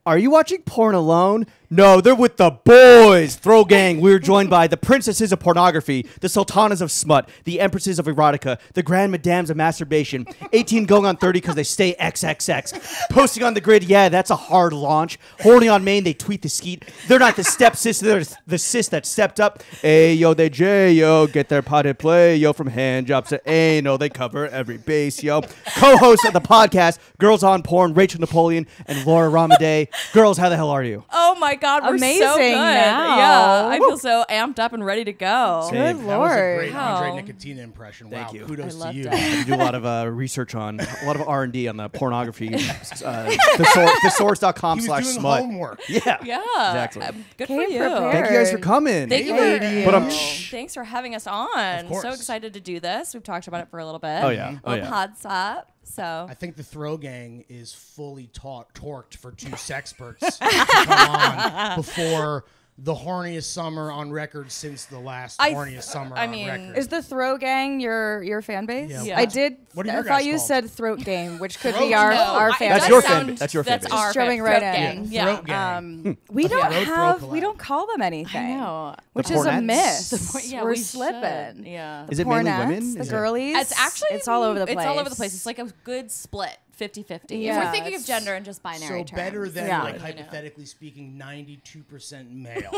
Are you watching porn alone? No, they're with the boys. Throw gang. We're joined by the princesses of pornography, the sultanas of smut, the empresses of erotica, the grand madames of masturbation, 18 going on 30 because they stay XXX. Posting on the grid, yeah, that's a hard launch. Horny on main, they tweet the skeet. They're not the step sis, they're the sis that stepped up. Hey, yo, they J, yo, get their potted play, yo, from hand jobs to A, no, they cover every base, yo. Co-hosts of the podcast, Girls on Porn, Rachel Napoleon, and Laura Ramade. Girls, how the hell are you? Oh my God, we're Amazing so good. now. Yeah, I feel so amped up and ready to go. Same. Good That was a Lord. great Wow. Andre Nicotina impression. Thank wow, you. kudos I to you. loved it. We do a lot of research on, a lot of R&D on the pornography, thesource.com He was slash doing smut. homework. Yeah. Yeah, Exactly. Good Came for you. prepared. Thank you guys for coming. Thank you Lady. for But thanks for having us on. course. So excited to do this. We've talked about it for a little bit. Oh, yeah. Oh, Little yeah. pod swap. So I think the throw gang is fully torqued for two sexperts to come on before the horniest summer on record since the last horniest summer I on mean, record. Is the Throw Gang your fan base? Yeah. I did. What are your I thought guys you called? said Throat Game, which could Throat be our Game. our I- fan it That's does base. your sound- fan- that's your fan That's base. our Showing fan- right throat in. gang. Yeah. Throat gang. We don't throat have. collab. We don't call them anything. I know. Which The is a pornettes? myth. Yeah, We're we slipping. should. Yeah. Is it mainly Pornettes, women? The Is it- girlies. It's actually it's all over the place. It's all over the place. It's like a good split, 50-50. If Yeah, we're thinking of it's gender and just binary So terms. better than, Yeah. like, You know. hypothetically speaking, 92% male.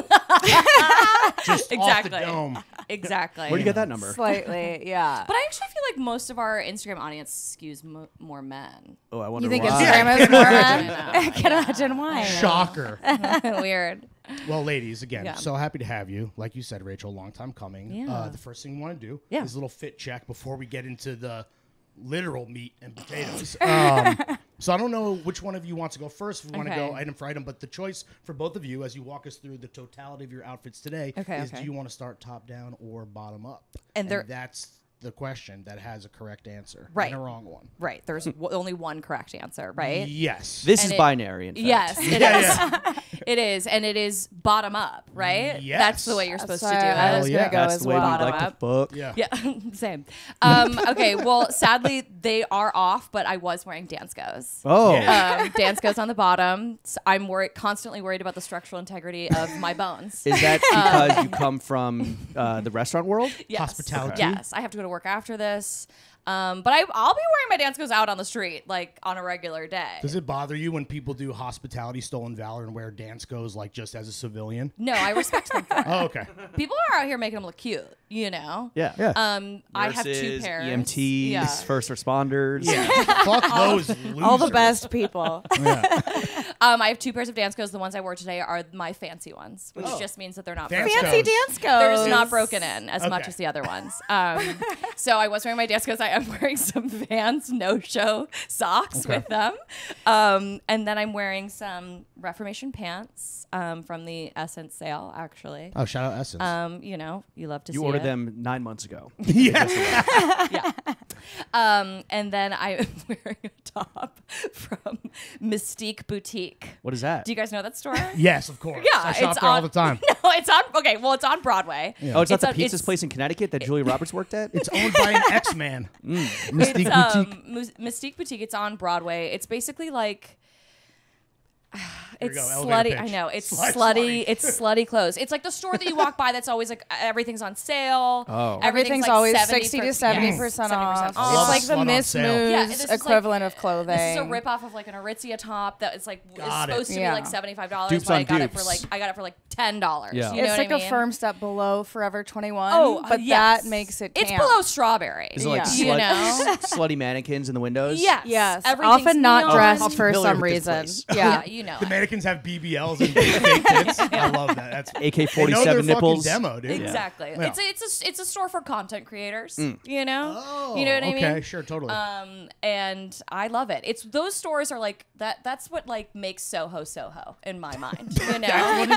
Just off Exactly. the dome. Exactly. Where do you get that number? Slightly, yeah. But I actually feel like most of our Instagram audience skews more men. Oh, I wonder You think why. Instagram is more men? I can imagine why. Shocker. Weird. Well, ladies, again, Yeah. so happy to have you. Like you said, Rachel, long time coming. Yeah. The first thing we want to do Yeah. is a little fit check before we get into the literal meat and potatoes. So I don't know which one of you wants to go first. If we want to Okay. go item for item, but the choice for both of you as you walk us through the totality of your outfits today Okay, is okay. do you want to start top down or bottom up? And there- that's the question that has a correct answer Right. and a wrong one. Right. There's only one correct answer, right? Yes. This And is it- binary, in fact. Yes, it is. Yeah, It is, and it is bottom up, right? Yes. That's the way you're supposed to do I it. was yeah. gonna go That's as the way well. we like to fuck. Yeah. Yeah, same. Okay, well, sadly they are off, but I was wearing Danskos. Oh. Yeah. Danskos on the bottom. I'm constantly worried about the structural integrity of my bones. Is that because you come from the restaurant world? Yes. Hospitality? Yes, I have to go to work after this. But I'll be wearing my Danskos out on the street, like on a regular day. Does it bother you when people do hospitality stolen valor and wear dance goes like just as a civilian? No, I respect them for it. Oh, okay. People are out here making them look cute, you know? Yeah. I have two Nurses, pairs. EMTs, Yeah. first responders. Yeah. Fuck those losers. All the best people. I have two pairs of Danskos. The ones I wore today are my fancy ones, which just means that they're not Fancy broken. Fancy Danskos. dance They're goes. not broken in as much Okay. as the other ones. So I was wearing my Danskos. I am wearing some Vans no-show socks with them. And then I'm wearing some Reformation pants from the Essence sale, actually. Oh, shout out Essence. You know, you love to You see ordered it. them 9 months ago. Yeah. And then I am wearing a top from Mystique Boutique. What is that? Do you guys know that store? Yes, of course. Yeah, I shop it's there all on- the time. No, it's on. Okay, well, it's on Broadway. Oh, it's not the on- pizza's place in Connecticut that Julia Roberts worked at? It's owned by an X-Man. Mystique It's Boutique. Mystique Boutique. It's on Broadway. It's basically like. we It's go, elevator slutty. I pitch. know it's Slutty. slutty. It's slutty clothes. It's like the store that you walk by that's always like everything's on sale. Oh. Everything's like always 70% 60 to 70% off. I love It's like a the slut on Miss sale. Yeah, Moves this is equivalent like- of clothing. This is a ripoff of like an Aritzia top that is like Got it. supposed to be Yeah. like $75, Dupes but on I got it dupes. for like $10. Yeah. You know It's what like I mean? a firm step below Forever 21. Oh, but yes. that makes it It's camp. below strawberry. Is it like Yeah. You know? slutty mannequins in the windows? Yes. Yes, Everything's often not neon. dressed I'm for familiar some with this reason. place. Yeah. Yeah, you know. The it. mannequins have BBLs and fake tits. I love that. That's AK-47 they know their nipples. fucking demo, dude. Exactly. Yeah. It's a store for content creators. Mm. You know? Oh, You know what I mean? okay, sure, totally. And I love it. It's those stores are like that. That's what like makes Soho in my mind. You know? Yep.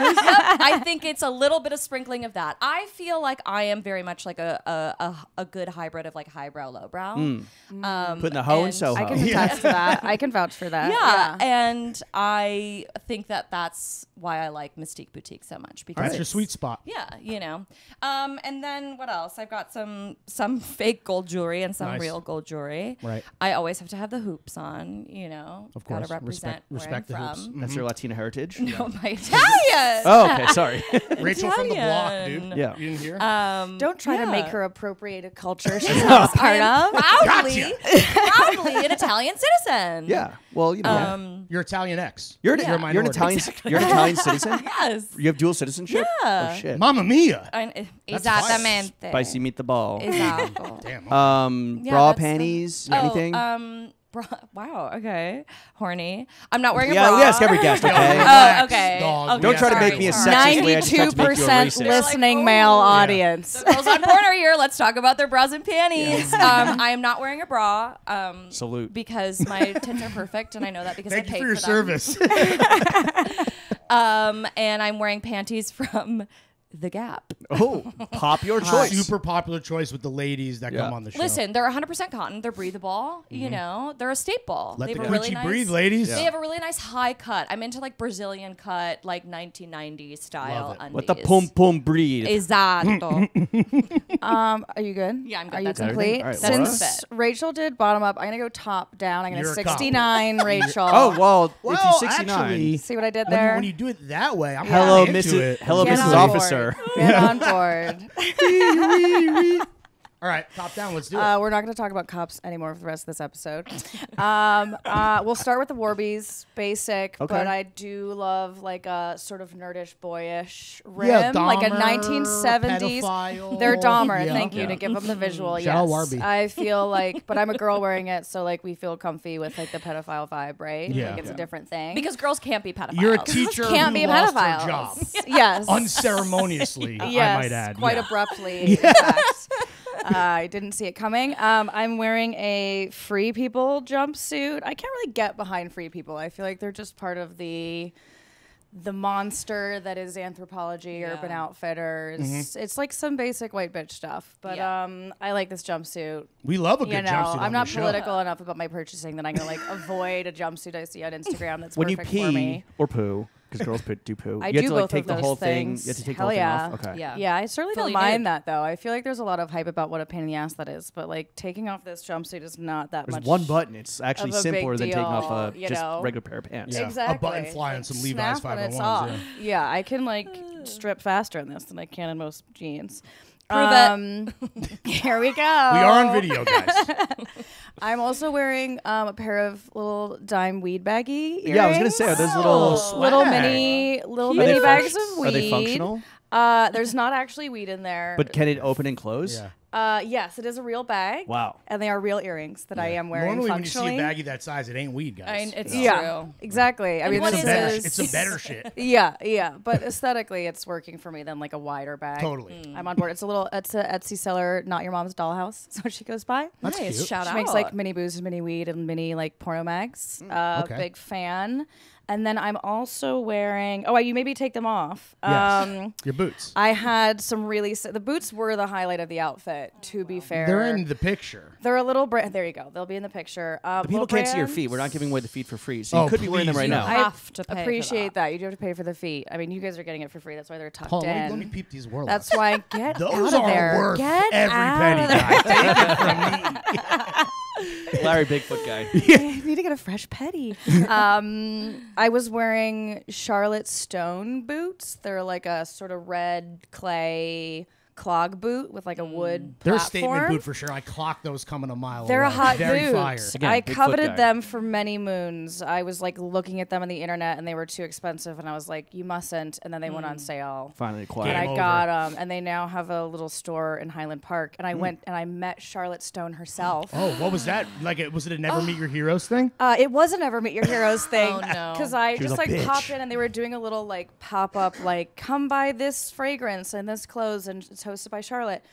I think it's a little bit of sprinkling of that. I feel like I am very much like a good hybrid of like highbrow, lowbrow. Putting the hoe in and- Soho. I can attest to that. I can vouch for that. Yeah, and I think that that's why I like Mystique Boutique so much because That's your it's- sweet spot. Yeah, you know. And then what else? I've got some fake gold jewelry and some Nice. real gold jewelry. Right. I always have to have the hoops on, you know. Of Gotta course. represent Respect the where I'm hoops. from. That's your Latina heritage. No, my Italian. Oh, okay. Sorry. Rachel from the block, dude. Italian. Yeah. You didn't hear? Don't try to Yeah. make her appropriate a culture she's not a part of. Proudly an Italian citizen. Yeah. Well, you know, You're Italian X. you're, yeah. you're an Italian. You're an Italian citizen. Yes. You have dual citizenship. Yeah. Oh shit. Mamma mia. Esattamente. Spicy meatball. Esatto. Damn. Yeah, Bra, that's the- panties, Oh, anything. Wow. Okay. Horny. I'm not wearing a Yeah, bra. we ask every guest. Okay. Oh, okay. Dog. Okay, Don't try to sorry, make me a sorry. sexist way. I just tried to make you a 92% racist. listening Like, male oh. audience. The girls on porn are here. Let's talk about their bras and panties. I am not wearing a bra. Salute. Because my tits are perfect, and I know that because Thank I you paid for your them. service. And I'm wearing panties from The Gap. Oh, pop your choice. Super popular choice with the ladies that Yeah. come on the show. Listen, they're 100% cotton. They're breathable. You know, they're a staple. Let they the have a really coochie nice, breathe, ladies. They have a really nice high cut. I'm into like Brazilian cut, like 1990s style Love it. undies. Let the pum pum breathe. Esatto. Are you good? Yeah, I'm good. Are you That's complete? everything? All right, Laura? Since Rachel did bottom up, I'm gonna go top down. I'm gonna You're a cop. 69, Rachel. Oh well, Well, if you're 69. actually, See what I did when you, there? when you do it that way, I'm Hello, kinda into Mrs. it. Hello, Get Mrs. on Officer. board. Get on board. All right, top down. Let's do it. We're not going to talk about cops anymore for the rest of this episode. We'll start with the Warbies, basic, Okay. but I do love like a sort of nerdish, boyish rim, Yeah, like a Dahmer, 1970s. pedophile. They're Dahmer. Yeah. Thank you Yeah. to give them the visual. Shout out yes, Warby. I feel like, but I'm a girl wearing it, so like we feel comfy with like the pedophile vibe, right? Yeah. Like it's a different thing. because girls can't be pedophiles. You're a teacher can't who be lost her pedophiles. job Yes. unceremoniously. Yes, I might add. quite Yeah. abruptly. In fact. I didn't see it coming. I'm wearing a Free People jumpsuit. I can't really get behind Free People. I feel like they're just part of the monster that is Anthropology, Yeah. Urban Outfitters. It's like some basic white bitch stuff. But Yeah. I like this jumpsuit. We love a You good know, jumpsuit. I'm on not the show. political enough about my purchasing that I'm gonna like avoid a jumpsuit I see on Instagram that's When you perfect for me. pee or poo, because girls do poo. I you have do to like both take of the those whole things. thing. You have to take Hell the whole yeah. thing off. Okay. Yeah. Yeah, I certainly Fully don't mind nude. that though. I feel like there's a lot of hype about what a pain in the ass that is, but like taking off this jumpsuit is not that There's much. one button. It's actually of a big simpler than taking off deal, a you just know? regular pair of pants. Yeah. Exactly. A button fly on some Levi's Snap and it's 501s, off. yeah. Yeah, I can like strip faster in this than I can in most jeans. Prove it. Here we go. We are on video, guys. I'm also wearing a pair of little dime weed baggy earrings. Yeah, I was gonna say, are those little little Swag. mini Are mini they bags func- of weed. Are they functional? There's not actually weed in there. But can it open and close? Yeah. Yes, it is a real bag. Wow. And they are real earrings that I am wearing Normally, when you see functionally. a baggie that size, it ain't weed, guys. It's Yeah, true. exactly. I mean, what this is better, it? it's a better shit. Yeah. But aesthetically, it's working for me than like a wider bag. Totally. I'm on board. It's a Etsy seller, Not Your Mom's Dollhouse. That's what she goes by. That's Nice. cute. Shout She out. makes like mini booze, mini weed, and mini like porno mags. Okay. Big fan. And then I'm also wearing. Oh, you maybe take them off. Yes. Your boots. I had some really. The boots were the highlight of the outfit. To be fair, They're in the picture. They're a little brand. There you go. They'll be in the picture. But people can't see your feet. We're not giving away the feet for free, so Oh, you could be wearing them please, right no. now. I have to pay for appreciate that. You do have to pay for the feet. I mean, you guys are getting it for free. That's why they're tucked Hold on, in. let me peep these warlocks. That's why get Those out of are there. worth Get every out penny, of there. guys. Take it from me. Larry Bigfoot guy. I need to get a fresh petty. I was wearing Charlotte Stone boots. They're like a sort of red clay clog boot with like a wood They're a platform. statement boot for sure. I clocked those coming a mile They're away. a hot Very boot. fire. Again, I Bigfoot coveted guy. them for many moons. I was like looking at them on the internet and they were too expensive, and I was like, you mustn't. And then they went on sale. Finally And acquired. I Game got them, and they now have a little store in Highland Park. And I went and I met Charlotte Stone herself. Oh, what was that? Like, was it a Never Meet Your Heroes thing? It was a Never Meet Your Heroes thing. Oh, no. Because I She was just a like bitch. popped in and they were doing a little like pop up, like, come buy this fragrance and this clothes, and it's hosted by Charlotte.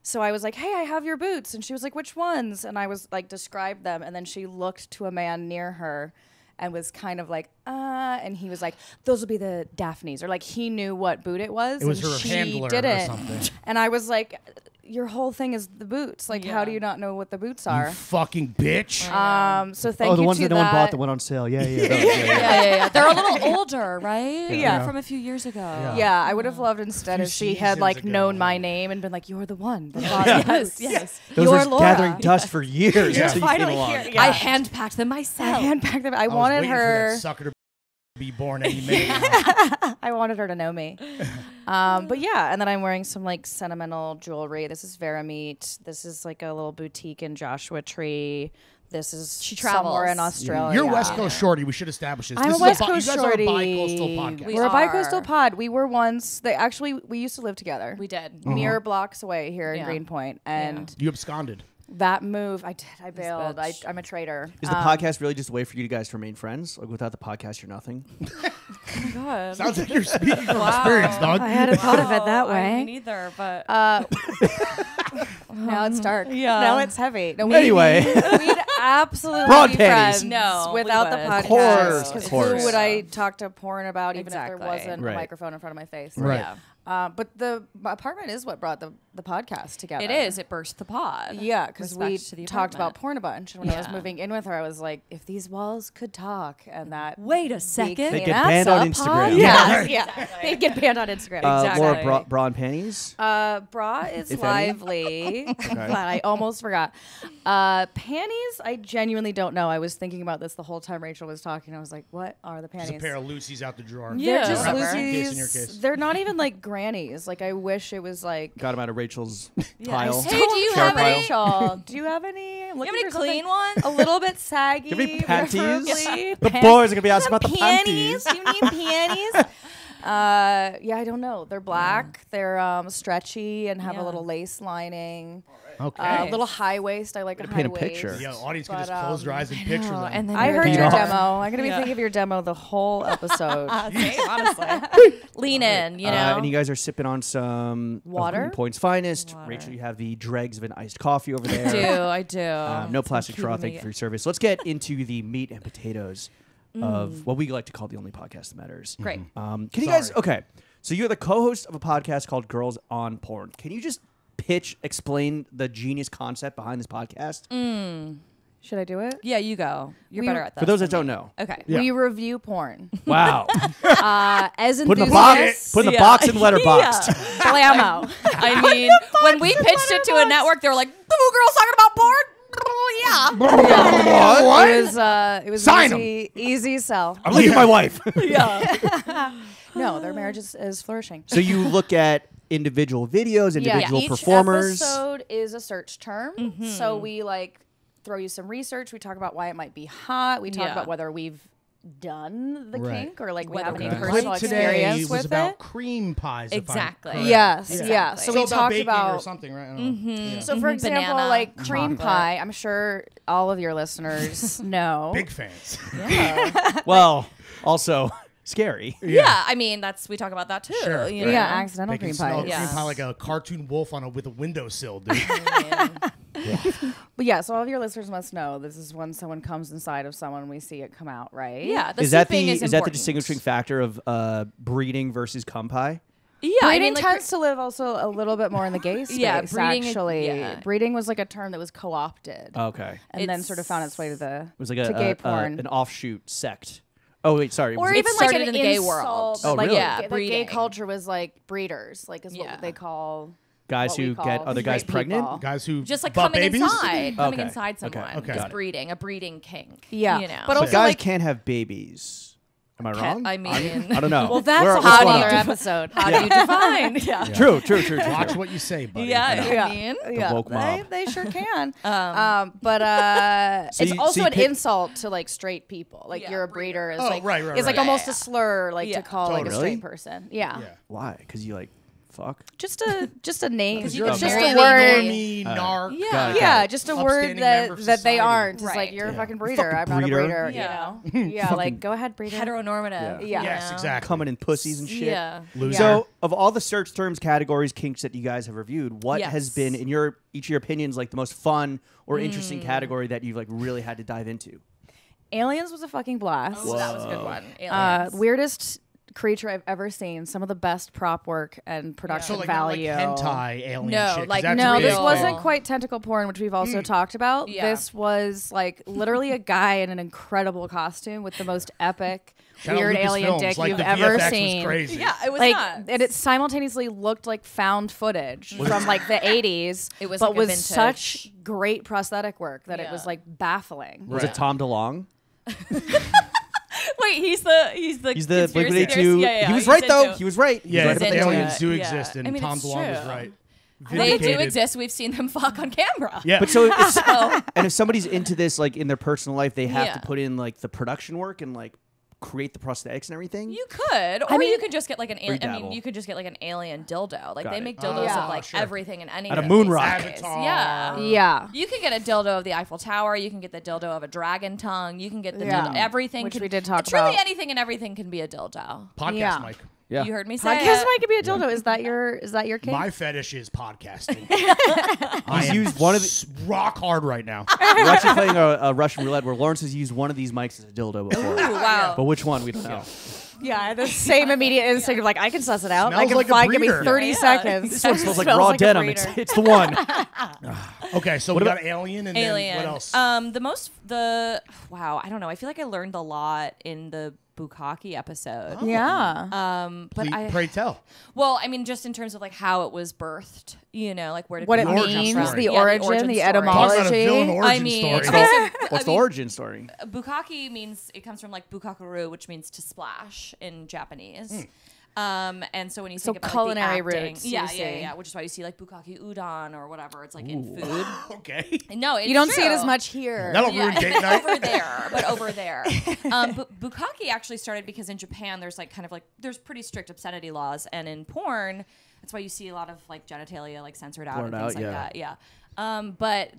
So I was like, hey, I have your boots. And she was like, which ones? And I was like, described them. And then she looked to a man near her and was kind of like, and he was like, those will be the Daphnes, or like he knew what boot it was. It was and her she handler or didn't. something. And I was like, your whole thing is the boots. Like, how do you not know what the boots You are? fucking bitch. So thank you the ones to that no one bought that went on sale. Yeah, yeah. those, Yeah. They're a little older, right? Yeah. From a few years ago. Yeah, I would have loved instead few if she had seasons like ago. known my name and been like, "You're the one." That bought the boots." Yes. Those You're were Laura. gathering dust for years Yeah. until you came Finally along. here. I Yeah. hand packed them myself. I handbagged them. I I was wanted waiting for her. that sucker to be born any minute now. I wanted her to know me. But yeah, and then I'm wearing some like sentimental jewelry. This is Verameet. This is like a little boutique in Joshua Tree. This is She somewhere in travels. Australia. You're West Coast shorty. We should establish this. I'm This a is West bi- Coast you guys shorty. are a bi-coastal podcast. We We're a are. bi-coastal pod. We were once. We used to live together. We did. Mere blocks away here in Yeah. Greenpoint, and You absconded. that move, I did. I bailed. bitch. I'm a traitor. Is the podcast really just a way for you guys to remain friends? Like without the podcast, you're nothing. God. Sounds like you're speaking from experience, dog. I hadn't thought of it that I way. mean, neither, but Now it's dark. Yeah. Now it's heavy. No, Anyway. we'd absolutely Broad be panties. friends No, we without the would. podcast. Of course, 'Cause of course. Who would I talk to porn about, even if Exactly. there wasn't Right. a microphone in front of my face? Right. yeah. But the apartment is what brought the podcast together. It is. It burst the pod. Yeah, because we Respect to the talked about apartment. porn a bunch. And when I was Yeah. moving in with her, I was like, if these walls could talk, and that. Wait a second. became- They get that's banned on a Instagram. podcast. Yeah. Yeah. They'd get banned on Instagram. Exactly. Laura, bra and panties. Bra is If any? lively. Glad I almost forgot. Panties, I genuinely don't know. I was thinking about this the whole time Rachel was talking. I was like, what are the panties? Just a pair of Lucy's out the drawer. Yeah. They're just Don't have a whatever. suitcase in your Lucy's. case. They're not even like grannies. Like I wish it was like. Got them out of Rachel's I pile. Hey, do you Share have pile. any? Rachel, do you have any? I'm You have looking any for something clean ones? A little bit saggy. Do you have any panties? preferably. The boys are gonna be asking about the panties. panties. Do you need panties? Yeah, I don't know. They're black. They're stretchy and have a Yeah. little lace lining. Okay. A little high waist. I like a high paint a waist. picture. Yeah, audience can But, just close their eyes and picture them. And then I you're heard Beat your off. demo. I'm gonna be Yeah. thinking of your demo the whole episode. honestly. Lean in, you know. And you guys are sipping on some of Water? Greenpoint's finest. Water. Rachel, you have the dregs of an iced coffee over there. I do. No plastic straw. keeping Thank me- you for your service. Let's get into the meat and potatoes of what we like to call the only podcast that matters. Great. Can you guys? Okay, so you're the co-host of a podcast called Girls on Porn. Can you just explain the genius concept behind this podcast Should I do it? Yeah, you go. You're We- better at that. for those that don't know? Okay. Yeah. We review porn. Wow, As put in the box, enthusiasts, put in the Yeah. box and letterboxed. blammo. I mean, when we pitched it to a network, they were like, "Two girls talking about porn." Yeah. It was Sign easy sell. I'm leaving my wife. No, their marriage is flourishing. So you look at individual videos, individual each performers. episode is a search term. Mm-hmm. So we like throw you some research. We talk about why it might be hot. We talk Yeah. about whether we've done the Right. kink or like we Whether have any we've The personal clip today experience was with about it. cream pies. if I'm Exactly. correct. Yes, Exactly. yeah. So we about talked baking or about. something, right? I don't know. Yeah. So for example, Banana, like cream chocolate. pie. I'm sure all of your listeners know. Big fans. Well, also scary. Yeah. I mean, we talk about that too. Sure. You know? Yeah, accidental They can cream smell pie. Yeah. cream pie like a cartoon wolf with a windowsill, dude. But yeah, so all of your listeners must know this is when someone comes inside of someone, we see it come out, right? Yeah. The Is that sipping the is is that the important. distinguishing factor of breeding versus cum pie? Yeah. I Breeding mean, like, tends to live also a little bit more in the gay space. Yeah, breeding is- actually. yeah. Breeding was like a term that was co-opted Okay, and then sort of found its way to the it was like to gay a porn. an offshoot sect. Oh wait, sorry. or was even it, like started an in the gay insult world. that, Oh, like, really? Yeah, the gay breeding. culture was like breeders, like is Yeah. what they call guys what we who call get other guys straight pregnant. people. Guys who just like butt coming babies? inside, coming Okay. inside Okay. someone. Okay. Is Got it. breeding, a breeding kink. Yeah. You know. But So also, guys like- can't have babies. Am I wrong? I mean, I don't know. Well, that's Where- a what's whole going other on? episode. how do you define? Yeah. True. Watch what you say, buddy. Yeah. Yeah. I mean, Yeah, woke mob. they sure can. But So it's you- also so you an pick- insult to like straight people. Like Yeah, you're a breeder. breeder is Oh, like right, is like right. almost Yeah, a slur, like yeah. to call like a Totally. straight person. Yeah, Yeah. Why? Because you like fuck. just a name. It's you just can a marry word. Normie, narc. Yeah. Got it. Yeah, just a word Upstanding member that of they society. aren't. It's Right. like you're a Yeah. fucking breeder. I'm Fucking not a breeder. breeder. Yeah. You know? Yeah, Fucking like go ahead, breeder. heteronormative. Yeah. you Yes, know? exactly. Coming in pussies and shit. Yeah. Loser. So, of all the search terms, categories, kinks that you guys have reviewed, what has Yes. been, in each of your opinions, like the most fun or interesting category that you've like really had to dive into? Aliens was a fucking blast. Oh, that was a good one. Aliens. Weirdest creature I've ever seen. Some of the best prop work and production So like value. not like hentai alien No, shit. 'cause like, that's No, real. this real. wasn't quite tentacle porn, which we've also talked about. Yeah. This was like literally a guy in an incredible costume with the most epic, Shout out weird Lucasfilms, alien dick like you've the ever VFX seen. Was crazy. Yeah, it was Like, nuts. and it simultaneously looked like found footage from like the 80s. It was but like a was vintage. such great prosthetic work that it was Yeah. like baffling. Was it Tom DeLonge? Wait, he's the He's the conspiracy Blink-182. theorist? Yeah, He was he's right though. into- He was right. He was Yeah, right He's about the the into aliens it. do Yeah. exist, and I mean, Tom it's DeLonge was true. right. They do Vindicated. exist. We've seen them fuck on camera. Yeah, But so, and if somebody's into this, like in their personal life, they have Yeah. to put in like the production work and like create the prosthetics and everything. You could, or mean- you could just get like an alien. I mean, dabble. you could just get like an alien dildo. Like Got they it. make dildos Yeah. of like Sure. everything and anything. At a moon these rock. days. Avatar. Yeah. Yeah. You can get a dildo of the Eiffel Tower. You can get the dildo of a dragon tongue. You can get the Yeah. dildo. Everything. Which can, we did talk truly about. anything and everything can be a dildo. podcast Yeah. Mike. Yeah. You heard me say Podcast it. might could be a dildo. Is that your kink? My fetish is podcasting. He's used one of the. rock hard right now. We're actually playing a Russian roulette where Lawrence has used one of these mics as a dildo before. Ooh, wow. But which one we don't know. Yeah, the same immediate instinct of like I can suss it out. Smells I can like a find. Give me breeder. 30 Yeah. seconds. This one smells like Smells raw like a denim. breeder. It's the one. Okay, so we got Alien, and Alien. then what else? Wow, I don't know. I feel like I learned a lot in the Bukkake episode. Yeah. But Pray tell. well, I mean, just in terms of like how it was birthed, you know, like where did What the it origin means, from? the Yeah, origin, the story. Talk about a etymology. villain origin I mean, story. okay, so, What's the origin story? Bukkake means it comes from like bukakaru, which means to splash in Japanese. And so when you So think about culinary like, the acting, roots, you yeah, see. which is why you see like bukkake udon or whatever. It's like in food. Okay. No, it's You don't see it true. as much here. That'll ruin date night. over there, but over there. But Bukkake actually started because in Japan there's like kind of like there's pretty strict obscenity laws, and in porn that's why you see a lot of like genitalia like censored out Blurred and things out, like yeah. that. Yeah. But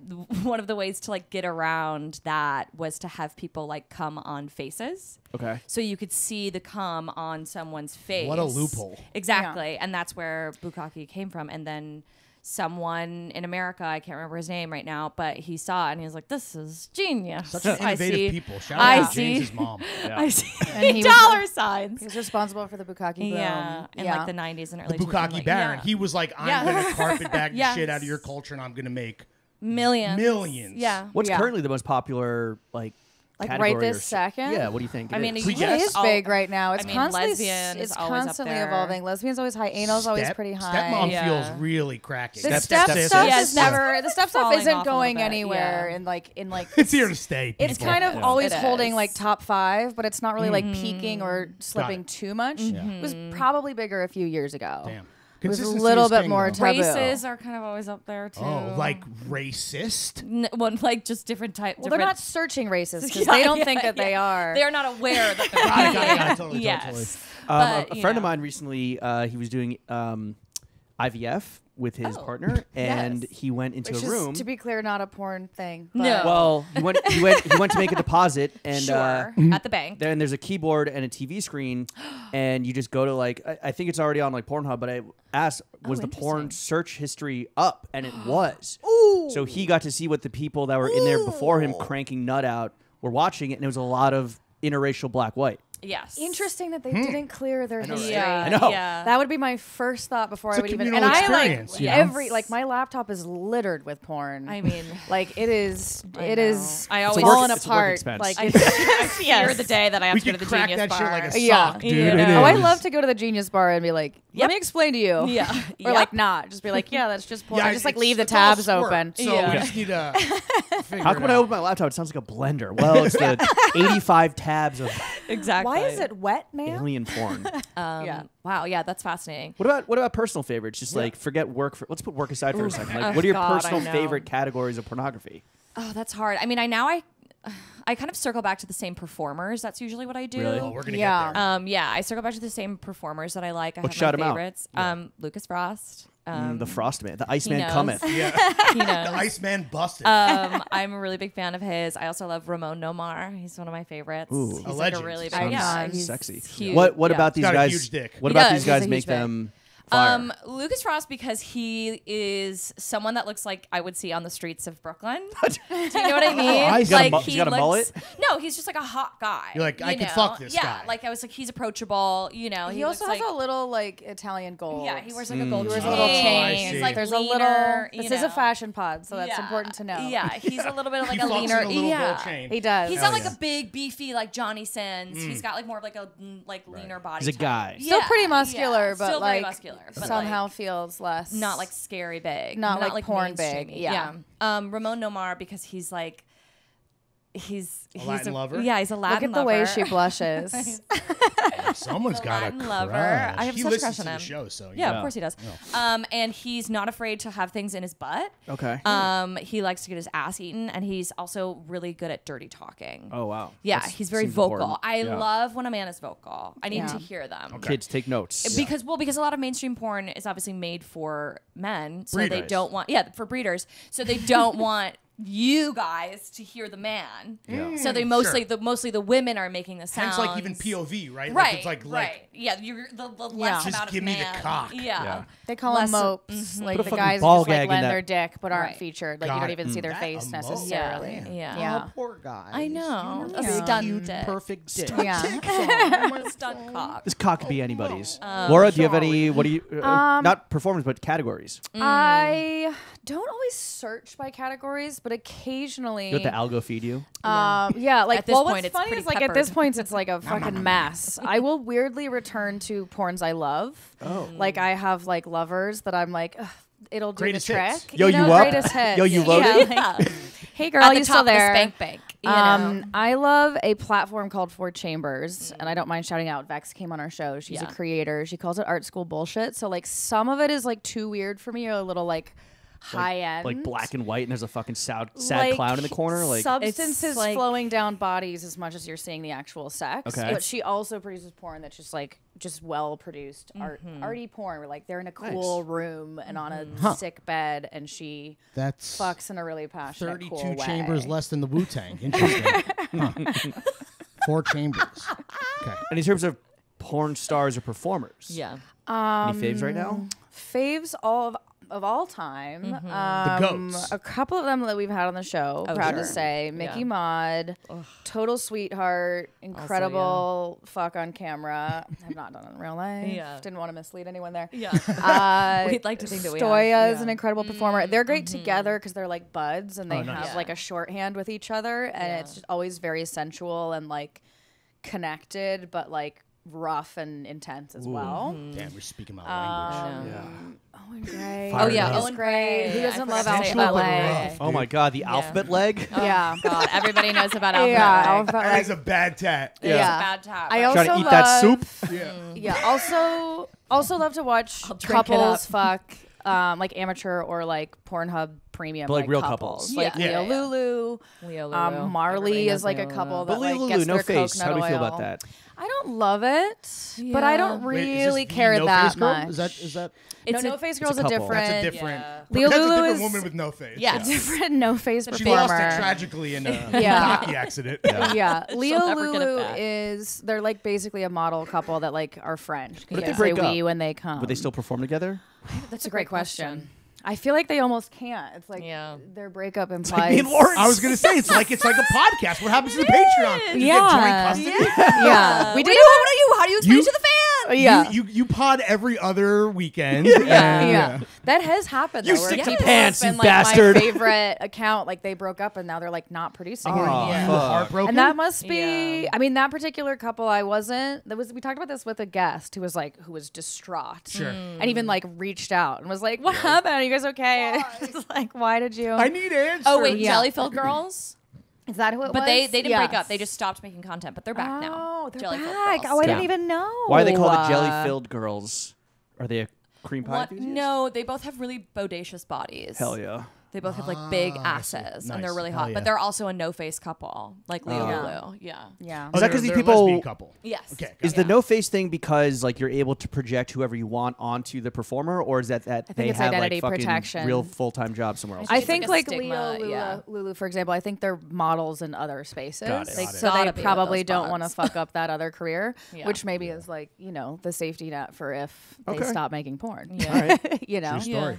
one of the ways to like get around that was to have people like come on faces. Okay. So you could see the cum on someone's face. What a loophole. Exactly. And that's where Bukkake came from. And then someone in America, I can't remember his name right now, but he saw it and he was like, this is genius. Such an I innovative see- people. Shout I out to see- James's mom. I see And he was dollar signs. He's responsible for the Bukkake boom. Yeah, in like the 90s and The early Bukkake 2000s. Baron. Yeah. He was like, I'm Yeah. going to carpet bag the Yes. shit out of your culture, and I'm going to make Millions. millions. Yeah. What's Yeah. currently the most popular like Like category right this or second? Yeah. What do you think? I it mean, is? We It guess. is big right now. It's I mean, constantly lesbian it's is always up constantly there. evolving. Lesbian's always high. Anal's always pretty high. Stepmom Yeah. feels really cracking. The Step- step step- stuff step- is step- never. The step stuff falling isn't off a going little bit, anywhere. yeah. And like in like It's here to stay. It's people. kind of Yeah. always It holding is. like top 5, but it's not really like peaking or slipping it. too much. It was probably bigger a few years ago. Damn. It was a Consistency little is bit king, more though. taboo. Races are kind of always up there too. Oh, like racist? Well, like just different types. Well, they're not searching races because Yeah, they don't yeah, think that they yeah. are. They are not aware that they're Got it, totally. yes. A But, you friend of know. mine recently, he was doing IVF with his Oh, partner, and yes. he went into Which a room. is, to be clear, not a porn thing. No. but- Well, he went to make a deposit, and Sure. At the bank. then there's a keyboard and a TV screen, and you just go to like I think it's already on like Pornhub, but I asked was the porn interesting. search history up, and it was. So he got to see what the people that were in there before him cranking nut out were watching it, and it was a lot of interracial black white. Yes. Interesting that they didn't clear their history. Yeah. I know. Yeah. That would be my first thought before It's I a would even. communal And I experience, like you know? every like my laptop is littered with porn. I mean, like it is. It know. is. I always- falling It's a work apart. expense. Like I, it's, I fear the day that I have We to go to could the crack Genius that Bar. shit like a Yeah. sock, dude. You It know. oh, I is. love to go to the Genius Bar and be like, let Yep. me explain to you. Yeah. Or like not. Just be like, yeah, that's just porn. Yeah, I just like it's- leave the it's all tabs squirt, open. So Yeah. we just need to figure How it come when I out. open my laptop, it sounds like a blender? Well, it's the 85 tabs of Exactly. Why is it wet, man? alien porn. Yeah. Wow. Yeah, that's fascinating. What about personal favorites? Just like forget work. Let's put work aside for a second. Like, Oh, what are your God, I personal know. favorite categories of pornography? Oh, that's hard. I mean, I kind of circle back to the same performers. That's usually what I do. Really? Oh, we're gonna Yeah. get there. Yeah, I circle back to the same performers that I like. I Let's have shout 'em my out. favorites. Lucas Frost. The Frostman, the Iceman knows. cometh. Yeah, He knows. the Iceman busted. I'm a really big fan of his. I also love Ramon Nomar. He's one of my favorites. Ooh. he's A like legend. a really big Sounds yeah, he's sexy. huge. What Yeah. about these got a guys? huge dick. What He about does. these guys He's a make huge dick. them Fire. Lucas Frost, because he is someone that looks like I would see on the streets of Brooklyn. Do you know what I mean? He's got a like mu- he's got a mullet? No, he's just like a hot guy. You're like, I you could know? fuck this yeah, guy. like I was like, he's approachable. You know, He also looks has like, a little like Italian gold. yeah, he wears like a gold He wears chain. a little chain. I He's see. like There's leaner, a little. you This is a know. fashion pod, so that's Yeah. important to know. Yeah, he's a little bit of like He a fucks leaner. in a little yeah. gold chain. He does. He's Hell not like yeah. a big beefy like Johnny Sins. He's got like more of like a leaner body. He's a type. guy. Still Yeah, pretty muscular, yeah. but Still like very muscular, but somehow like, feels less. not like scary big, Not like porn mainstreamy. big, yeah. Ramon Nomar, because he's like he's Latin lover? Yeah, he's a Latin Look at the lover. way she blushes. Someone's got a Latin lover. crush. I have he such a listens crush to on the him. show, so Yeah, Yeah. of course he does. And he's not afraid to have things in his butt. Okay. He likes to get his ass eaten, and he's also really good at dirty talking. Oh wow. Yeah, That's- he's very seems vocal. important. I Yeah. love when a man is vocal. I need Yeah. to hear them. Kids take notes. Because a lot of mainstream porn is obviously made for men, so they Breeders. don't want for breeders, so they don't want you guys to hear the man. Yeah. So they mostly the women are making the sounds. Hence, like even POV, right? Right, Like, it's like right. Yeah, you're the less Yeah. Just amount give of me the man. cock. Yeah. Yeah. They call Less- them mopes. Like Put a the fucking guys ball who just like gag in lend that- their dick but aren't Right. featured. Like Got you don't it. even see their That face a mope. necessarily. Yeah. Yeah. poor guy. I know. A Yeah. stunt dick. perfect dick. Yeah. Stunt cock. This cock could be anybody's. Laura, do you have any? What do you? Not performance, but categories. I don't always search by categories, but occasionally. You let the algo feed you. Yeah, like At this well, point, what's it's funny pretty is like at this peppered. point it's like a fucking mess. I will weirdly return to porns I love. Oh. Like I have like lovers that I'm like, "Ugh, it'll do Greatest the trick. hits. Yo, you know, up? Greatest hits. Yo, you Yeah, loaded? like, hey girl, At the you top still of the there? spank bank. You know. I love a platform called Four Chambers, and I don't mind shouting out. Vex came on our show. She's a Yeah. creator. She calls it art school bullshit. So like some of it is like too weird for me, or a little like high end, Like black and white, and there's a fucking sad like, clown in the corner. Like substances It's like- flowing down bodies as much as you're seeing the actual sex. Okay. But she also produces porn that's just like well produced arty porn where like they're in a cool room and on a sick bed and she That's fucks in a really passionate 32 cool chambers way. less than the Wu Tang. Interesting. Huh. 4 chambers. Okay. and in terms of porn stars or performers, Yeah. any faves right now? Faves of all time. The goats. A couple of them that we've had on the show. Proud sure. to say, Mickey Yeah. Maud, total sweetheart, incredible fuck on camera. I've not done it in real life. Yeah. Didn't want to mislead anyone there. Yeah. We'd like to think that we have. Stoya is Yeah. an incredible performer. They're great together because they're like buds and they nice. have like a shorthand with each other, and Yeah. it's just always very sensual and like connected, but like rough and intense as well. Damn, we're speaking my language. Owen Gray. Fired Oh yeah, up. Owen Gray. Who doesn't love I forgot to say Alphabet Owen Leg? Gray. Rough, Oh my god, the alphabet leg. Yeah. God, everybody knows about Alphabet Yeah, Leg. Alphabet That Leg. is a bad tat. It's a Yeah. bad tap. I right? also Trying to eat that love- soup. Yeah. Yeah. Also love to watch I'll drink it couples up. fuck, like amateur or like Pornhub premium, But, like, real couples. couples. Like Yeah. Leo Lulu. Leo Lulu. Marley Everybody is knows like a Leo couple Lulu. that But like Lulu, gets no their face. How do we coconut feel oil. about that? I don't love it, but I don't Wait, is this really the care no that face girl? much. Is that? No, It's no a- face a girl's a couple. different. That's a different. Yeah. Leo That's a Lulu different is- woman with no face. Yeah, different no face She performer. lost it tragically in a Yeah. hockey accident. Yeah, Leo never get it Lulu back. is they're like basically a model couple that like are French. What if they Say break we up? when they come. Would they still perform together? That's a great question. I feel like they almost can't. It's like Yeah. their breakup Me implies. and Lawrence. I was gonna say it's like a podcast. What happens to the Patreon? You Yeah. get joint custody. Yeah, we We did. know how do you? How do you explain You- it to the fans? Yeah, You pod every other weekend. yeah, and, yeah. That has happened. You though, where stick to people pants, have you been, like, bastard. My favorite account, like they broke up and now they're like not producing Oh, anymore. You Yeah. were heartbroken. And that must be. Yeah. I mean, that particular couple, I wasn't. That was. We talked about this with a guest who was distraught. Sure. And even like reached out and was like, "What happened? Are you guys okay?" It's like, why did you? I need answers. Oh wait, Yeah. Jelly-filled girls. Is that who it was? But they didn't break Yes. up. They just stopped making content. But they're back now. Oh, they're Jelly-filled back. girls. Oh, I Yeah. didn't even know. Why are they called the jelly-filled girls? Are they a cream pie What? enthusiast? No, they both have really bodacious bodies. Hell yeah. They both have like big asses, and they're Nice. really Hell hot. yeah. But they're also a no-face couple, like Leo Lulu. Yeah. Yeah. Is that 'cause these they're a people- lesbian couple? Yes. Okay. Is got the no face thing because like you're able to project whoever you want onto the performer, or is that they it's have identity like fucking protation. real full-time jobs somewhere else? I It's think like a like stigma, Leo, yeah. Lulu, for example, I think they're models in other spaces. Got it. Like, Got it. so Gotta they be with probably those don't want to bugs. fuck up that other career, Yeah. which maybe is like, you know, the safety net for if they Okay. stop making porn. Yeah. All right. You know? True story.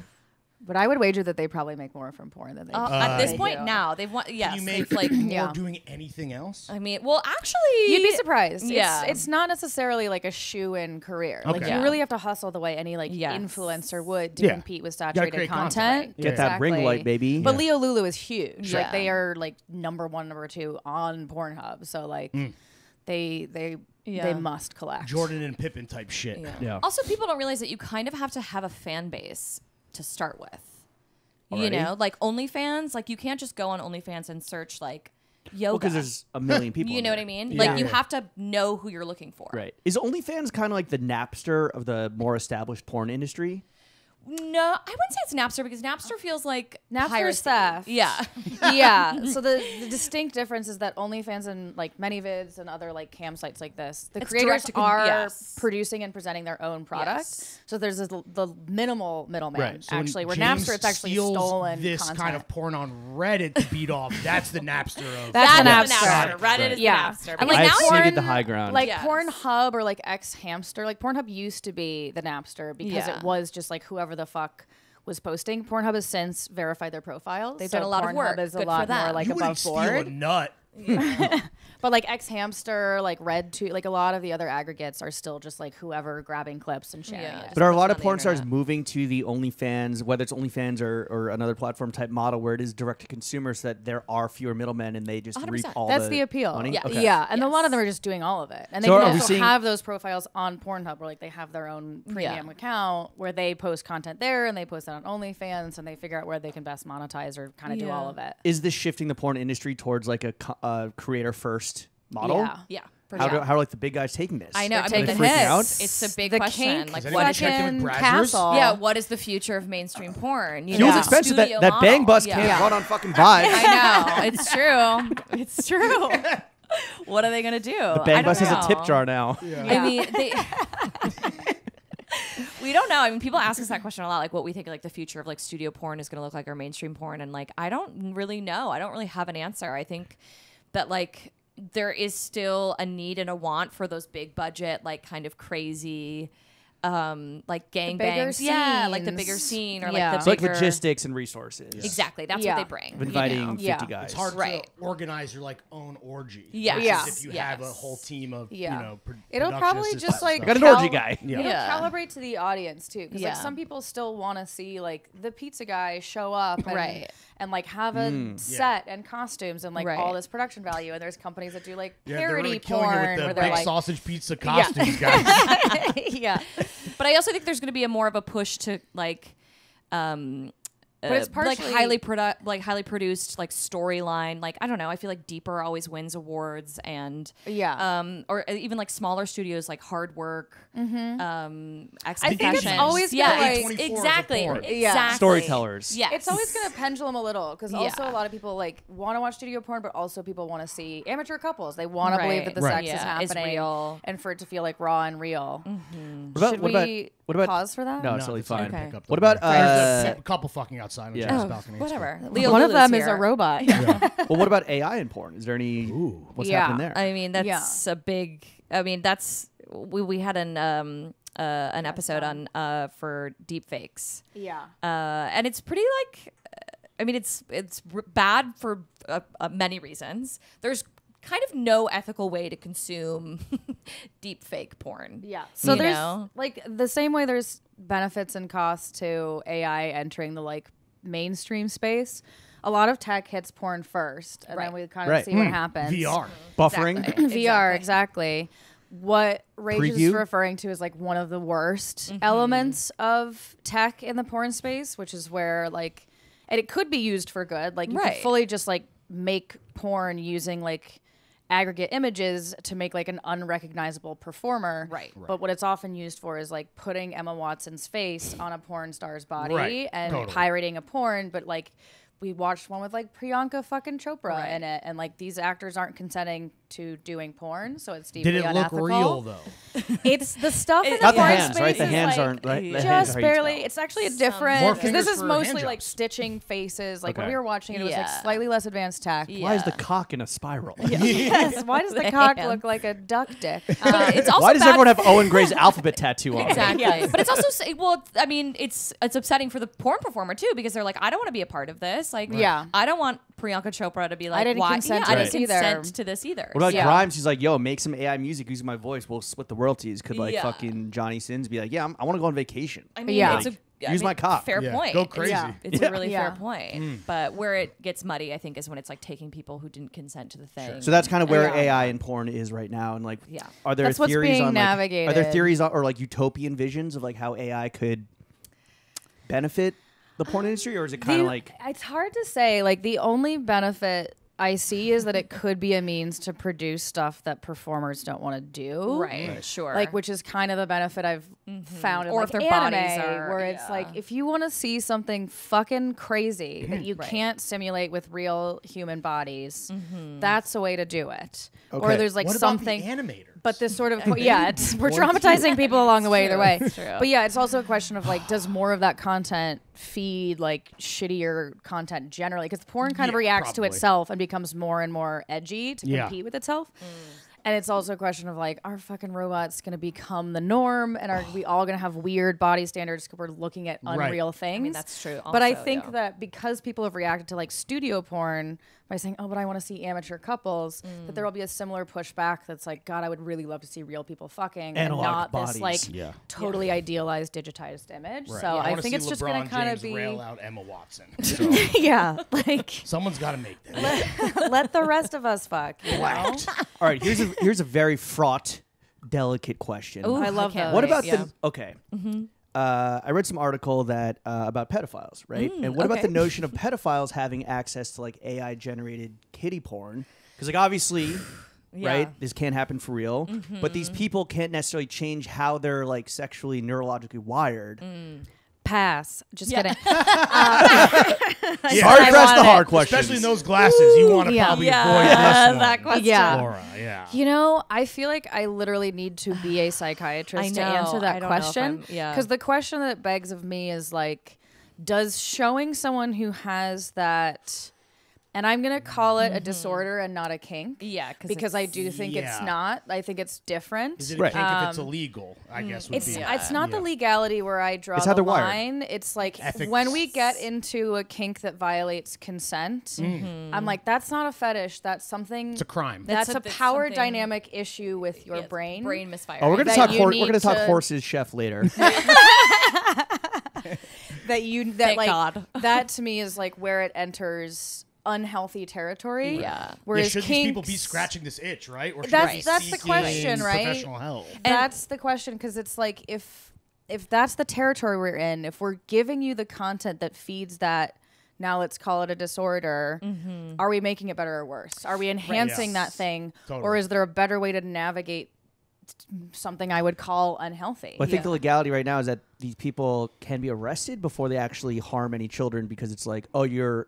But I would wager that they probably make more from porn than they At this they point do. now, they've won. Yes, Can you make they've, like. more Yeah. doing anything else? I mean, well, actually, You'd be surprised. Yeah. It's not necessarily like a shoe-in career. Like Okay. you Yeah. really have to hustle the way any like Yes. influencer would to Yeah. compete with gotta saturated create content. content. Get that ring light, baby. But Leo Lulu is huge. Yeah. Like they are like number 1, number 2 on Pornhub. So like they Yeah. must collect. Jordan and Pippen type shit. Yeah. Also, people don't realize that you kind of have to have a fan base to start with. Already? You know, like OnlyFans, like you can't just go on OnlyFans and search like yoga. Because there's a million people. you in know there. what I mean? Yeah. Like you Yeah. have to know who you're looking for. Right. Is OnlyFans kind of like the Napster of the more established porn industry? No, I wouldn't say it's Napster because Napster feels like Napster's piracy. theft. Yeah. Yeah. So the distinct difference is that OnlyFans and like ManyVids and other like cam sites like this, the It's creators direct to are yes. producing and presenting their own product. Yes. So there's the minimal middleman Right. So when actually. Where James Napster, it's actually steals stolen this content. kind of porn on Reddit to beat off. That's the Napster of. That's That's the the Napster. Napster. Reddit is Yeah. the Napster. And, Because I now exceeded porn- the high ground. Like Yes. Pornhub or like X Hamster, like Pornhub used to be the Napster because Yeah. it was just like whoever the fuck was posting. Pornhub has since verified their profiles. They've so done a lot of Pornhub work. is a Good for lot more them. like you above wouldn't steal a board. nut. But like X Hamster, like RedTube, like a lot of the other aggregates are still just like whoever grabbing clips and sharing Yeah. it. But are a lot on of the porn stars internet. moving to the OnlyFans, whether it's OnlyFans or another platform type model where it is direct to consumer, so that there are fewer middlemen and they just reap 100%. all That's the appeal. money? Yeah. Okay. Yeah, and a lot Yes. of them are just doing all of it, and they So can are we also seeing- have those profiles on Pornhub, where like they have their own premium Yeah. account where they post content there, and they post it on OnlyFans, and they figure out where they can best monetize or kind of do Yeah. all of it. Is this shifting the porn industry towards like a creator first model? Yeah. Yeah. for How, sure. how are like the big guys taking this? I know. They're I mean, taking it's, hits. out? it's a big The question. kink Like, Has what? anybody checked in with fucking Brazzers? castle. Yeah. What is the future of mainstream porn? You Fuel's know, expensive. studio That bang model. bus Yeah. can't run on fucking Vibe. I know. It's true. It's true. What are they gonna do? The bang bus has a tip know. jar now. I mean, they. We don't know. I mean, people ask us that question a lot, like what we think like the future of like studio porn is going to look like or mainstream porn, and like I don't really know. I don't really have an answer. I think that like there is still a need and a want for those big budget, like kind of crazy, like bigger gangbangs. Yeah, like the bigger scenes. scene or Yeah. like It's the like bigger logistics and resources. Exactly. That's Yeah. what they bring. Of inviting You know? 50 Yeah. guys. It's hard Right. to organize your like own orgy. Yes. Yeah. Versus if you have a Yes. whole team of Yeah. you know. It'll production probably assistants just and like I got stuff. an orgy guy. Yeah. It'll Yeah. calibrate to the audience too, because Yeah. like some people still want to see like the pizza guy show up, and, Right. and like have a set and costumes and like Right. all this production value. And there's companies that do like Yeah, they're parody really killing porn it with where the they're big like, sausage pizza costumes, guys. yeah, But I also think there's going to be a more of a push to like, but it's like partially highly produced like storyline. Like I don't know. I feel like Deeper always wins awards, and Yeah. or even like smaller studios like Hard Work, X I think it's Confessions. always yeah, gonna, like- it's- A24 exactly, of the porn. Yeah. exactly. Storytellers. Yes, It's always going to pendulum a little because also Yeah. a lot of people like want to watch studio porn, but also people want to see amateur couples. They want to believe that the Right. sex is Yeah, it's happening real. and for it to feel like raw and real. Should What we about pause for that? No, it's totally it's fine. fine. Okay. Pick up What the- about There's a couple fucking outside on Yeah. Jim's Oh, balcony. It's whatever. fine. Leo One of Lulu's them is a here. robot. well, what about AI in porn? Is there any what's Yeah. happening there? I mean, that's a big. I mean, that's we had an episode on for deep fakes. Yeah. And it's pretty like, I mean, it's bad for many reasons. There's kind of no ethical way to consume deep fake porn. Yeah. So You there's know? like the same way there's benefits and costs to AI entering the like mainstream space. A lot of tech hits porn first, and then Right. we kind of Right. see what happens. VR. Buffering. VR, exactly. What Rage is Preview? referring to is like one of the worst elements of tech in the porn space, which is where like, and it could be used for good. Like you Right. could fully just like make porn using like aggregate images to make like an unrecognizable performer. Right. But what it's often used for is like putting Emma Watson's face on a porn star's body Right. and Totally. pirating a porn, but like we watched one with like Priyanka fucking Chopra Right. in it, and like these actors aren't consenting to doing porn, so it's Did deeply it look unethical. real though? It's the stuff in the Not the porn hands, space right? The is, hands like, aren't right. The hands just are how you barely. tell. It's actually a Some- different. More Because this fingers is for mostly hand like jobs. stitching faces. Like when Okay. we were watching it, it was like Yeah. slightly less advanced tech. Yeah. Why is the cock in a spiral? Yes. Why does the The cock hands. look like a duck dick? But it's also Why does bad everyone have Owen Gray's alphabet tattoo on? Exactly. But it's also well, I mean, it's upsetting for the porn performer too because they're like, I don't want to be a part of this. Like, Yeah. I don't want Priyanka Chopra to be like, didn't why? consent yeah, to I this didn't either. consent to this either. What about Yeah. Grimes? He's like, yo, make some AI music using my voice. We'll split the royalties. Could like Yeah. fucking Johnny Sins be like, yeah, I want to go on vacation. I mean, Yeah. it's Use my cock. Fair Yeah. point. Go It's- crazy. Yeah. It's Yeah. a really Yeah. fair point. But where it gets muddy, I think, is when it's like taking people who didn't consent to the thing. So that's kind of where Yeah. AI in porn is right now. And like, Yeah. are there That's what's theories being on like, are there navigated. theories on, or like utopian visions of like how AI could benefit the porn industry, or is it kind of like it's hard to say. Like the only benefit I see is that it could be a means to produce stuff that performers don't want to do. right, sure. Like, which is kind of the benefit I've found in Or like if their anime, bodies are- where it's yeah. like if you want to see something fucking crazy that you Right. can't simulate with real human bodies, that's a way to do it. Okay. Or there's like What about something. the animators? But this sort of we're traumatizing people along the way either way. It's true. But yeah, it's also a question of like, does more of that content feed like shittier content generally? Because porn kind of Yeah, reacts to probably. itself and becomes more and more edgy to Yeah. compete with itself. And it's also a question of like, are fucking robots going to become the norm? And are we all going to have weird body standards because we're looking at Right. unreal things? I mean, that's true. But I also, think yeah. that because people have reacted to like studio porn by saying, oh, but I want to see amateur couples, that there will be a similar pushback that's like, God, I would really love to see real people fucking Analog and not bodies. this like Yeah. totally idealized digitized image. Right. So I I wanna think see it's just LeBron going to kind James of be, rail out Emma Watson. So yeah, like someone's got to make that. let the rest of us fuck. You know? Whacked. all right? Here's a very fraught, delicate question. Ooh, I love can't those. What wait, about yeah. the okay? I read some article that about pedophiles, right? And what about okay. the notion of pedophiles having access to like AI generated kitty porn? Because like obviously, right, this can't happen for real. But these people can't necessarily change how they're like sexually neurologically wired. Pass. Just Yeah. kidding. Sorry, I press the want hard it. questions. Especially in those glasses, you want to Yeah. probably Yeah, avoid this that one. question. Yeah. Laura, yeah. You know, I feel like I literally need to be a psychiatrist I to know. answer I that don't know if question. I'm- yeah. Because the question that it begs of me is like, does showing someone who has that, and I'm going to call it a disorder and not a kink. Yeah, Because I do think it's Yeah. not. I think it's different. Is it Right. a kink if it's illegal? I guess would It's be. it's not the legality where I draw It's how the they're wired. line. It's like Ethics. when we get into a kink that violates consent, I'm like, that's not a fetish. That's something. It's a crime. That's a That's power something- dynamic issue with your Yeah, brain. brain misfire. Oh, we're gonna that talk. you We're need gonna talk to- horses, chef later. That Thank like God. that to me is like where it enters unhealthy territory. Yeah. Yeah, Whereas should these people be kinks- scratching this itch, right? Or should That's- they be that's the seeking question, right? Professional help. That's the question because it's like if that's the territory we're in, if we're giving you the content that feeds that, now let's call it a disorder, are we making it better or worse? Are we enhancing Yes. that thing, or Totally. is there a better way to navigate something I would call unhealthy? Well, I think the legality right now is that these people can be arrested before they actually harm any children because it's like, oh, you're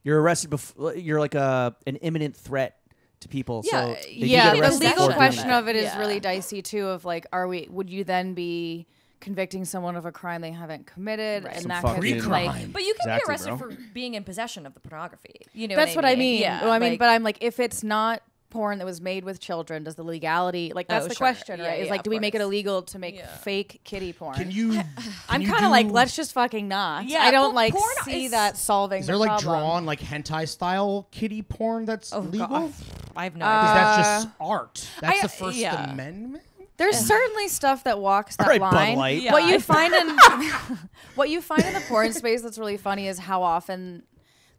arrested before you're like an imminent threat to people. Yeah, so they do Yeah, get the arrested legal before doing question that. of it is Yeah. really dicey too. Of like, would you then be convicting someone of a crime they haven't committed, Right. and Some that fucking- could like. Pre-crime. But you can Exactly, be arrested bro. for being in possession of the pornography. You know, That's what I mean. Yeah, Well, I mean, like- but I'm like, if it's not porn that was made with children, does the legality like that's Oh, the sure. question, Yeah, right? Is yeah, like, of do we make it course. illegal to make Yeah. fake kitty porn? Can you? I'm can you kind of like, do- let's just fucking not. Yeah, I don't but like porn see is- that solving. Is there the like problem. drawn like hentai style kitty porn that's legal? God. I have no Because idea. that's just art. That's I- the First yeah. Amendment. There's certainly stuff that walks that All right, Bud line. Light. Yeah. What you find in what you find in the porn space that's really funny is how often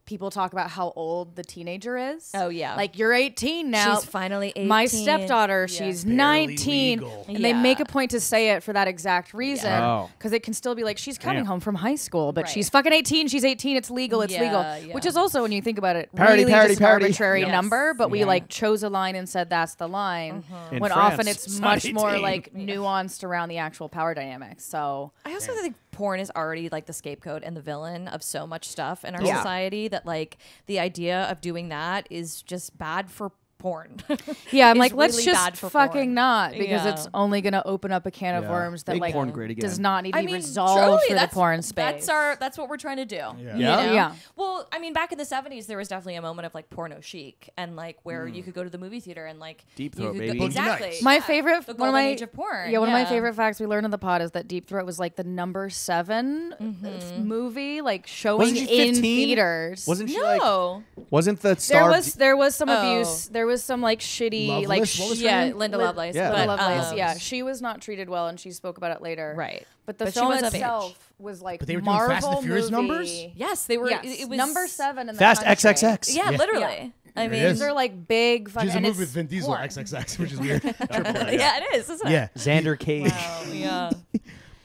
people talk about how old the teenager is. Oh, yeah. Like you're 18 now. She's finally 18. My stepdaughter, Yeah. she's Barely 19, legal. and they Yeah. make a point to say it for that exact reason, Oh. because it can still be like she's coming Damn. home from high school, but Right. she's fucking 18. She's 18. It's legal. It's Yeah, legal. yeah. Which is also, when you think about it, Parody, really parody, just an parody. arbitrary Yes. number. But we Yeah. like chose a line and said that's the line. In When France, often it's it's much not more 18. like nuanced around the actual power dynamics. So I also think porn is already like the scapegoat and the villain of so much stuff in our Yeah. society that like the idea of doing that is just bad for porn. Yeah, I'm is like, let's really just bad for fucking porn. not, because Yeah. it's only gonna open up a can of Yeah. worms that Make like porn great again. does not need to I be mean, resolved truly, for the that's- porn space. That's what we're trying to do. Yeah. you Yeah? know? Yeah. Well, I mean, back in the 70s, there was definitely a moment of like porno chic and like where you could go to the movie theater and like Deep you Throat, could baby. go, Boogie exactly. Nights. My Yeah. favorite, the one of golden my age of porn. Yeah, one of my favorite facts we learned on the pod is that Deep Throat was like the number 7 movie, like showing Wasn't she in 15? theaters. Wasn't she like? No. Wasn't the there star? was some Oh. abuse. There was some like shitty Loveless? like What was her Yeah, name? Linda Lovelace. Yeah. but, Lovelace. um, Yeah, she was not treated well, and she spoke about it later. Right. But the But she film was of age. itself was like But they were doing Marvel Fast and the Furious movie. numbers? Yes, they were. Yes, It was number 7 in the Fast country. XXX. Yeah, Yeah. literally. Yeah. I It mean, is. These are like big fucking. She's a and movie it's with Vin Diesel, porn. XXX, which is weird. Triple X. yeah, it is, isn't it? Yeah. Xander Cage. Yeah. Wait,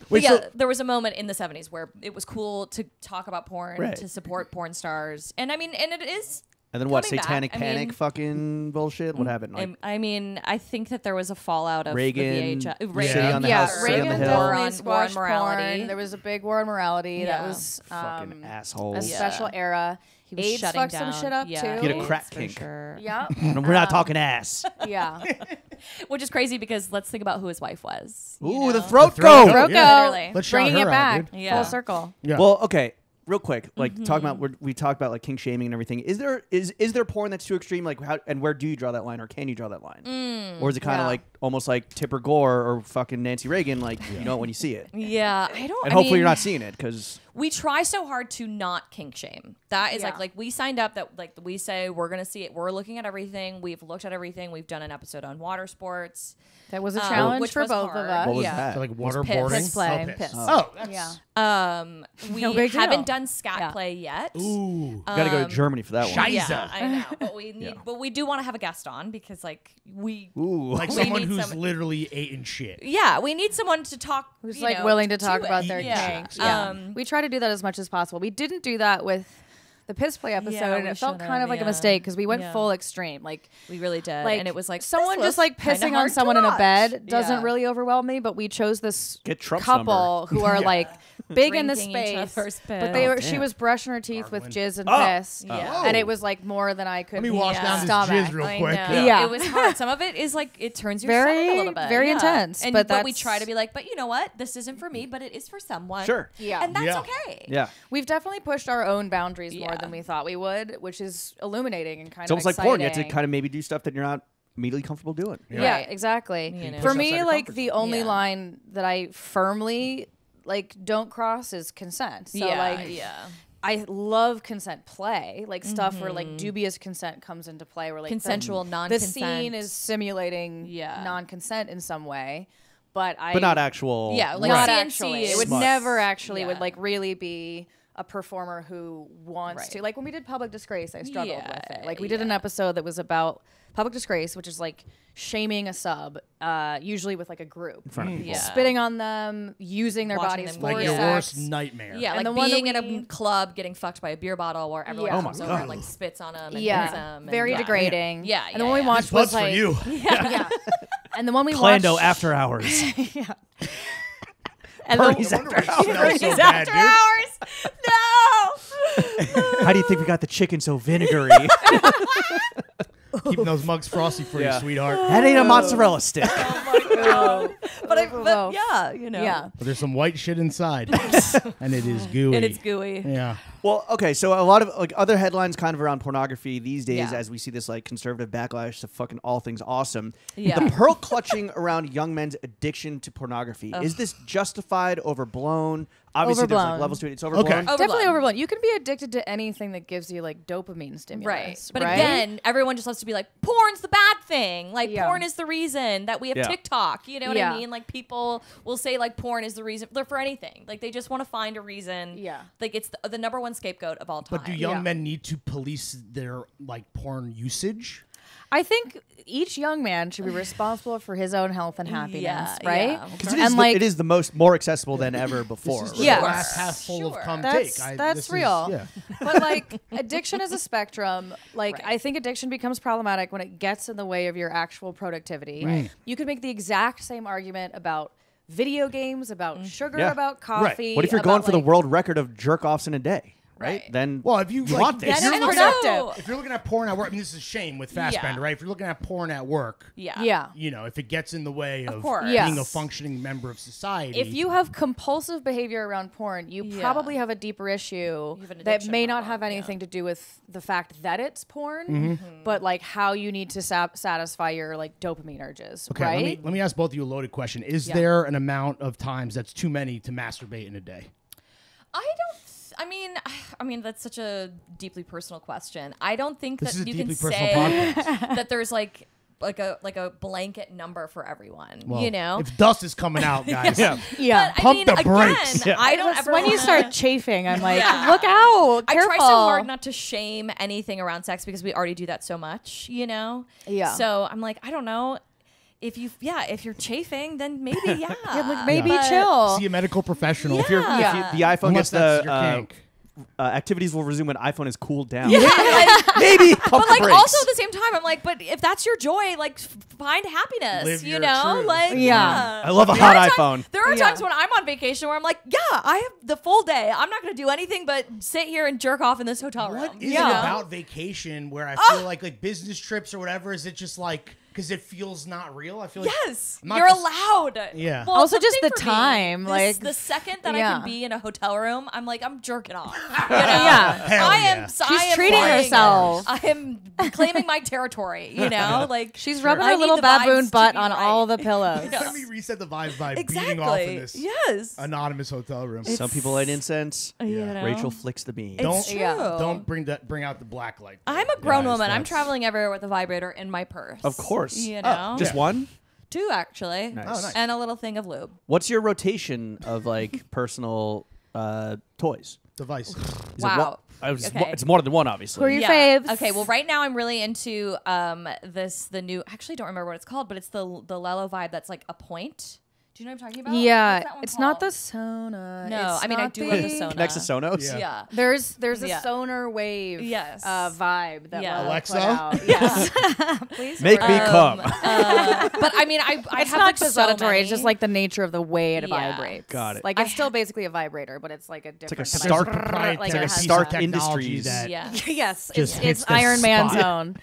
But yeah, so there was a moment in the 70s where it was cool to talk about porn, Right. to support porn stars. And I mean, and it is. And then what? Coming back, Satanic I Panic mean- fucking bullshit? What happened? Like, I mean, I think that there was a fallout of Reagan, the VHS. City on the Yeah, House, City on the Reagan Hill. definitely War on squashed morality. porn. There was a big war on morality. That Yeah. was fucking asshole. a special era. He was AIDS shutting fucked down. some shit up yeah, too. Get a AIDS crack for kink. Sure. Yeah, We're not talking ass. yeah. Which is crazy because let's think about who his wife was. you Ooh, the know? throat The throat goat. goat. Roko, Yeah. Literally. Let's shout bringing her it out, back dude. Yeah. full circle. Yeah. Well, okay, real quick, like talking about we talked about like kink shaming and everything. Is there porn that's too extreme? Like how and where do you draw that line, or can you draw that line, or is it kind of Yeah. like almost like Tipper Gore or fucking Nancy Reagan? Like you know it when you see it, Yeah, I don't. and I hopefully mean, you're not seeing it because We try so hard to not kink shame. That is Yeah. like we signed up that like we say we're gonna see it. We're looking at everything. We've looked at everything. We've done an episode on water sports. That was a challenge which for was both hard. of us. what was yeah. that? So like piss. waterboarding. Piss play. Oh, piss. Piss. Oh, that's, Yeah. We No big deal. haven't done scat Yeah. play yet. Ooh. Gotta go to Germany for that one. Scheiße. Yeah, I know, but we need, but we do want to have a guest on because like we, Ooh, Like We someone need who's some- literally eating shit. yeah, we need someone to talk. Who's you like know, willing to talk about it. their Yeah. kinks. Yeah. Um, We try to do that as much as possible. We didn't do that with the piss play episode, Yeah, and we it felt should've, kind of like a yeah. mistake because we went Yeah. full extreme. Like we really did, like and it was like someone this just was like kinda pissing hard on to someone in a watch. bed doesn't Yeah. really overwhelm me, but we chose this Get Trump's couple who are like big in the Drinking each space, other's but they piss. were she was brushing her teeth with Gargling. jizz and Oh. piss, Yeah. and it was like more than I could. Let me wash Yeah. down this stomach. jizz real I quick. know. Yeah. It was hard. Some of it is like it turns your Very- stomach a little bit. very yeah. intense, And, but we that's- try to be like, but you know what? This isn't for me, but it is for someone. Sure. Yeah. And that's Yeah. okay. yeah. We've definitely pushed our own boundaries more Yeah. than we thought we would, which is illuminating and kind It's of almost like exciting. porn. You have to kind of maybe do stuff that you're not immediately comfortable doing. Yeah, Right. exactly. You know. For Push outside me, your like comfort the zone. only Yeah. line that I firmly like don't cross is consent. So yeah. like yeah. I love consent play, like stuff where like dubious consent comes into play, where like Consensual, the non-consent. scene is simulating Yeah. non-consent in some way, but But not actual. Yeah, like not CNC actually. is- It would Smut. never actually Yeah. would like really be a performer who wants Right. to. Like when we did Public Disgrace, I struggled Yeah, with it. Like we did an episode that was about Public Disgrace, which is like shaming a sub, usually with like a group, in front of people. Yeah. spitting on them, using their Watching bodies them for Like Yeah. your worst sex. nightmare. Yeah, And like the one that being in we- a club getting fucked by a beer bottle where everyone Yeah. Oh comes my over and God. like spits on them and hits Yeah, them. very and, degrading. Yeah, and the one we yeah. watched This was bud's for like, you. yeah. And the one we Clando watched after hours. and Bernie's the, after hours. Smells so It's bad, after dude. hours. No. How do you think we got the chicken so vinegary? Keeping those mugs frosty for Yeah. you, sweetheart. That ain't a mozzarella stick. But yeah, you know. yeah. But there's some white shit inside, and it is gooey. And it's gooey. Yeah. Well, okay, so a lot of like other headlines kind of around pornography these days Yeah. as we see this like conservative backlash to fucking all things awesome. Yeah. The pearl clutching around young men's addiction to pornography. Is this justified, overblown? Obviously there's like Overblown. levels to it. It's overblown. Okay. Definitely overblown. You can be addicted to anything that gives you like dopamine Right. stimulus. But right? again, everyone just loves to be like, porn's the bad thing. Like, Yeah. porn is the reason that we have Yeah. TikTok. You know what Yeah. I mean? Like, people will say, like, porn is the reason for anything. Like, they just want to find a reason. Yeah. Like, it's the number one scapegoat of all time. But do young Yeah. men need to police their like porn usage? I think each young man should be responsible for his own health and happiness, Yeah, right? yeah. 'Cause it And is, like, it is the more accessible than ever before. This is the Yeah. glass half full Sure. of cum That's- take. that's this is- real. yeah. but like addiction is a spectrum. Like Right. I think addiction becomes problematic when it gets in the way of your actual productivity. Right. You could make the exact same argument about video games, about sugar, Yeah. about coffee. What if you're about, going for the like- world record of jerk offs in a day? Right? Right. Then Well, if you like, want this. if you're Then it's looking at- productive. If you're looking at porn at work, I mean, this is a shame with Fassbender, right? If you're looking at porn at work, Yeah. you know, if it gets in the way of course. being Yes. a functioning member of society. If you have compulsive behavior around porn, you Yeah. probably have a deeper issue have an that addiction may not problem, have yeah. anything to do with the fact that it's porn, Mm-hmm. but like how you need to satisfy your like dopamine urges, Okay, right? let me ask both of you a loaded question. Is Yeah. there an amount of times that's too many to masturbate in a day? I mean, that's such a deeply personal question. I don't think This that is a you deeply can personal say podcast. that there's like a blanket number for everyone. Well, you know, if dust is coming out, guys. yeah. Yeah. But Pump I mean, the again, brakes. Yeah. I don't That's ever when you wanna- start chafing, I'm like, Yeah. look out, I careful. try so hard not to shame anything around sex because we already do that so much, you know? Yeah. So I'm like, I don't know. If you're chafing, then maybe, yeah. Yeah, like, maybe But- chill. See a medical professional. Yeah. If you're, if you, the iPhone Unless gets that's the your kink. activities will resume when iPhone is cooled down. Like, Maybe pump but the like brakes. also at the same time, I'm like, but if that's your joy, like find happiness, Live you your know? truth. Like Yeah. I love a There are hot times- iPhone. There are Yeah. times when I'm on vacation where I'm like, yeah, I have the full day. I'm not going to do anything but sit here and jerk off in this hotel room. What is you it know? about vacation where I feel like business trips or whatever? Is it just like because it feels not real? I feel like Yes, I'm not you're just- allowed. Yeah. Well, Also, the just thing the for me, time, like- the second that I Yeah. can be in a hotel room, I'm like, I'm jerking off. You know? Yeah. Hell I yeah. am. She's I am treating flying. herself. I am claiming my territory. You know, like She's rubbing I her need little the vibes baboon to butt be on right. all the pillows. Let me reset the vibes by Exactly. beating off in this Yes. anonymous hotel room. Some people light incense. You know? Rachel flicks the beam. It's Don't Yeah. true. don't bring out the black light. I'm a grown guys. woman. I'm That's- traveling everywhere with a vibrator in my purse. Of course. You know, Just Yeah. one? 2 actually. Nice. Oh, nice. And a little thing of lube. What's your rotation of like personal toys? device. Is Wow. Okay. It's more than one, obviously. Who are your faves? Okay, well, right now I'm really into the new. I actually don't remember what it's called, but it's the Lelo vibe that's like a point. Do you know what I'm talking about? Yeah, What's that one it's not the called? Sona. No, It's I mean I not do love the Sona. Next to Sonos? Yeah. Yeah. There's a Yeah. sonar wave Yes. vibe that Yeah. Lelo Alexa? put out. Yes. Please. Make me come. But I mean, I It's have not like just so auditory, it's many. just like the nature of the way it Yeah. vibrates. Got it. Like it's still basically a vibrator, but it's like a different like a kind Stark of proprietary like It's like it a has Stark that. technology Industries. that Yeah. Yes, just hits it's the Iron Man spot. zone.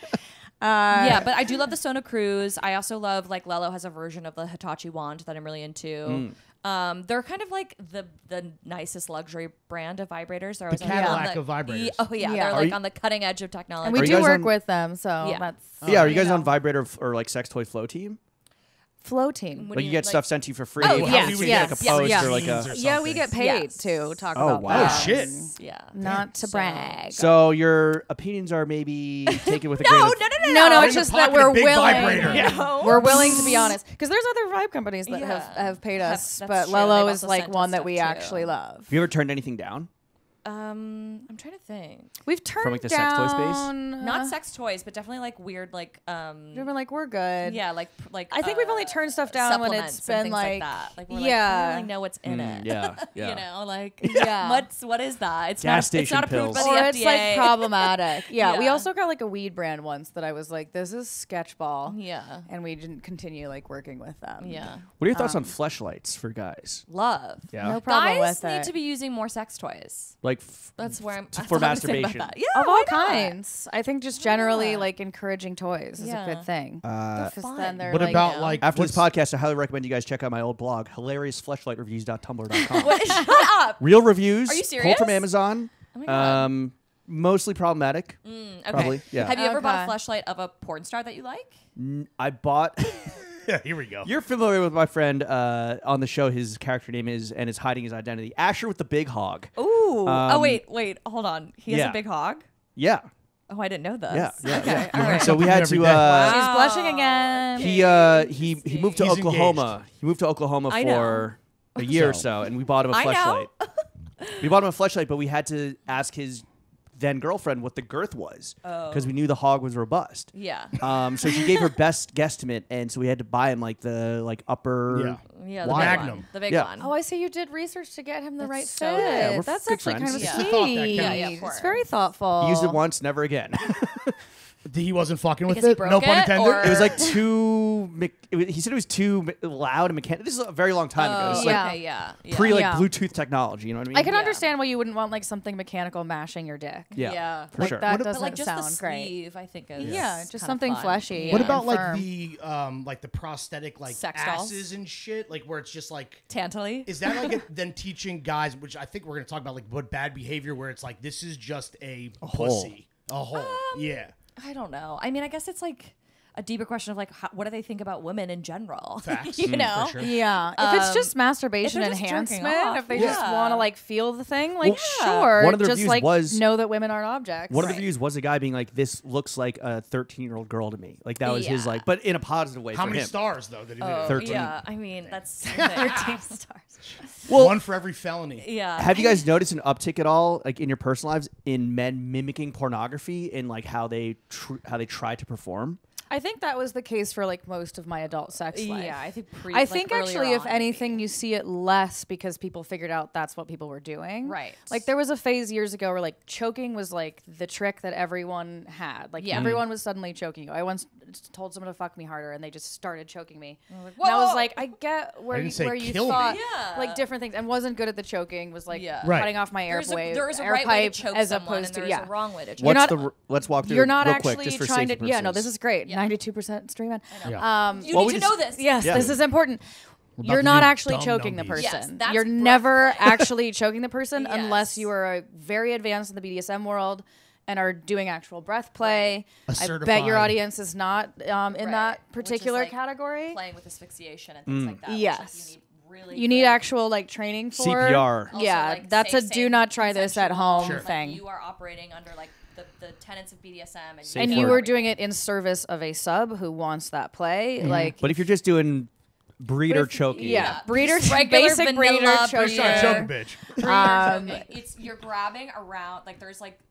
Yeah, but I do love the Sona Cruise. I also love like Lelo has a version of the Hitachi wand that I'm really into. They're kind of like the nicest luxury brand of vibrators. They're always on Cadillac the- of vibrators. Oh yeah, Yeah. they're Are like you- on the cutting edge of technology. And we Are you do guys work on- with them, so Yeah. that's Yeah, are you guys know. on vibrator or like sex toy flow team? Flow Team. What Like do you you- get like- stuff sent to you for free. Oh, How yes, do you yes, get like a yes, post yes. or like Jeans a or Yeah, we get paid Yes. to talk Oh, about wow. that. Oh, shit. Yeah. Not to brag. So your opinions are maybe taken with a No, grain no, of no, no, No, no. it's In just the that pocket, a we're big willing. vibrator. Yeah. We're willing to be honest, because there's other vibe companies that Yeah. have paid Have- us, that's but true. Lelo They've is also like sent one us that stuff, we too. actually love. Have you ever turned anything down? I'm trying to think. We've turned like, the sex toy space? down, Not sex toys, but definitely like weird, like We've been like, we're good. yeah, like I think we've only turned stuff down when it's supplements and been things like, that. Like we're yeah. like, I don't really know what's in it. Yeah, yeah. You know, like Yeah. what is that? It's Gas not it's not station approved by pills. the or FDA. it's like problematic. Yeah, we Yeah. also got like a weed brand once that I was like, this is sketchball. Yeah. And we didn't continue like working with them. Yeah. What are your thoughts on fleshlights for guys? Love. Yeah. No problem Guys with need it. to be using more sex toys. Like That's where I'm for that's all I'm saying about masturbation. that. Yeah, of why all not? kinds. I think just generally not? like encouraging toys is Yeah. a good thing. They're 'Cause fun. then they're What like, about know. like after this what's- podcast, I highly recommend you guys check out my old blog, hilariousfleshlightreviews.tumblr.com. What? Shut up. Real reviews. Are you Pulled from serious? Amazon. Oh my God. Mostly problematic. Okay. Probably, yeah. Have you ever bought a Okay. fleshlight of a porn star that you like? I bought. Yeah, here we go. You're familiar with my friend on the show. His character name is and is hiding his identity. Asher with the big hog. Ooh. Um, wait, hold on. He has yeah. a big hog? Yeah. Oh, I didn't know this. Yeah. Yeah. Okay. yeah. All right. So we had Every to. day. She's blushing again. He moved to He's Oklahoma. He moved to Oklahoma I know. for a year or so, and we bought him a I know. fleshlight. We bought him a fleshlight, but we had to ask his then girlfriend what the girth was because we knew the hog was robust. Yeah. So she gave her best guesstimate, and so we had to buy him like the upper. Yeah. Yeah, the Magnum. big one. The big Yeah. one. Oh, I see you did research to get him the That's right so fit. Yeah, we're That's good actually friends. kind of Yeah. sweet. It's the thought that Yeah, counts. yeah, of It's course. very thoughtful. Used it once, never again. He wasn't fucking with Because he it. broke No pun it, intended. or- It was like too he said it was too loud and mechanical. This is a very long time ago. It's like yeah. Okay, yeah. pre like Yeah. Bluetooth technology. You know what I mean? I can Yeah. understand why you wouldn't want like something mechanical mashing your dick. Yeah, for Like sure. that What- doesn't But like just the sound great. sleeve, I think is Yeah, just kinda something fun. fleshy. Yeah. What Yeah. about like Firm. the prosthetic like Sex dolls? asses and shit, like where it's just like. Tantally? Is that like then teaching guys, which I think we're gonna talk about, like what bad behavior, where it's like this is just a pussy, a hole, yeah. I don't know. I mean, I guess it's like a deeper question of like, what do they think about women in general? Facts. you know? For sure. Yeah, if it's just masturbation if they're just jerking enhancement, off, if they just yeah. want to like feel the thing, like Well, sure, one of the just reviews like was- know that women aren't objects. One of the reviews was a guy being like, "This looks like a 13-year-old girl to me." Like that was his Yeah. like, but in a positive way How for many him. stars though did he Oh, 13. yeah. I mean, that's 13 stars. One for every felony. yeah. Have you guys noticed an uptick at all, like in your personal lives, in men mimicking pornography and like how they try to perform? I think that was the case for like most of my adult sex life. Yeah, I think. I think actually, if anything, you see it less because people figured out that's what people were doing. Right. Like there was a phase years ago where like choking was like the trick that everyone had. Like Yeah. everyone was suddenly choking you. I once told someone to fuck me harder and they just started choking me. like, and I was "Whoa!" like, I get where I you, didn't say where you kill me. thought Yeah. like different things and wasn't good at the choking. Was like Yeah. Right. cutting off my there's airway, a air right way pipe to choke as someone, opposed and to there's yeah. a wrong way to choke. You're What's not- let's walk through You're it not real actually quick, just for trying to. safety Yeah, no, purposes. this is great. Yeah. 92% stream in. Yeah. You Well, need we to know just- this. Yes, Yeah. this is important. about You're to not do actually dumb choking the numbies. Yes, person. that's You're breath never play. actually choking the person unless Yes. you are very advanced in the BDSM world and are doing actual breath play. A I bet your certified- audience is not in Right. that Which is, particular like, category. Playing with asphyxiation and things like that. which, Yes. like, you need really. You need good- actual like training for CPR. also, Yeah, like, that's a safe, do not try this at consensual, home Sure. thing. Like, you are operating under like the tenets of BDSM, Safe And word. you were doing it in service of a sub who wants that play. Like, But if you're just doing breeder if- choking, yeah, breeder, Just regular basic vanilla breeder breeder. choking. Start choking, bitch. It's you're grabbing around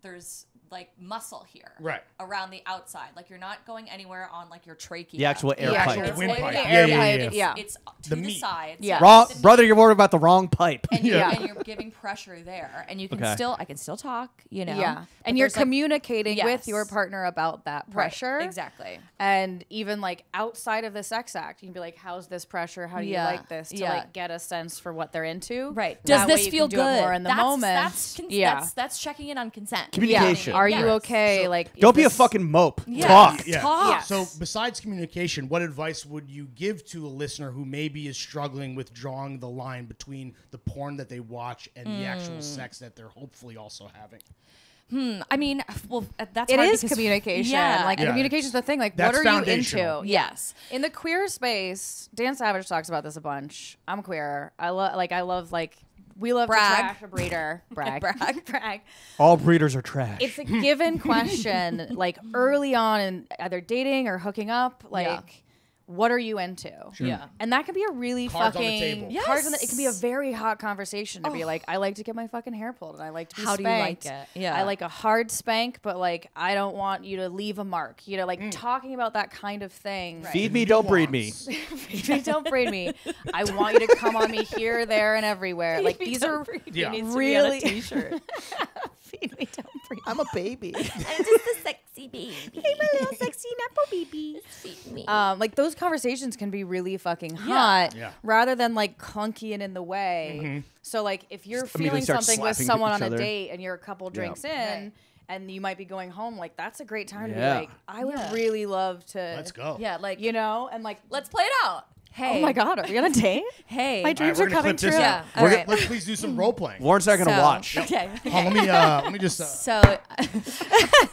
there's like muscle here, Right. around the outside. Like you're not going anywhere on like your trachea. the actual air Yeah, pipe. actual The windpipe. Yeah, Yeah, yeah, air yeah. pipe, yeah. It's to The the, meat. sides. Yeah. Wrong, The meat. brother, you're worried about the wrong pipe. And, Yeah. and you're giving pressure there, and you can Okay. I can still talk, you know. Yeah, but and you're there's, like- communicating with Yes. your partner about that Right, pressure. exactly. And even like outside of the sex act, you can be like, "How's this pressure? How do Yeah, you like this?" To yeah. like get a sense for what they're into. Right. That Does way this you feel can do good? it more in the moment? Yeah. That's checking in on consent. Communication. Yeah. Are you Yes. okay? So- like, Don't is be a this- fucking mope. Yeah. Talk. Yeah. Talk. So besides communication, what advice would you give to a listener who maybe is struggling with drawing the line between the porn that they watch and the actual sex that they're hopefully also having? I mean, well, that's It hard is because- communication. Yeah. Like Yeah, communication's the thing. Like, what that's are you foundational. into? Yes. In the queer space, Dan Savage talks about this a bunch. I'm queer. I love we love Brag. to trash a breeder. Brag. Brag. All breeders are trash. It's a given question, like early on in either dating or hooking up, like what are you into? Yeah. And that can be a really Cards on the fucking table. cards on the, it can be a Yes. very hot conversation to be like, I like to get my fucking hair pulled and I like to be How do you like spanked. it? Yeah. I like a hard spank, but like I don't want you to leave a mark. You know, like talking about that kind of thing. Feed me, don't breed me. Don't braid me. I want you to come on me here, there, and everywhere. Like these are Yeah. really T-shirt. feed me, don't breed me. I'm a baby. I'm just a sexy baby. a little sexy Nepo baby. Like those conversations can be really fucking hot, Yeah. rather than like clunky and in the way. So like if you're Just immediately feeling start something with slapping someone each on a other. date and you're a couple drinks in. Right. And you might be going home, like that's a great time to Yeah. be like, I would Yeah. really love to, Let's go. Yeah, like you know, and like, let's play it out. Hey. oh my god, are we on a date? Hey. My dreams we're are gonna coming clip this true. Yeah. out. We're All right. Let's please do some role playing. Lauren's not going to So- watch. Okay. Let me just. So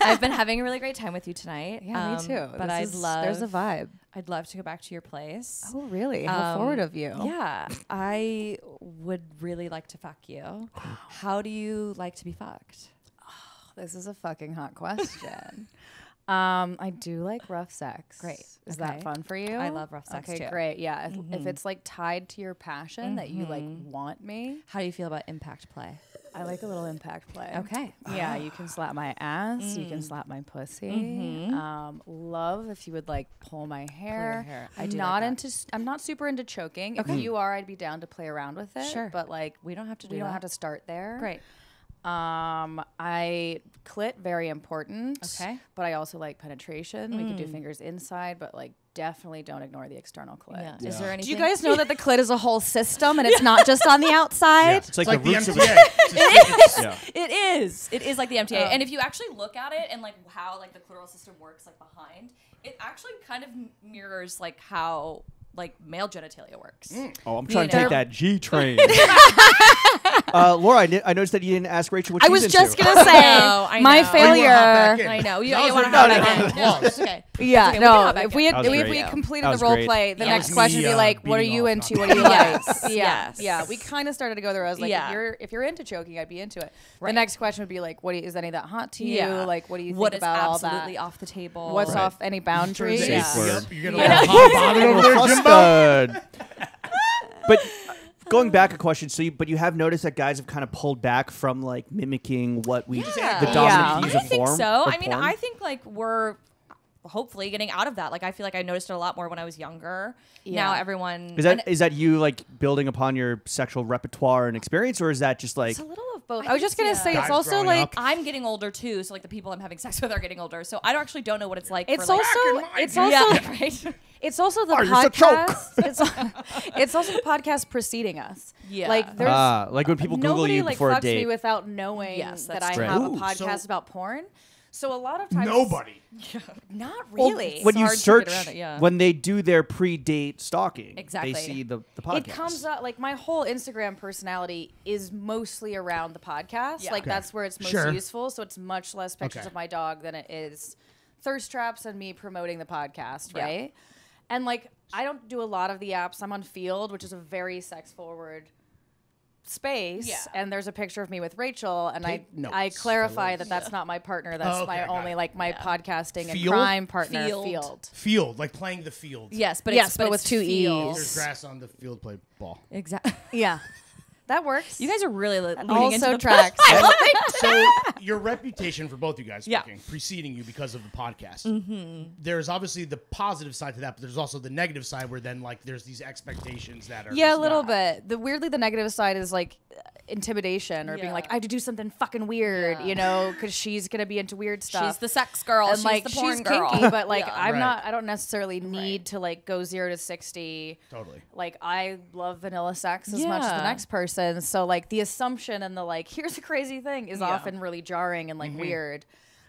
I've been having a really great time with you tonight. Yeah, me too. But This there's a vibe. I'd love to go back to your place. Oh, really? How forward of you. Yeah, I would really like to fuck you. How do you like to be fucked? This is a fucking hot question. I do like rough sex. Great. Is Okay. that fun for you? I love rough sex, Okay, too. great. Yeah. If it's like tied to your passion that you like want me, How do you feel about impact play? I like a little impact play. Okay. Yeah, you can slap my ass. You can slap my pussy. Love if you would like pull my hair. hair. I I'm do not like that. into. I'm not super into choking. If you are, I'd be down to play around with it. Sure. But like, We don't have to do we don't that. have to start there. Great. I clit very important. Okay. But I also like penetration. We could do fingers inside, but like definitely don't ignore the external clit. Yeah. Is there anything? Do you guys know that the clit is a whole system and it's not just on the outside? It's like, It's like the the roots of MTA. It's just- Yeah. It is. It is like the MTA. And if you actually look at it and like how like the clitoral system works like behind, it actually kind of mirrors like how like male genitalia works. Oh, I'm trying to know. take that G train. Laura, I noticed that you didn't ask Rachel what I she's was into. just going to say, I my know. Oh, you wanna hop back failure. in? I know. You, That you was want to her hop round back of in. applause. That's okay. Yeah, Okay, we can no. hop back If we in. had, That was if we great. completed That the was role great. play, the Yeah. next That was question me, would be like, "What are beating you off, into? not What do you Yes. like?" Yes. Yeah. We kind of started to go there. I was like, Yeah. if you're into choking, I'd be into it. The Right. next question would be like, "Is any of that hot to you? Yeah. Like, what do you think What is about all that? absolutely off the table? What's Right. off any boundaries?" Safe Yeah. word. Yep, you're gonna Yeah. want hot bobbing over there, Jimbo. Flustered. But going back a question, but you have noticed that guys have kind of pulled back from like mimicking what we Yeah. the Yeah. dominant views I of think form. so. of I mean, porn. I think like we're hopefully getting out of that. Like I feel like I noticed it a lot more when I was younger. Yeah. Now everyone Is that you like building upon your sexual repertoire and experience, or is that just like It's a little of both. I I was just think gonna so. say it's Guys also growing like up. I'm getting older too, so like the people I'm having sex with are getting older. So I actually don't know what it's like. it's for, like, also it's also yeah, right. it's also the Oh, you're so choke. podcast. It's also the podcast preceding us. Yeah. Like there's like when people Google nobody you like before a fucks me date? without knowing Yes, that that's I true. have Ooh, a podcast so- about porn. So a lot of times Nobody. not Well, really. when you hard to get search, around it, yeah. when they do their pre-date stalking, Exactly. they see the podcast. it comes up like my whole Instagram personality is mostly around the podcast. Yeah. Like Okay. that's where it's most Sure. useful. So it's much less pictures Okay. of my dog than it is thirst traps and me promoting the podcast, Yeah. right? And like I don't do a lot of the apps. I'm on Field, which is a very sex forward space, Yeah. and there's a picture of me with Rachel, and Take I notes, clarify fellas. that that's not my partner. That's Okay, my got only it. like my podcasting and Field? crime partner. Field. Field. Field, like playing the field. Yes, but Yes, it's, but with it's two field. There's grass on the field play ball. Exactly. Yeah, that works. You guys are really leaning also into the tracks. I love it. So your reputation for both you guys Yeah. speaking, preceding you because of the podcast. There's obviously the positive side to that, but there's also the negative side where then like there's these expectations that are Yeah, a just little not- bit. Weirdly, the negative side is like intimidation or being like, I have to do something fucking weird, you know, because she's gonna be into weird stuff. She's the sex girl. and she's like the porn she's girl. kinky, but like Yeah. I'm Right. not. I don't necessarily need to like go 0 to 60. Totally. Like I love vanilla sex as much as the Yeah. next person. So like the assumption and the like, here's a crazy thing is Yeah. often really jarring and like weird.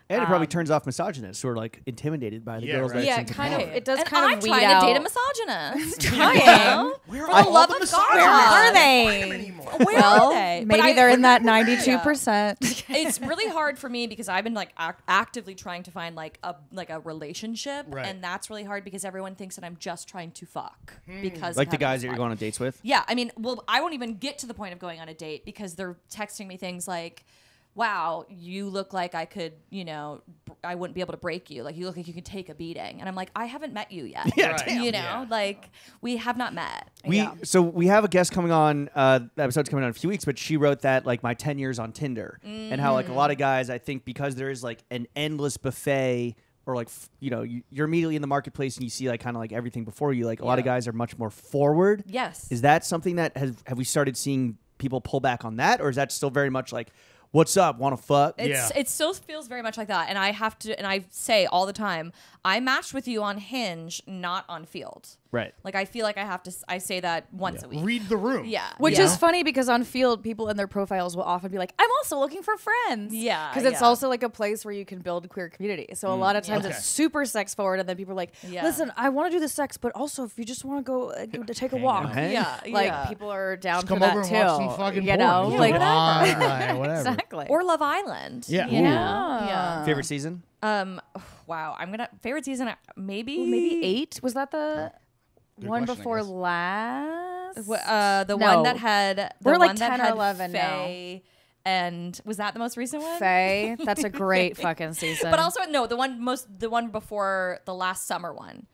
and it probably turns off misogynists who are like intimidated by the Yeah, girls right. that Yeah, it's into kind of. porn. It does and kind I'm of weed trying out. to date a misogynist. Trying. Where For are the all love the of misogynists? God. Where are Not they? anymore. Where Well, are they? But maybe I- they're in that 92%. It's really hard for me because I've been like actively trying to find like a relationship, Right. and that's really hard because everyone thinks that I'm just trying to fuck because like of the having guys this that you're body. going on dates with. Yeah, I mean, well, I won't even get to the point of going on a date because they're texting me things like, wow, you look like I could, I wouldn't be able to break you. Like, you look like you could take a beating. And I'm like, I haven't met you yet. Yeah, Right. damn. You know, Yeah. like, we have not met. So we have a guest coming on. The episode's coming on in a few weeks, but she wrote that like my 10 years on Tinder and how like a lot of guys, I think because there is like an endless buffet or like you're immediately in the marketplace and you see like kind of like everything before you. Like a lot of guys are much more forward. Yes. Is that something that have we started seeing people pull back on that, or is that still very much like, what's up? Want to fuck? Yeah. It still feels very much like that. And I say all the time, I matched with you on Hinge, not on Field. Right. Like, I feel like I say that once a week. Read the room. Yeah. Which yeah. is funny because on Field, people in their profiles will often be like, I'm also looking for friends. Yeah, Because it's yeah. also like a place where you can build queer community. So a lot of times Okay. it's super sex forward. And then people are like, Yeah. listen, I want to do the sex, but also if you just want to go to take a walk. Hey. Yeah. Like yeah. people are down Just for come that over and too. watch some fucking you porn. know, Just like whatever. Whatever. exactly. Or Love Island. Yeah. You Ooh. know? Yeah. Favorite season? Wow. favorite season, maybe. maybe 8 was that the Good one question, I before guess. last? The No. one that had. We're the like one that 10 or had 11 now. Faye, and was that the most recent one? Faye. That's a great fucking season. But also no, the one before the last summer one,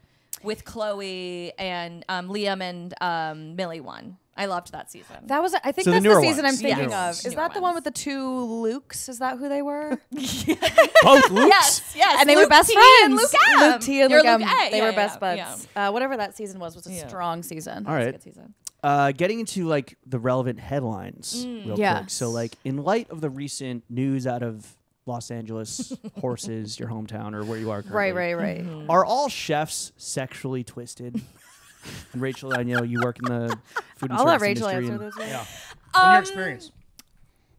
with Chloe and Liam and Millie one. I loved that season. that was, I think So the that's the newer season ones. I'm thinking Yes. of. Is Newer that the one ones. with the 2 Lukes? Is that who they were? Both Lukes? yes, And they were Luke best T friends. And Luke M. Luke T and You're Luke M. A. They Yeah, were yeah, best yeah. buds. Whatever that season was a Yeah. strong season. All It was a right. good season. Getting into like the relevant headlines real Yes. quick. So like in light of the recent news out of Los Angeles, horses, your hometown, or where you are Right, currently. right. Are all chefs sexually twisted? And Rachel, I know you work in the food and I'll let service Rachel industry. answer this one. Yeah. In your experience.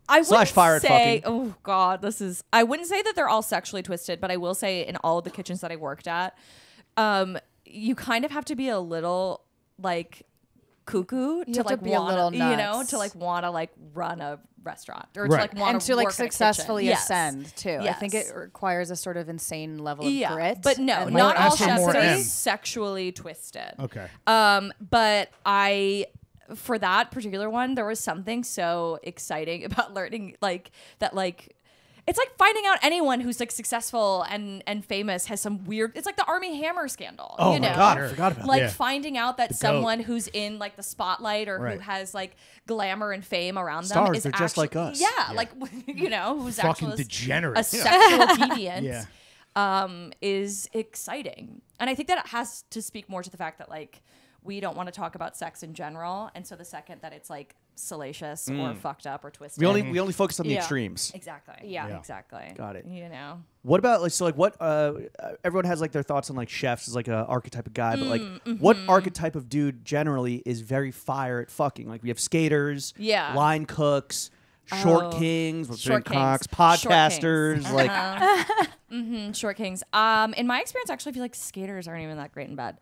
I Slash wouldn't fire at say, fucking. oh God, I wouldn't say that they're all sexually twisted, but I will say in all of the kitchens that I worked at, you kind of have to be a little like cuckoo to have to like be a wanna, little you know, nuts. to like want to like run a restaurant or Right. to like want And to like work in a kitchen. successfully Yes. ascend too. I think Yes. it requires a sort of insane level of Yeah, grit. but no, and, not like, all ask for chefs more are M. sexually twisted. Okay. But for that particular one, there was something so exciting about learning like that, like it's like finding out anyone who's like successful and famous has some weird. It's like the Army Hammer scandal. Oh you my know? God, I forgot about like that. finding out that someone who's in like the spotlight or Right. who has like glamour and fame around them Stars, is they're just like us. Yeah, like you know, who's Fucking actually degenerate. a sexual deviant. Yeah. Is exciting. And I think that it has to speak more to the fact that like we don't want to talk about sex in general. And so the second that it's like salacious or fucked up or twisted. We only focus on the Yeah. extremes. Exactly. Yeah. Exactly. Got it. You know. What about like what everyone has like their thoughts on like chefs as like a archetype of guy, but like what archetype of dude generally is very fire at fucking? Like we have skaters, Yeah. line cooks, short Oh. kings, Short kings. cocks, Short kings. podcasters, like Short kings. In my experience, I actually feel like skaters aren't even that great in bed.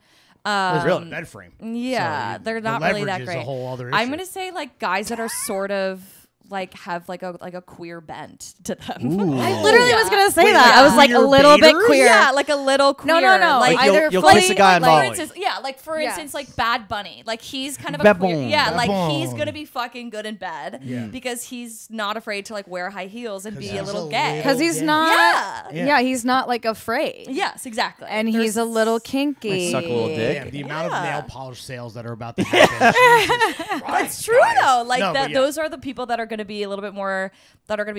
really? Bed frame. Yeah, So they're the not really leverage that is great. a whole other I'm issue. gonna say like guys that are sort of like have like a queer bent to them. I literally was gonna say Wait, that. like I was like a queer little bit baiters? queer. Yeah, like a little queer. No, no. Like, Like you'll- either you'll fully, kiss a guy on like, Molly. for instance, yeah, like for Yes. instance, like Bad Bunny, like he's kind of a Babon. queer, yeah, like he's Babon. gonna be fucking good in bed Yeah. because he's not afraid to like wear high heels and be he's a little a gay. Because he's Yeah. not. Yeah. Yeah, he's not like afraid. Yes, exactly. And he's a little kinky. Might suck a little dick. Damn, the amount of Yeah. nail polish sales that are about to happen. Jesus Christ, It's true guys. though. Like No, that but yeah. those are the people that are going to be a little bit more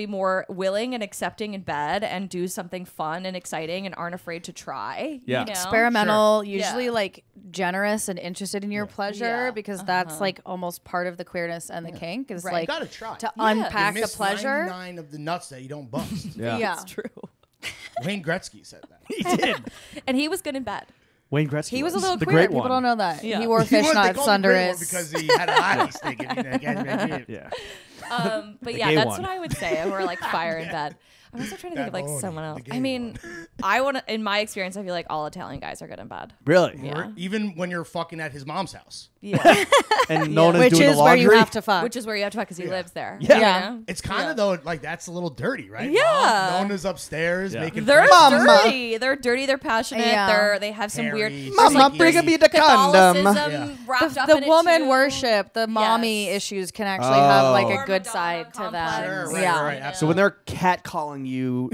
more willing and accepting in bed and do something fun and exciting and aren't afraid to try. Yeah. You know? Experimental, Sure. usually Yeah. like generous and interested in your pleasure Yeah. because that's like almost part of the queerness and the kink is Right. like You gotta try. to Yeah. unpack You the miss pleasure. 99 of the nuts that you don't bust. yeah. Yeah. It's true. Wayne Gretzky said that. He did. And he was good in bed. Wayne Gretzky. He was a little the queer. great People one. don't know that. Yeah. He wore He fish was- they nuts called him under Great One his. because he had a hockey stick. And Yeah. But The yeah, gay that's one. what I would say. Who are like fire in bed. I'm also trying to think of like Baboni, someone the else. gay I mean, I want to. In my experience, I feel like all Italian guys are good in bed. Really? Yeah. Or even when you're fucking at his mom's house. Yeah, And no one is Which doing is the where laundry. you have to fuck. which is where you have to fuck because he lives there. Yeah. you Yeah. know? It's kind of though like that's a little dirty, right? Yeah. Mom, Nona's upstairs Yeah. making They're fresh dirty. They're dirty. They're passionate. Yeah. They have some Hairy, weird. There's Mama, like bring this me the condom. Catholicism Yeah. wrapped up the in it woman too. worship, the mommy Yes. issues can actually have like Oh. a good Madonna side to complex. them. Sure, right, yeah. right, So when they're catcalling you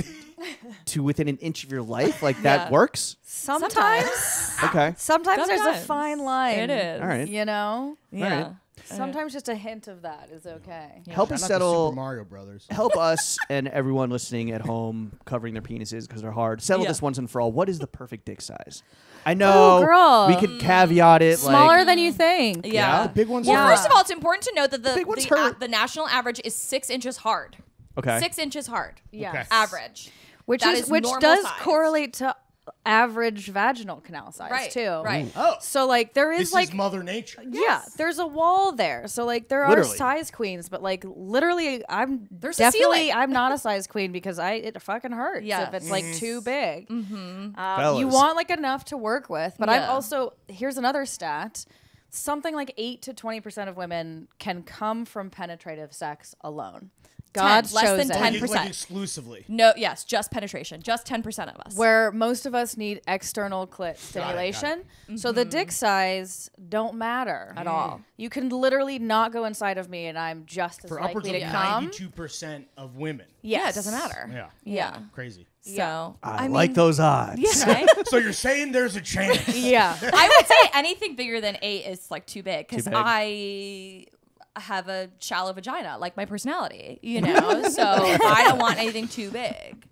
to within an inch of your life, like that works? Sometimes, Okay. sometimes there's a Sometimes. fine line. It is. All right. You know, Yeah. right. sometimes just a hint of that is okay. Help Shout us out to settle. Super Mario Brothers. Help us and everyone listening at home covering their penises because they're hard. Settle Yeah. this once and for all. What is the perfect dick size? I know girl. we could caveat it Smaller like than you think. Yeah. The big ones Well, Yeah. first of all, it's important to note that the big ones hurt. the national average is 6 inches hard. okay. 6 inches hard. Yes. Okay. Average. Which That is is which normal does size. correlate to average vaginal canal size Right. too. Right. Oh, So like there is this like is Mother Nature. yeah, there's a wall there. So like there Literally. are size queens, but like literally There's a definitely ceiling. I'm not a size queen because it fucking hurts Yes. if it's like too big. Fellas. You want like enough to work with, but I'm Yeah. also here's another stat. Something like 8 to 20% of women can come from penetrative sex alone. God's less than chosen. 10%. Like exclusively. No, yes, just penetration. Just 10% of us. Where most of us need external clit stimulation. So the dick size don't matter At all. You can literally not go inside of me and I'm just as For upwards likely of to come. 92% of women. Yeah, it doesn't matter. Yeah. Yeah. Crazy. So I like those odds. Yeah. Right? So you're saying there's a chance. Yeah. I would say anything bigger than 8 is like too big because Too big. I have a shallow vagina, like my personality, you know. So I don't want anything too big,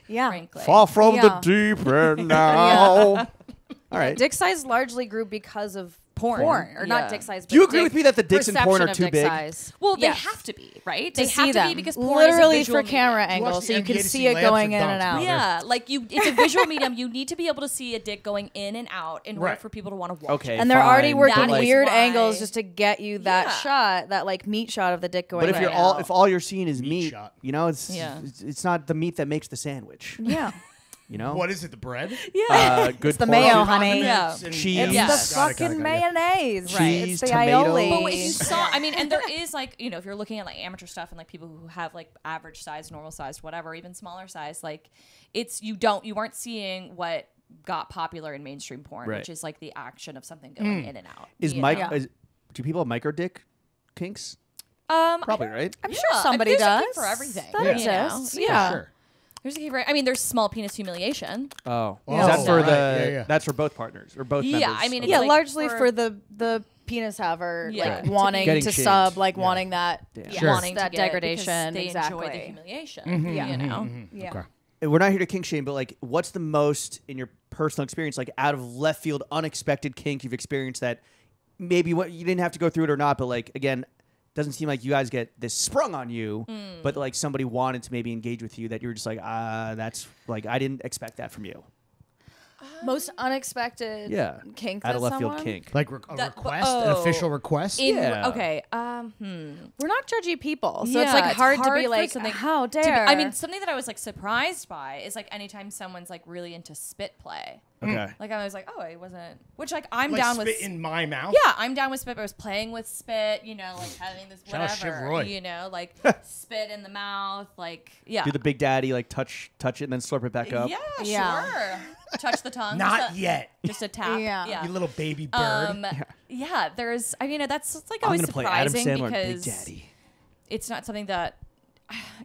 Yeah. frankly. Fall from Yeah. the deep end now. All right. Dick size largely grew because of porn. or not Yeah. dick size. Do you but agree with dick me that the dicks in porn perception are of too dick big? size. Well, they Yes. have to be, right? To They see have to them. be because porn literally is a visual for camera medium. angles, watch so the you can NBA see it labs going with in and dunks, out. bro. Yeah, like it's a visual medium. You need to be able to see a dick going in and out in order Right. for people to want to watch Okay. it. And they're already Fine, working but, like- weird Why- angles just to get you that Yeah. shot, that like meat shot of the dick going But if in you're and all out. if all you're seeing is meat, shot. you know, it's, Yeah. it's not the meat that makes the sandwich. yeah. You know, What is it? The bread? good the pork. mayo, honey. Yeah. Condiments and- Cheese. It's Yeah. the Got it, got it, fucking got it. mayonnaise. Cheese, It's the tomato. aioli. But if you saw, I mean, and there is like, if you're looking at like amateur stuff and like people who have like average size, normal size, whatever, even smaller size, like you weren't seeing what got popular in mainstream porn, Right. which is like the action of something going in and out. Is you Mike? know? Do people have micro dick kinks? I Probably, don't- right? I'm Yeah, sure I mean, somebody there's a does. kink for everything. That you exists. know? Yeah. Sure. There's a kink for, I mean, there's small penis humiliation. Oh, Oh, is that for right. the? Yeah, yeah. That's for both partners or both Yeah, members. I mean, of it's Yeah, the- like largely for- for the penis haver, Yeah. like Right. wanting Getting to shamed. sub, like Yeah. wanting that, Yeah. Sure. Wanting that to get, degradation. because they exactly. enjoy the humiliation. Yeah. You know? Yeah. Okay. We're not here to kink shame, but like, what's the most in your personal experience, like out of left field, unexpected kink you've experienced that maybe what you didn't have to go through it or not, but like again, doesn't seem like you guys get this sprung on you, but like somebody wanted to maybe engage with you that you're just like, that's like I didn't expect that from you. Most unexpected Yeah, kink out of that left field someone- kink. Like a That- request, an oh. official request. Yeah. Okay. We're not judgy people, so Yeah, it's like it's hard to hard be for like, something how to be- dare? I mean, something that I was like surprised by is like anytime someone's like really into spit play. Okay. Like I was like, oh, it wasn't. Which like I'm Like down spit with. in my mouth. Yeah, I'm down with spit. I was playing with spit, you know, like having this Shout out Shiv whatever, Roy. you know, like spit in the mouth, like yeah. Do the big daddy like touch it and then slurp it back up? Yeah, Yeah. sure. Touch the tongue. Not just a, yet. Just a tap. Yeah. Yeah. You little baby bird. Yeah. There's. I mean, that's like I'm always gonna play Adam surprising Sandler and Big because Daddy. it's not something that.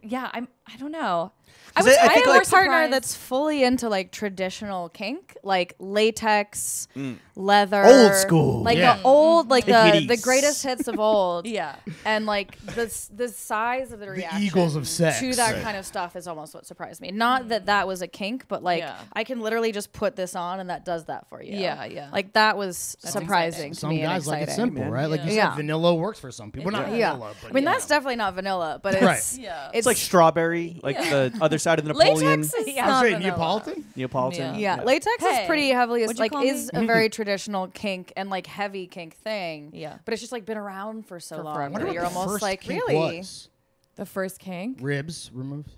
Yeah, I don't know. 'Cause was I think, I more have a partner surprised- that's fully into like traditional kink, like latex, leather, Old school. like Yeah. the old, like the Hickeys. greatest hits of old. Yeah. And like the size of the reaction Eagles of sex. to that Right. kind of stuff is almost what surprised me. Not that that was a kink, but like Yeah. I can literally just put this on and that does that for you. Yeah, yeah. Like that was surprising to Some me. guys and like it exciting. simple, man. right? Like you said, Yeah. vanilla works for some people. Not Yeah, vanilla, but I mean you that's know. definitely not vanilla, but Right. it's Yeah. It's like strawberry, like the other side of the Napoleon. Latex is Yeah. I was not saying vanilla. Neapolitan. Neapolitan. Yeah, latex Hey, is pretty heavily what'd you like call is me? a very traditional kink and like heavy kink thing. Yeah. but it's just like been around for so long. forever. I wonder that what you're the almost first like kink really. was. The first kink. Ribs removed.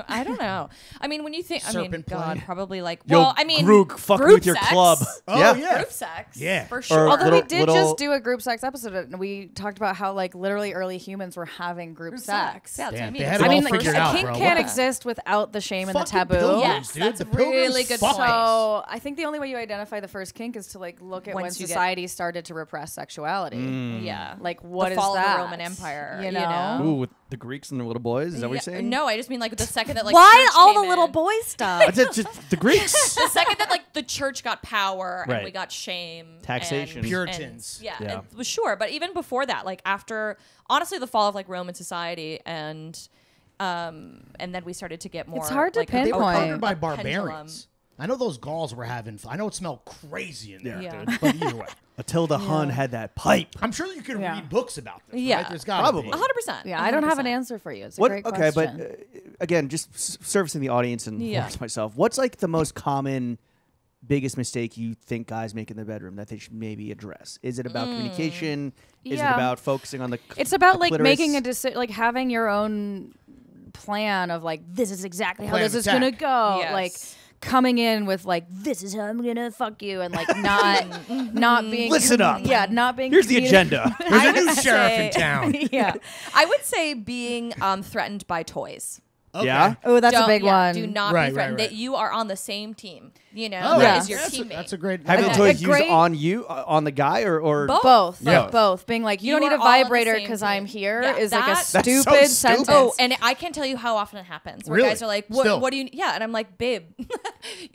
I don't know. I mean, when you think, I mean, Serpent God, play. probably like, Yo, well, I mean, Grook, fuck group with your sex. club. Oh, yeah. yeah. Group sex. Yeah. For sure. Or Although little- we did little- just do a group sex episode, and we talked about how like literally early humans were having group sex. Yeah, that's what Damn, I mean. they had It's it I all mean, like like, figured a out, kink bro. can't What? exist without the shame and the Fucking taboo. pilgrims, Yes, dude. that's The a really pilgrims good fucked. point. So I think the only way you identify the first kink is to like look at when Once you get- society started to repress sexuality. Yeah. Like what the is fall that? of the Roman Empire. You know? Ooh, with the Greeks and their little boys. Is that what you're Yeah, saying? No, I just mean like the second that like Why church all came the little in- boy stuff? That's it, just the Greeks. The second that like the church got power Right. and we got shame, Taxation. and- Puritans. and- yeah, Yeah. it was sure. But even before that, like after honestly the fall of like Roman society and then we started to get more. It's hard to like, They were pinpoint. conquered by pendulum. barbarians. I know those Gauls were having. I know it smelled crazy in there, Yeah. dude. But either way, Attila Hun had that pipe. I'm sure you could Yeah. read books about this. Yeah. Right? There's gotta Probably. be. 100%. Yeah, I don't have an 100%. answer for you. It's a What? great Okay, question. but again, just servicing the audience and Yeah. more to myself. What's like the most common, biggest mistake you think guys make in the bedroom that they should maybe address? Is it about communication? Is it Yeah. about focusing on the? It's about the like clitoris? making a decision, like having your own plan of like this is exactly how Plan this of is gonna attack. go. Yes. Like coming in with like this is how I'm gonna fuck you, and like not being Listen up. Yeah, not being. Here's the communi- agenda. There's a new would sheriff say- in town. yeah. I would say being threatened by toys. Okay. Yeah. Oh, that's a Don't- big yeah, one. Do not Right, be threatened. right, right. That you are on the same team. You know, Oh, Yeah. as your that's, teammate. that's a great. Having the Okay. toys A used great- on you, on the guy, or Both. Both, Yeah. like both, being like, you, You don't need are a all on the vibrator same because team. I'm here Yeah, is like a that's so stupid stupid. sentence. Oh, and I can tell you how often it happens. Where Really? guys are like, Still. "What do you?" Yeah, and I'm like, "Babe,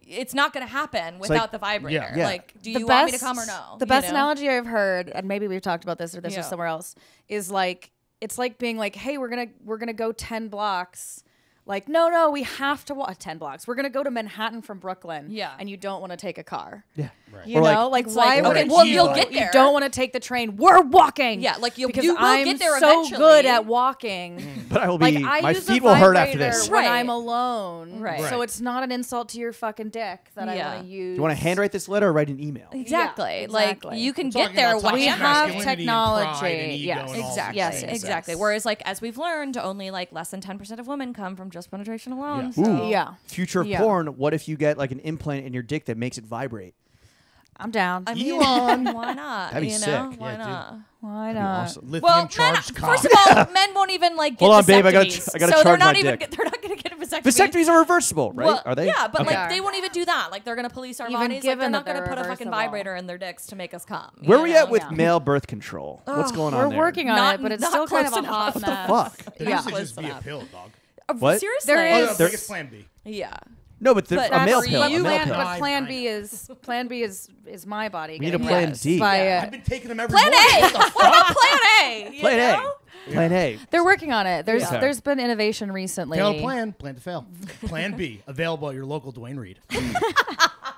it's not going to happen without the vibrator. Yeah. Like, do you want me to come or no?" The You best know? analogy I've heard, and maybe we've talked about this or this Yeah. or somewhere else, is like it's like being like, hey, we're gonna go 10 blocks like, no, we have to walk 10 blocks. We're going to go to Manhattan from Brooklyn. Yeah. And you don't want to take a car. Yeah. Right. You Or know, like it's why like, would okay, it well, be you'll like, get there. You don't want to take the train. We're walking. Yeah, like you because will I'm get there so eventually. good at walking. But I will Like be. I My use feet a will hurt after vibrator this. when Right. I'm alone. Right. So Right. it's not an insult to your fucking dick that I Yeah. want to use. You want to handwrite this letter or write an email? Exactly. Yeah, Like exactly. you can We're get talking there about toxic We whenever. have masculinity and pride and technology. ego Yes. and all these Exactly. Yes, things. Exactly. Whereas, like, as we've learned, only like less than 10% of women come from just penetration alone. Yeah. So. Ooh. Yeah. Future of Yeah. porn. What if you get like an implant in your dick that makes it vibrate? I'm down. I mean, Elon. why not? That'd be you know? sick. Why Yeah, dude. not? Why That'd be not? awesome. Lithium Well, men, charged cock. first of all, men won't even like get Hold on, babe, I gotta vasectomies. I gotta so charge they're not my even. dick. They're not gonna get a vasectomy. Vasectomies are reversible, right? Well, Are they? Yeah, but Okay. like they won't even do that. Like they're gonna police our Even bodies. Like given they're that not gonna they're put a fucking reversible. vibrator in their dicks to make us come. Where you are we know? at with Yeah. male birth control? What's going on We're there? working on Not- it, but it's not still kind of close a hot enough. mess. Fuck. There Yeah. used to just Close be a enough. pill, dog. What? Seriously? There Oh, is- no, There- I guess Plan B. Yeah. No, but But a male for pill. you A male and- pill. But I Plan know. B is my body. We need a getting Plan yes D. by, I've been taking them every Plan morning. A. What the What about Plan A? You Plan know? A. Plan A. They're working on it. There's Yeah. there's been innovation recently. Failed plan, plan to fail. Plan B, available at your local Dwayne Reed.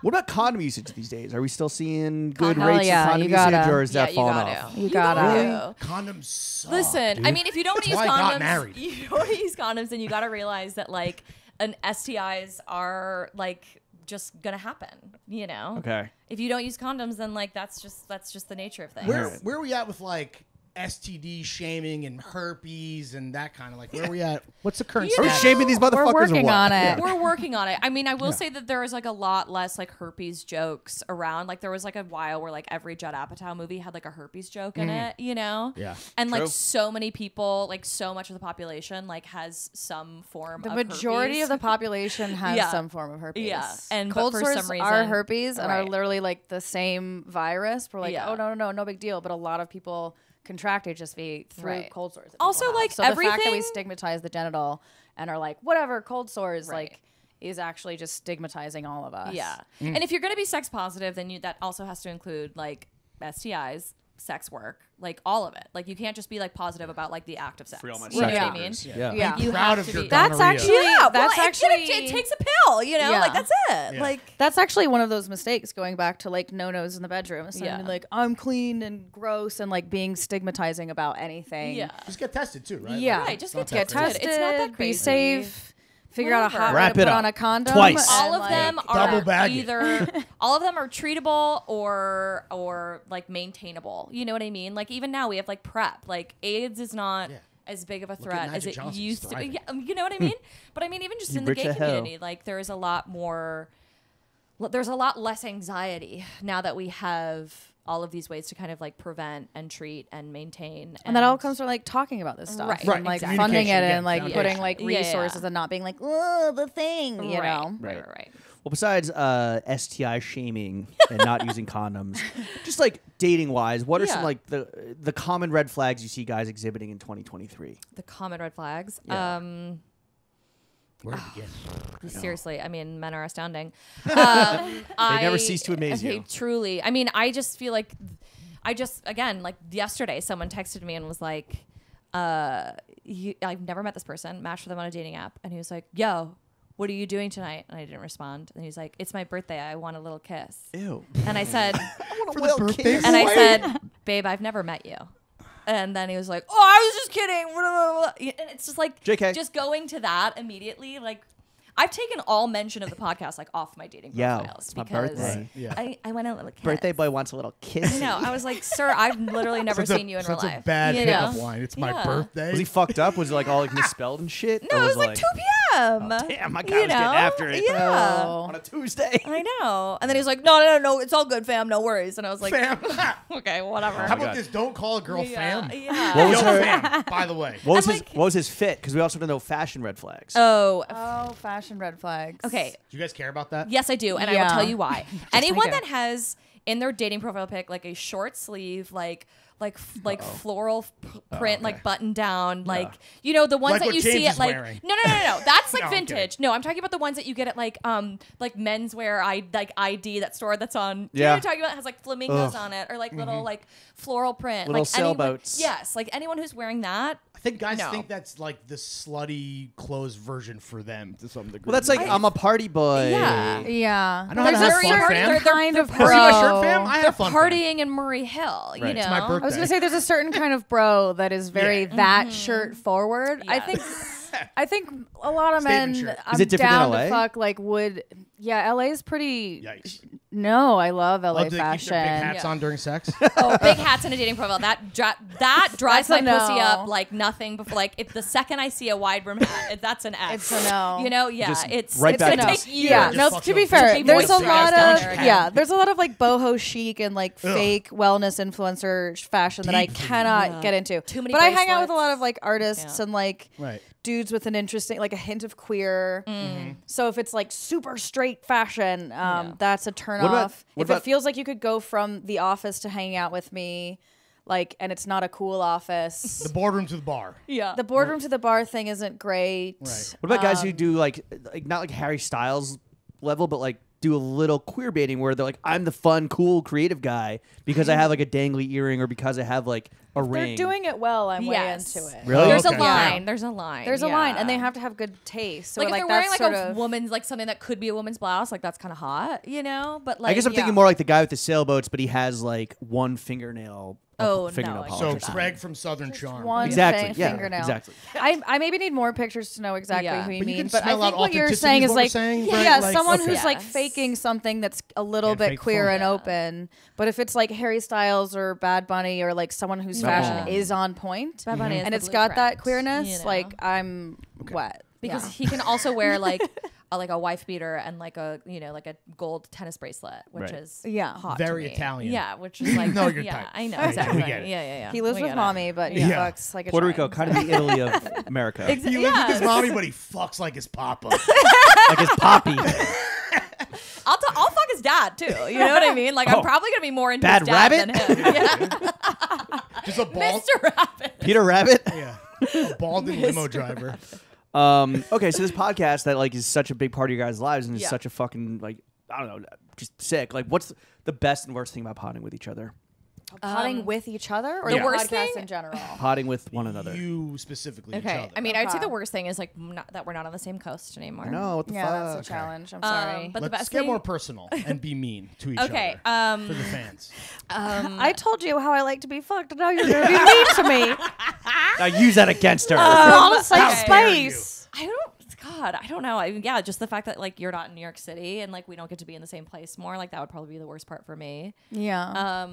What about condom usage these days? Are we still seeing good Hell rates yeah, of condom you gotta. usage, or is Yeah, that you falling gotta. off? You gotta. gotta. Condoms suck. Listen, dude. I mean, if you don't want to use That's why I got condoms, married. you don't want to use condoms, then you got to realize that like STIs are like just gonna happen. You know. Okay. If you don't use condoms, then like that's just the nature of things. Where are we at with like STD shaming and herpes and that kind of like? Where are we at? What's the current Are we status? shaming these motherfuckers We're working or what? on it. We're working on it. I mean, I will say that there is like a lot less like herpes jokes around. Like there was like a while where like every Judd Apatow movie had like a herpes joke in it, you know? Yeah. And like True. so many people, like so much of the population, like has some form The of majority herpes. of the population has Yeah. some form of herpes. Yeah, and cold but for sores some are reason- herpes and are Right. literally like the same virus. We're like, Yeah. oh no big deal. But a lot of people contract HSV through Right. cold sores. that Also, people have. like, so the fact that we everything- stigmatize the genital and are like, whatever, cold sores, Right. like, is actually just stigmatizing all of us. Yeah. And if you're going to be sex positive, then that also has to include like STIs, sex work, like all of it. Like you can't just be like positive about like the act of sex. Free all my You know sex what I workers. mean? Yeah. Yeah. You Proud have of to your be. That's gonorrhea. actually Yeah, that's well, actually it takes a pill, you know, Yeah. like that's it. Yeah. Like That's actually one of those mistakes going back to like no-nos in the bedroom. So Yeah. like I'm clean and gross and like being stigmatizing about anything. yeah. Just get tested too, right? Yeah. Right, just it's get not that Get tested. crazy. It's not that tested, crazy. be safe, figure out a hot Whatever. way Wrap to it put up. on a condom. Twice. All and, of them like, are Double bag it. either all of them are treatable or like maintainable. You know what I mean? Like even now we have like PrEP. Like AIDS is not Yeah. as big of a at threat Magic as it Johnson's used to be. thriving. Yeah, you know what I mean? But I mean even just You in the rich gay as hell. community, like there is a lot more. There's a lot less anxiety now that we have all of these ways to kind of like prevent and treat and maintain. and that all comes from like talking about this stuff, Right, and right, like exactly. funding it Communication, and like again, putting foundation. like Yeah, yeah. resources and not being like, oh, the thing, you know. Right. Well, besides STI shaming and not using condoms, just like dating wise, what are some Yeah. like the common red flags you see guys exhibiting in 2023? The common red flags. Yeah. Where to begin? Seriously, I mean, men are astounding. They never cease to amaze you. Truly. I mean, I just feel like, again, like yesterday, someone texted me and was like, I've never met this person, matched with them on a dating app. And he was like, yo, what are you doing tonight? And I didn't respond. And he's like, it's my birthday. I want a little kiss. Ew. And I said, For the birthday and I boy? said, babe, I've never met you. And then he was like, oh, I was just kidding. Blah, blah, blah. And it's just like, JK. just going to that immediately. Like, I've taken all mention of the podcast like off my dating Yo, profiles it's my because birthday. Yeah. I went a little kiss. Birthday boy wants a little kiss. I know. I was like, sir, I've literally never Such seen you in such real a life. bad you pickup know? line. It's my Yeah. birthday. Was he fucked up? Was it like all like misspelled and shit? No, Or it was like 2 p.m. Damn, my guy You was getting know? after it. Yeah. On a Tuesday. I know. And then he was like, no, it's all good, fam. No worries. And I was like, Fam. okay, whatever. How my about God. this? Don't call a girl yeah, fam. yeah. What was Yo, her- fam, by the way. What was And, his like- What was his fit? Because we also don't know fashion red flags. Oh, Oh, fashion red flags. okay. Do you guys care about that? Yes, I do, and I Yeah. will tell you why. Anyone do. that has in their dating profile pic like a short sleeve, like like floral print, like button down, like you know the ones Like that what you James see is at like wearing. no, that's like No, I'm kidding. vintage. No, I'm talking about the ones that you get at like menswear ID, that store that's on. Do you know Yeah. what I'm talking about? It has like flamingos on it or like little like floral print, Little like anyone, sailboats. yes, like anyone who's wearing that. I think guys No. think that's like the slutty clothes version for them to some degree. Well, that's like I'm a party boy. Yeah. Yeah. I know how to There's have a fun, certain fam. kind of See my shirt, bro. fam? I They're have fun, fam. partying in Murray Hill, you Right. know. It's my I was birthday. gonna say there's a certain kind of bro that is very Yeah. that shirt forward. I think a lot of men Statement shirt. I'm Is it different down than to LA? fuck like would LA is pretty Yikes. No, I love LA Oh, do they keep fashion. their big hats Yeah. on during sex? Oh, big hats and a dating profile. That drives That's a my pussy no. up like nothing before. Like if the second I see a wide brim hat, that's an X. It's a no. You know, yeah, Just it's right it's back gonna up. take years. Yeah, Just no. fuck To be your fair, keep there's a moisturized lot down of there. there's a lot of like boho chic and like fake wellness influencer fashion that I Deep. cannot get into. Too many but I hang out with a lot bracelets. of like artists Yeah. and like Right. dudes with an interesting like a hint of queer. Mm. So if it's like super straight fashion, that's a turn What about- off. what If about- it feels like you could go from the office to hanging out with me, like, and it's not a cool office. The boardroom to the bar. Yeah. The boardroom to the bar thing isn't great. Right. What about guys who do like not like Harry Styles level, but like do a little queer baiting where they're like, I'm the fun, cool, creative guy because I have like a dangly earring or because I have like a They're ring. doing it well. I'm Yes. way into it. Really? There's Okay. a line. There's a line. There's a line, and they yeah. have to have good taste. So like if like they're wearing that's like sort a of woman's like something that could be a woman's blouse, like that's kind of hot, you know. But like I guess I'm yeah. thinking more like the guy with the sailboats, but he has like one fingernail. Oh, fingernail no, I polish So or something. Craig from Southern Charm. one Exactly. Yeah. fingernail. Exactly. I maybe need more pictures to know exactly Yeah. who you But you mean. can But I smell out think what you're authenticity saying is is what we're like, saying, yeah, right? Like, someone okay. who's like Yes. faking something that's a little And bit fake queer fun. and open. But if it's like Harry Styles or Bad Bunny or like someone whose fashion is on point, Bad Bunny is and the it's got that blueprint, queerness, you know? like I'm wet. because Yeah. he can also wear like a wife beater and like a like a gold tennis bracelet, which Right. is Yeah. hot Very to me. Italian. Yeah, which is like know your yeah, type. I know Right, exactly. we get it. Yeah. He lives We with get it. mommy, but he Yeah. fucks like a Puerto giant. Rico, kind of the Italy of America. He lives with his mommy, but he fucks like his papa. Like his poppy. I'll fuck his dad too. You know what I mean? Like Oh. I'm probably gonna be more into Bad his dad Rabbit? than him. Yeah. Just a bald, Mr. Rabbit. Peter Rabbit. yeah, a balding limo driver. Okay, so this podcast that like is such a big part of your guys' lives and is Yeah. such a fucking like I don't know, just sick. Like, what's the best and worst thing about potting with each other? Potting with each other or the the worst podcast thing- in general? Potting with one another. You specifically. Each Okay. other. I mean, I'd say Okay. the worst thing is like that we're not on the same coast anymore. No, what the Yeah, fuck? that's a challenge. I'm sorry. But the Let's best get thing. more personal and be mean to each Okay. other for the fans. I told you how I like to be fucked, and now you're gonna be mean to me. Now use that against her. We're all a safe okay. space. I don't know. Yeah, just the fact that like you're not in New York City and like we don't get to be in the same place more. Like that would probably be the worst part for me. Yeah,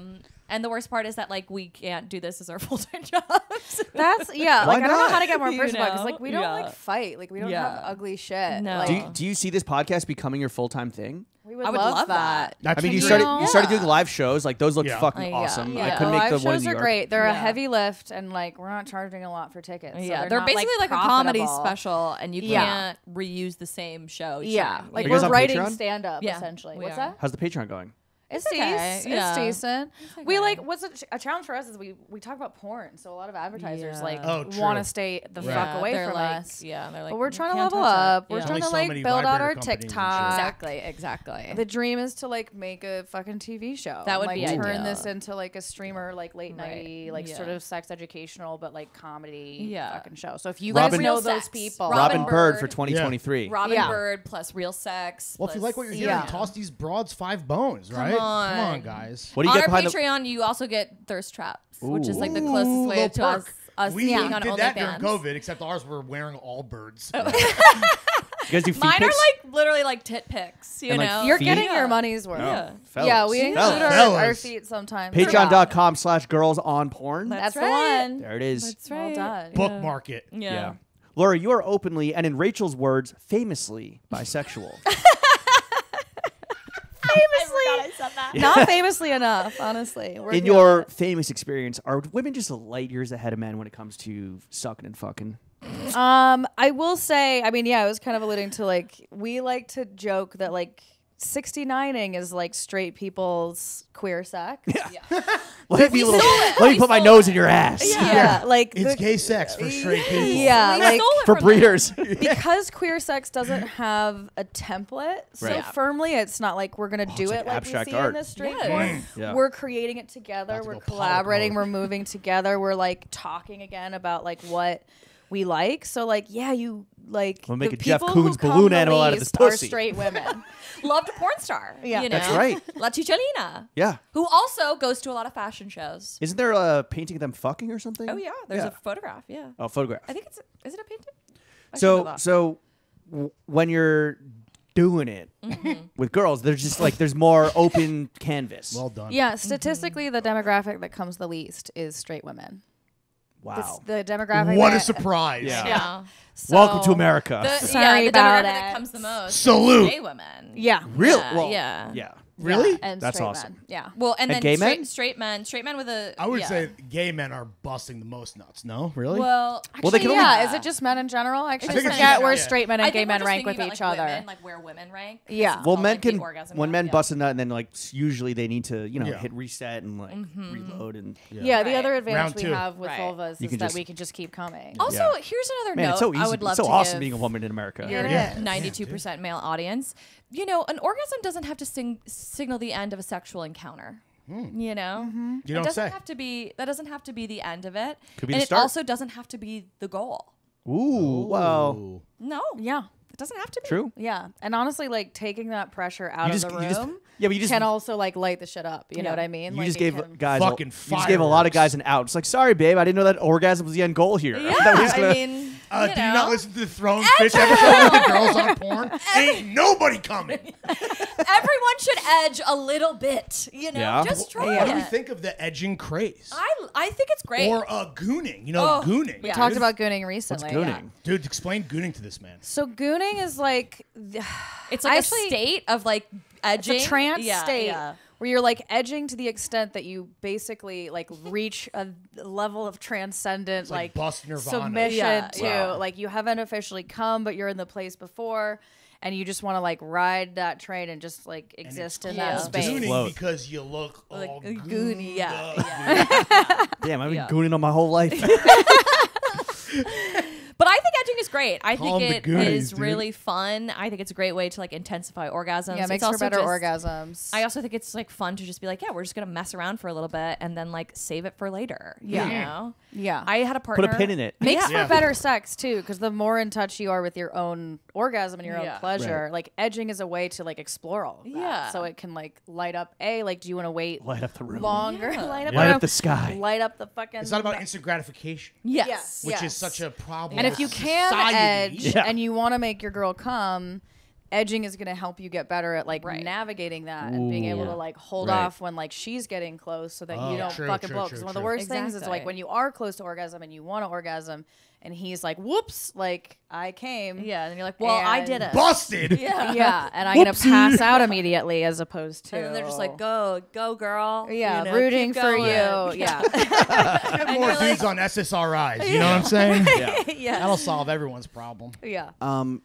And the worst part is that like we can't do this as our full-time jobs. that's Like Why I don't know not? how to get more You personal because know? like we don't Yeah. like fight. Like we don't Yeah. have ugly shit. No. Like, Do you see this podcast becoming your full time thing? we would I would love that. That's I mean, you true. started Yeah. doing live shows. Like those look Yeah. fucking Yeah. awesome. I Yeah. couldn't The make the live one in shows New are York. great. They're a Yeah. heavy lift, and like we're not charging a lot for tickets. so Yeah, they're not, basically like a comedy profitable. special, and you Yeah. can't reuse the same show. each Yeah, time. like Are you guys we're on writing Patreon? stand up Yeah, essentially. we What's are. that? How's the Patreon going? It's okay, decent. yeah. It's decent. okay. We like what's a challenge for us is we talk about porn, so a lot of advertisers Yeah. like Oh, true. want to stay the Right. fuck away they're from like, us. Yeah, they're like, But we're "You trying to can't level touch it." up. We're Yeah. trying Only to so like many build out vibrator our companies and shit. TikTok. Exactly. The dream is to like make a fucking TV show. That would like, be turn ideal. this into like a streamer, like late Right. nighty, like Yeah. sort of sex educational, but like comedy Yeah. fucking show. So if you Robin- guys know Real those sex. people, Robin Bird for Bird. 2023. Robin Yeah. Bird plus real sex. Well, if you plus- like what you're hearing, Yeah. toss these broads 5 bones, right? on. Come on, guys. What do you on get our behind the? Patreon, you also get thirst traps, which is like the Ooh, closest way little to us perk. We being on did that during OnlyFans. COVID, except ours were wearing all birds. You guys do feet Mine are pics? like literally like tit pics, you And, like, know. you're feet? getting Yeah. your money's worth. Yeah. Fellas. Yeah, we include Fellas. our Fellas. feet sometimes. Patreon.com/girls on porn. That's the right. one. There it is. That's Well right. done. Bookmark it. Yeah. Yeah. Laura, you are openly and in Rachel's words, famously bisexual. I said that. Not famously enough, honestly. We're In good. your famous experience, are women just light years ahead of men when it comes to sucking and fucking? I will say, I mean, yeah, I was kind of alluding to like we like to joke that like 69ing is like straight people's queer sex. Let me put my nose in your ass. Yeah, like It's gay sex for straight people. Yeah, We like stole it For from them. breeders. because queer sex doesn't have a template so Right. firmly. It's not like we're gonna do it's it like like abstract we see art. in the straight Yeah. porn. Yeah. We're creating it together. About to We're go Pollock collaborating. mode. We're moving together. We're like talking again about like what we like. So like, yeah, you like We'll make the a Jeff people who Koons come balloon the animal out of least this are pussy. straight women. Loved porn star. Yeah. You know? That's right. La Chicholina. Yeah. Who also goes to a lot of fashion shows. Isn't there a painting of them fucking or something? Oh yeah, there's Yeah. a photograph. Yeah, Oh, photograph. I think is it a painting? I should know So that. when you're doing it with girls, there's just like there's more open canvas. Well done. Yeah, statistically, the demographic that comes the least is straight women. Wow. The demographic. What a that- surprise. Yeah. yeah. Welcome to So- America. Sorry the about demographic that it. comes the most. Salute. Is gay women. Yeah. Real? Yeah, Well, yeah. Yeah. Really? Yeah, and That's straight awesome. men. Yeah. Well, and And then gay straight men with a. I would yeah. say gay men are busting the most nuts. No, really? Well, Well, they can actually, only- Yeah, is it just men in general? I actually think it's forget just- where yeah. straight men I and gay think we're men just rank thinking with about, each like, other. Women, like where women rank. 'cause Yeah. it's Well, called, men like, the can orgasm when count, men yeah. bust a nut and then like usually they need to Yeah. hit reset and like reload and Yeah, the Right. other Round advantage we two. have with Right. vulvas You is can that just- we can just keep coming. Also, Yeah. here's another man, note it's so easy. I would love it's so to awesome give being a woman in America. It Yeah. is. 92% male audience. You know, an orgasm doesn't have to signal the end of a sexual encounter. You know, You it don't doesn't say. have to be. That doesn't have to be the end of it, Could be and the it start. also doesn't have to be the goal. Ooh, well, Ooh. No, Yeah. it doesn't have to be. true. Yeah. And honestly, like taking that pressure out of the room yeah, but you just can also like light the shit up. You know Yeah. what I mean? you Like, just it gave can- guys Fucking you just gave a lot of fireworks. guys an out. It's like, sorry, babe, I didn't know that orgasm was the end goal here. Yeah, That was I gonna- mean, Do you not know. listen to the Throne Fish episode with the girls on porn? Ain't nobody coming. Everyone should edge a little bit. You know, Yeah. just try What do it. we think of the edging craze? I think it's great. Or gooning. You know, Oh, gooning. we talked about gooning recently. What's yeah. gooning? Dude, explain gooning to this man. So gooning is like it's like actually- a state of like it's edging. a trance Yeah, state yeah. where you're like edging to the extent that you basically like reach a level of transcendent like bust nirvana. submission Yeah, to yeah. like you haven't officially come but you're in the place before and you just want to like ride that train and just like exist in that called space. Just Gooning float. because you look Like all a gooned goonie, yeah, up. yeah. Damn, I've been Yeah. gooning on my whole life. But I think edging is great. I Call think 'em it the Goonies, is dude. really fun. I think it's a great way to like intensify orgasms. Yeah, it makes it's for also better just- orgasms. I also think it's like fun to just be like, yeah, we're just gonna mess around for a little bit and then like save it for later. Yeah. You know? yeah. I had a partner. Put a pin in it. Makes Yeah. for better sex too, because the more in touch you are with your own orgasm and your Yeah. own pleasure, Right. like edging is a way to like explore all of that. Yeah. So it can like light up. Like, do you want to wait Light up the room. longer? Yeah. Light up, Light room, up the sky. Light up the fucking. It's not about instant gratification, Yes. Yeah. which Yes. is such a problem. And with if you can society. edge Yeah. and you want to make your girl come, edging is going to help you get better at like Right. navigating that and being able Ooh. to like hold Right. off when like she's getting close so that Oh, you don't true, fucking true, blow. true, Because one of the true. worst things is Exactly. like when you are close to orgasm and you want to orgasm and he's like, whoops, like I came. Yeah. And you're like, well, I did And- it. busted. Yeah. Yeah, and I'm gonna Whoopsie. pass out immediately as opposed to. And then they're just like, go, girl. yeah, You know, rooting keep for going. you. Yeah, Get more you're dudes on SSRIs. You know what I'm saying? Yeah. Yes. That'll solve everyone's problem. yeah.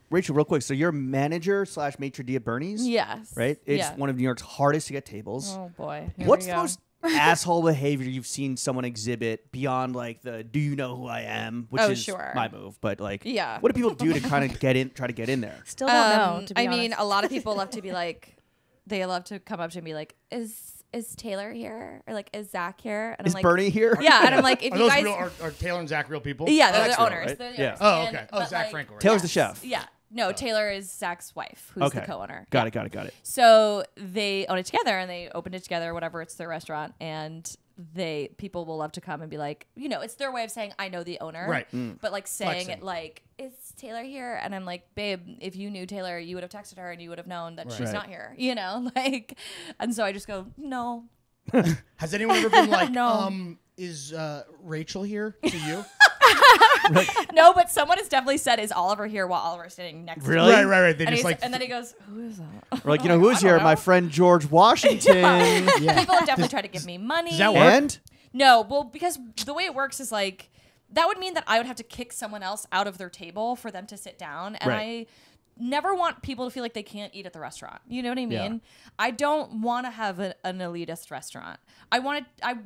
Rachel, real quick. So you're manager / maitre d' at Bernie's, Yes. right? It's Yeah. one of New York's hardest to get tables. Oh boy. Here What's we the go. most asshole behavior you've seen someone exhibit beyond like the "Do you know who I am?" which Oh, is sure. my move, but like, Yeah. what do people do to kind of try to get in there? Still don't know. To be I mean, honest. a lot of people love to be like, they love to come up to me and be like, is Taylor here? Or like, is Zach here? And Is I'm like, Bernie here? Yeah, and I'm like, if Are you those guys, real? Are Taylor and Zach real people? yeah, Oh, they're that's the real, owners. right? They're the Yeah. owners. Oh, And- okay. Oh, but, Zach like, Franco. Right? Taylor's the chef. Yeah. No, Taylor is Zach's wife, who's Okay. the co-owner. Got Yeah. it. So they own it together and they opened it together, whatever. It's their restaurant, and people will love to come and be like, you know, it's their way of saying I know the owner, Right. But like saying Flexing. it like, is Taylor here? And I'm like, babe, if you knew Taylor, you would have texted her and you would have known that she's Right. not here, you know, like. And so I just go, no. Has anyone ever been like, No. is Rachel here to you? No, but someone has definitely said, is Oliver here, while Oliver's sitting next to Really? me. Right. They And, just like. and then he goes, who is that? Or like, you know, who's here? My friend George Washington. yeah. People have definitely tried to give me money. Does that work? And No, well, because the way it works is like that would mean that I would have to kick someone else out of their table for them to sit down, and Right. never want people to feel like they can't eat at the restaurant. You know what I mean? Yeah. I don't want to have an elitist restaurant. I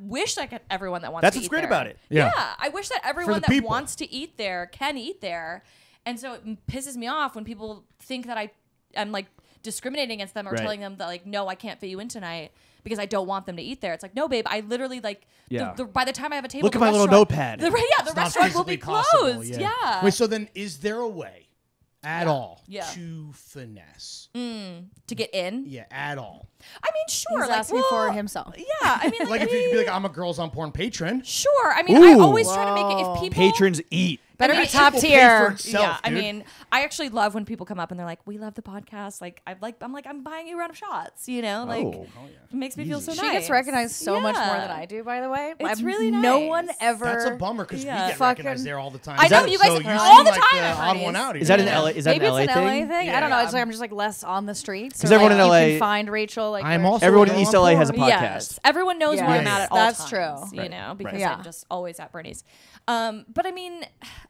wish I could everyone that wants That's to what's eat great there. about it. Yeah. I wish that everyone that people. wants to eat there can eat there. And so it pisses me off when people think that I'm like discriminating against them or Right. telling them that like, no, I can't fit you in tonight because I don't want them to eat there. It's like, no, babe, I literally like, Yeah. by the time I have a table, Look the at my little restaurant- notepad. The It's not restaurant will be physically possible, closed. Yeah. Wait, so then is there a way at all Yeah. to finesse? To get in. Yeah, at all. I mean, sure. He's like, asking for well, himself. Yeah. I mean, Like if you could be like, I'm a Girls on Porn patron. sure. I mean, I Ooh. always try to make it if people Patrons eat. Better I mean, be top Will pay for tier. itself, yeah, I dude. mean, I actually love when people come up and they're like, "We love the podcast." Like, I'm buying you a round of shots. You know, like, Oh. it makes me feel so She nice. gets recognized so much more Yeah. than I do, by the way. It's I'm- really No nice. one ever. That's a bummer because Yeah. we get Fucking- recognized there all the time. I know, So you guys you all seem the like time the at odd one Bernie's. out. Is that an Yeah. LA? Is that Maybe an it's LA an LA thing? thing. Yeah. I don't know. It's like I'm just like less on the streets. 'Cause or, everyone like, in LA you can find Rachel. Like I'm where- also- Everyone in Girl East on LA has a Porn. podcast. Yes, everyone knows where I'm Yes, at all that's times. true. You know, because Yeah. I'm just always at Bernie's. But I mean,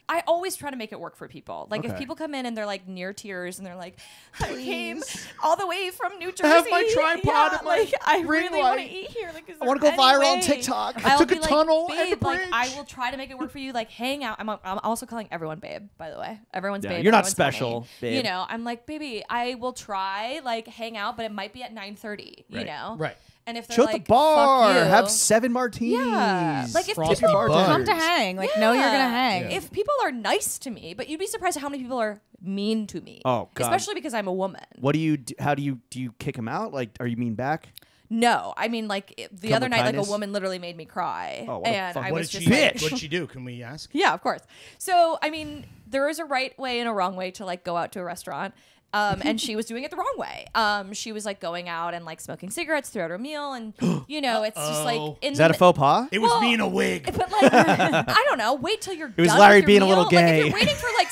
I always try to make it work for people. Like if Okay. people come in and they're like near tears and they're like, I came all the way from New Jersey. have my tripod yeah, and my like I ring really want to light. eat here. Like, is I wanna there go viral any on way?" TikTok. I I'll took a be like, tunnel and a babe, like I bridge." will try to make it work for you. Like hang out. I'm also calling everyone babe. By the way, everyone's Yeah, babe. you're not everyone's special, homie. babe. You know, I'm like, baby, I will try like hang out, but it might be at 9:30. You Right. know, Right. And if they're Chill at like, the bar. fuck you, Have 7 martinis. Yeah. Like, if Frost people- your Come Come to bartenders. hang. Like, know you're gonna hang. If people are nice to me, but you'd be surprised at how many people are mean to me. Oh, God. Especially because I'm a woman. What do you? How do you kick him out? Like, are you mean back? No, I mean like the Come other with night, like kindness? a woman literally made me cry, Oh, what a and fuck- I What was did just she like, bitch. What did she do? Can we ask? yeah, of course. So I mean, there is a right way and a wrong way to like go out to a restaurant. And she was doing it the wrong way. She was like going out and like smoking cigarettes throughout her meal, and you know, it's just like Uh-oh. in Is that a the- faux pas? It was Well, me in a wig. But like, I don't know. Wait till you're. It was done Larry with your being a meal. little Like, if gay. you're waiting for like,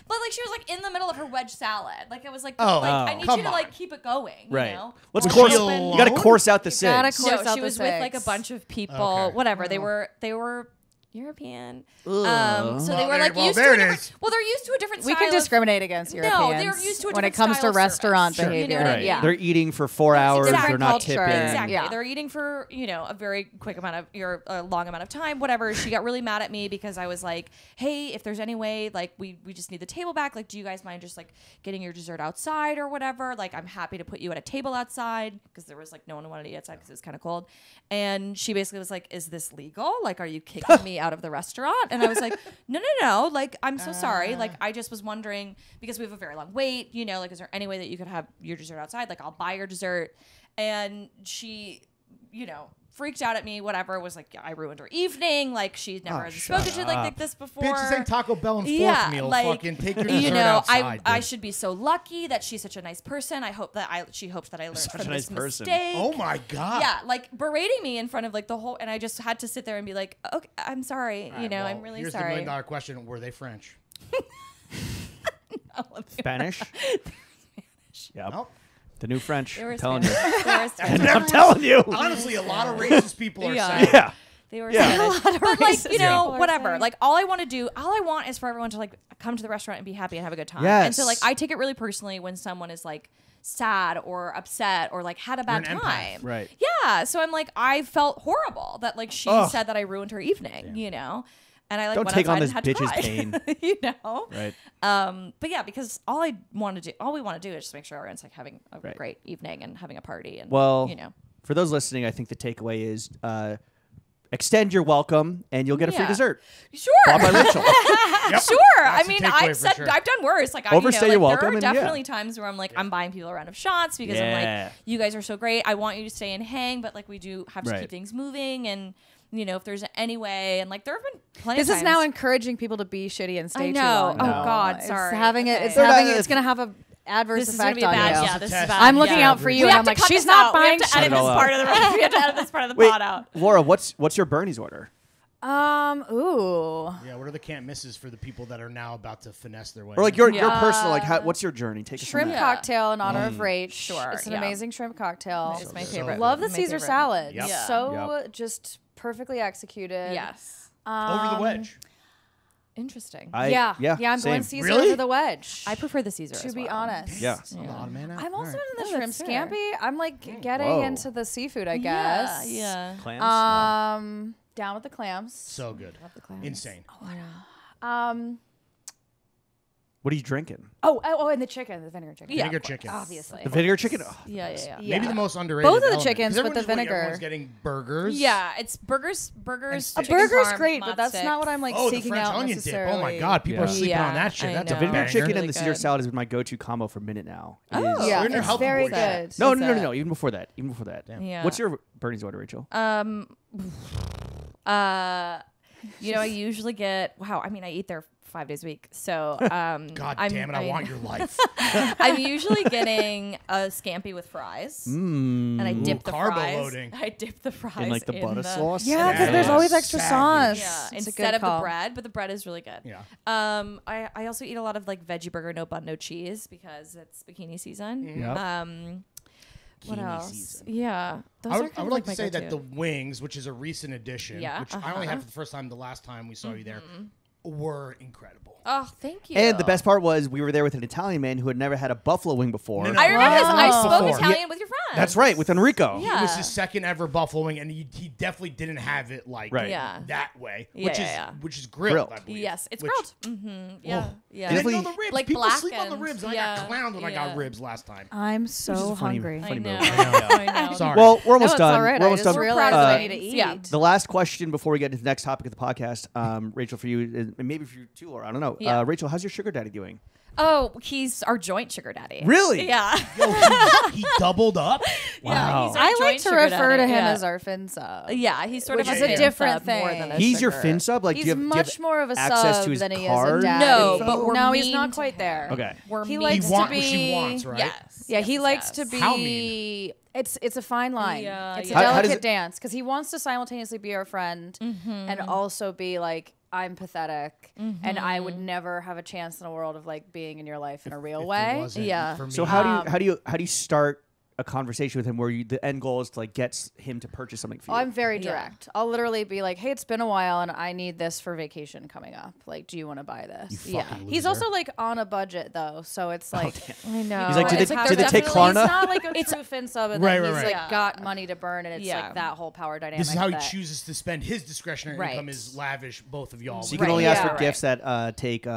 but like she was like in the middle of her wedge salad. Like it was like, Oh, like I need come you to on. like keep it going. Right. You know? Let's Was course. she You alone? got to course out the gotta SIGs. course No, out she the was with like a six. bunch of people. Okay. Whatever. They Oh. were European. So Well, they were like well, used there to it a different. is. Well, they're used to a different. We style can of- discriminate against Europeans. No, they're used to a when it different comes to style of restaurant service. behavior. You know what I Right. mean? Yeah. They're eating for 4 hours. Exactly. They're not Culture. tipping. Exactly. Yeah. They're eating for, a very quick amount of a long amount of time, whatever. She got really mad at me because I was like, hey, if there's any way, like we just need the table back. Like, do you guys mind just like getting your dessert outside or whatever? Like, I'm happy to put you at a table outside because there was like no one wanted to eat outside because it was kind of cold. And she basically was like, is this legal? Like, are you kicking me out of the restaurant? And I was like, no. Like, I'm so sorry. Like, I just was wondering because we have a very long wait, like, is there any way that you could have your dessert outside? Like, I'll buy your dessert. And she, freaked out at me, whatever, was like, I ruined her evening. Like, she'd never spoken to like this before. Bitch, this ain't Taco Bell and fourth Yeah, meal. like, Fucking take your dessert outside. I bitch. should be so lucky that she's such a nice person. I hope that she hopes that I learned Such from a nice this person. mistake. Oh my god. Yeah, like berating me in front of like the whole, and I just had to sit there and be like, okay, I'm sorry, All right, well, I'm really here's the sorry. $1,000,000 question: were they French? Spanish. Yep. Nope. The new French. They were I'm telling you. Spanish. They were Spanish. I'm telling you. Honestly, a lot of racist people are Yeah. saying. Yeah. They were Yeah. Spanish. But like, racist people are whatever. saying. Like all I want is for everyone to like come to the restaurant and be happy and have a good time. And so like Yes. I take it really personally when someone is like sad or upset or like had a bad You're an empath. time. Right. Yeah. So I'm like, I felt horrible that like she Ugh. said that I ruined her evening, And I like Don't went take on outside this and had to bitch's cry, pain. Right. But yeah, because all we want to do is just make sure everyone's like having a Right. great evening and having a party and Well, you know. for those listening, I think the takeaway is extend your welcome and you'll get a free Yeah. dessert. Sure. Bought by Rachel. Yep. Sure. That's I the mean, takeaway for I've sure. I've done worse. Like, Overstay your welcome There are and yeah. definitely times where I'm like, I'm buying people a round of shots because I'm Yeah. like, you guys are so great. I want you to stay and hang, but like we do have to Right. keep things moving and. If there's any way, and like there have been plenty. This of is times. now encouraging people to be shitty and stay I too know. long. Oh, now. God, It's sorry. having it. Okay. It's They're having. not- It's going to have a adverse This is gonna effect be on bad. you. Yeah, this is test. bad. I'm looking yeah. out for you, We and have I'm to like, cut she's this not out. We buying have to edit shit. this Cut it all part of the. We have to edit this part of the Wait, pod out. Laura, what's your Bernie's order? Ooh. Yeah, what are the can't misses for the people that are now about to finesse their way? Or like your Yeah. personal, like what's your journey? Take us from Shrimp there. cocktail in honor of Rach. Sure, It's an yeah. amazing shrimp cocktail. It's my So favorite. Love the My Caesar favorite. salad. Yep. Yeah. So just perfectly executed. Yes. over the wedge. Interesting. Yeah, I'm going same. Caesar Really? over the wedge. I prefer the Caesar. to as be well. honest. Yeah. I'm an odd man out. I'm also All right. into the Oh, shrimp that's fair. scampi. I'm like getting Whoa. into the seafood, I Yeah, guess. yeah. Clams? Down with the clams. So good. Love the clams. Insane. What are you drinking? And the chicken, the vinegar chicken. Yeah, Vinegar of course. chicken. Obviously. The vinegar chicken? Oh, Yeah, yeah, yeah. Yeah. Maybe the most underrated. Both of the element, 'cause chickens, but everyone the just- vinegar. Everyone's getting burgers. Yeah, it's burgers. A A chicken burger's parm, great, but that's mozz not what I'm sticks. like Oh, the seeking French out onion dip. necessarily. Oh my God, people are Yeah. sleeping on Yeah, that shit. I That's a know. Vinegar banger. chicken Really and the Caesar good. salad is my go-to combo for minute now. Oh. Yeah, You're in your it's health very board. good. No. Even before that. Yeah. What's your Bernie's order, Rachel? I usually get. Wow. I mean, I eat there 5 days a week, so God damn it, I want your life. I'm usually getting a scampi with fries, and I dip the carbo fries. loading. I dip the fries In like the butter sauce? Yeah, because there's Yeah. always extra Savage. sauce. Yeah, It's a instead good of the call. bread, but the bread is really good. Yeah. I also eat a lot of like veggie burger, no bun, no cheese because it's bikini season. Yep. What Bikini else? season. Yeah, those I are would, kind I of would like to my say that the go-to. wings, which is a recent addition, Yeah, which I only had for the first time the last time we saw you there, were incredible. Oh, thank you. And the best part was we were there with an Italian man who had never had a buffalo wing before. No, I remember this. I Wow. spoke Before. Italian with your friend. That's right, with Enrico. Yeah. It was his second ever buffalo wing, and he definitely didn't have it like Right. Yeah. that way, Yeah, which yeah. is grilled. Grilled. I believe. Yes, it's Which- grilled. Yeah, Oh. yeah. And then, Definitely- the ribs. Like People sleep on the blackened. ribs, and I Yeah. got clowned when I got Yeah. ribs last time. I'm Which is so a funny- hungry. funny I know. move. I know. Sorry. Well, we're almost it's done. all right. We're I almost just done. realized Uh, I need to eat. yeah. The last question before we get to the next topic of the podcast, Rachel, for you, and maybe for you too, or I don't know. Yeah. Rachel, how's your sugar daddy doing? Oh, he's our joint sugar daddy. Really? Yeah. Yo, he doubled up. Wow. He's our I joint like to sugar refer to daddy. him Yeah. as our fin sub. Yeah, he's sort Which of is a a fin different sub more than thing. a He's your sugar. fin sub? Like, He's do you have, much more of a access sub to his than he card? is a daddy. No, but we're no, he's mean not to quite him. there. Okay. We're He mean likes to to what be. she wants, right? Yes. Yeah, yes, he yes, likes yes. to be. How mean? It's a fine line. Yeah, it's yeah. a How does delicate it- dance because he wants to simultaneously be our friend and also be like, I'm pathetic and I would never have a chance in the world of like being in your life in a real If it way. wasn't Yeah. for me. So how do you start a conversation with him where the end goal is to like get him to purchase something for you? I'm very Yeah. direct. I'll literally be like, "Hey, it's been a while, and I need this for vacation coming up. Like, do you want to buy this?" You Yeah. fucking He's loser. also like on a budget though, so it's like I know. He's like, did It's they- like did they're they take definitely- Klarna? He's not like a true fin sub, and Right, then right, he's right. like Yeah. got money to burn, and it's Yeah. like that whole power dynamic. This is how he that- chooses to spend his discretionary Right. income is lavish, both of y'all. So you with can only Right. ask Yeah, for right. gifts that take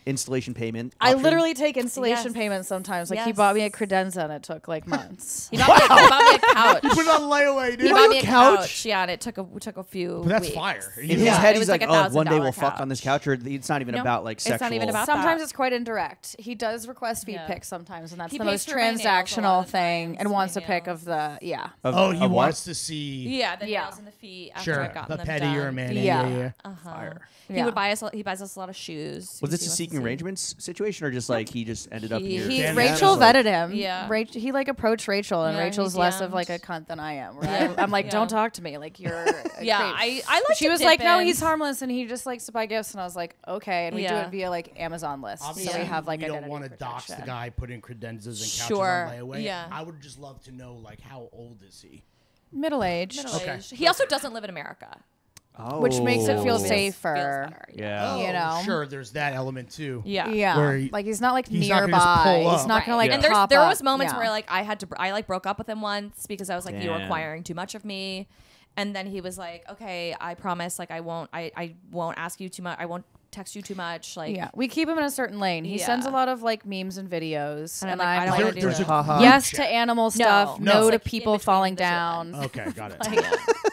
installation payment. I option. literally take installation Yes. payments sometimes. Like he Yes. bought me a credenza, and it took like months. He bought me a couch. Put it on layaway, He dude. bought me a couch? couch. Yeah, and it took a few. But that's weeks. fire. In his Yeah, head, it he's was like like, a "Oh, one day we'll $1,000 fuck on this couch," or it's not even No, about like it's not sexual. even about Sometimes that. it's quite indirect. He does request feet Yeah. pics sometimes, and that's He the pays most for my nails a lot transactional of thing, times, and wants my a pic nails. of the Oh, he of what? wants to see. Yeah, the Yeah. nails and the feet. After Sure, I've gotten the them petty or a done. man. Yeah. Yeah. Fire. He Yeah. would buy us. He buys us a lot of shoes. Was this a because he wants to seeking see. arrangements situation, or just like he just ended up? in your He Dan Rachel Adams, like- vetted him. Yeah. He like approached Rachel, and Yeah, he Rachel's less of like a DM'd. cunt than I am. Yeah. Right? I'm like, Yeah. don't talk to me. Like you're. A Yeah, creep. I like. She to was dip like, no, in. he's harmless, and he just likes to buy gifts. And I was like, okay. And we do Yeah. it via like Amazon lists, Obviously, so we have like we don't identity want to dox the protection. guy putting credenzas and couches Sure, on layaway. yeah. I would just love to know, like, how old is he? Middle aged, Middle-aged. He also doesn't live in America. Oh. which makes it feel Feels safer. better, Yeah. Oh, You know? sure. There's that element too. Yeah. Yeah, Where he- like he's not like he's not gonna just nearby. pull He's up. not gonna like. Yeah. And pop there up. was moments Yeah. where like I like broke up with him once because I was like, you were Damn. requiring too much of me. And then he was like, okay, I promise, like I won't ask you too much. I won't text you too much. Like, Yeah, we keep him in a certain lane. He Yeah. sends a lot of like memes and videos, And I'm and like, I I'm don't like, wanna do there's that. a Haha. yes chat. to animal stuff, No. no, It's to like people in between falling the two of down. them. Okay, got it.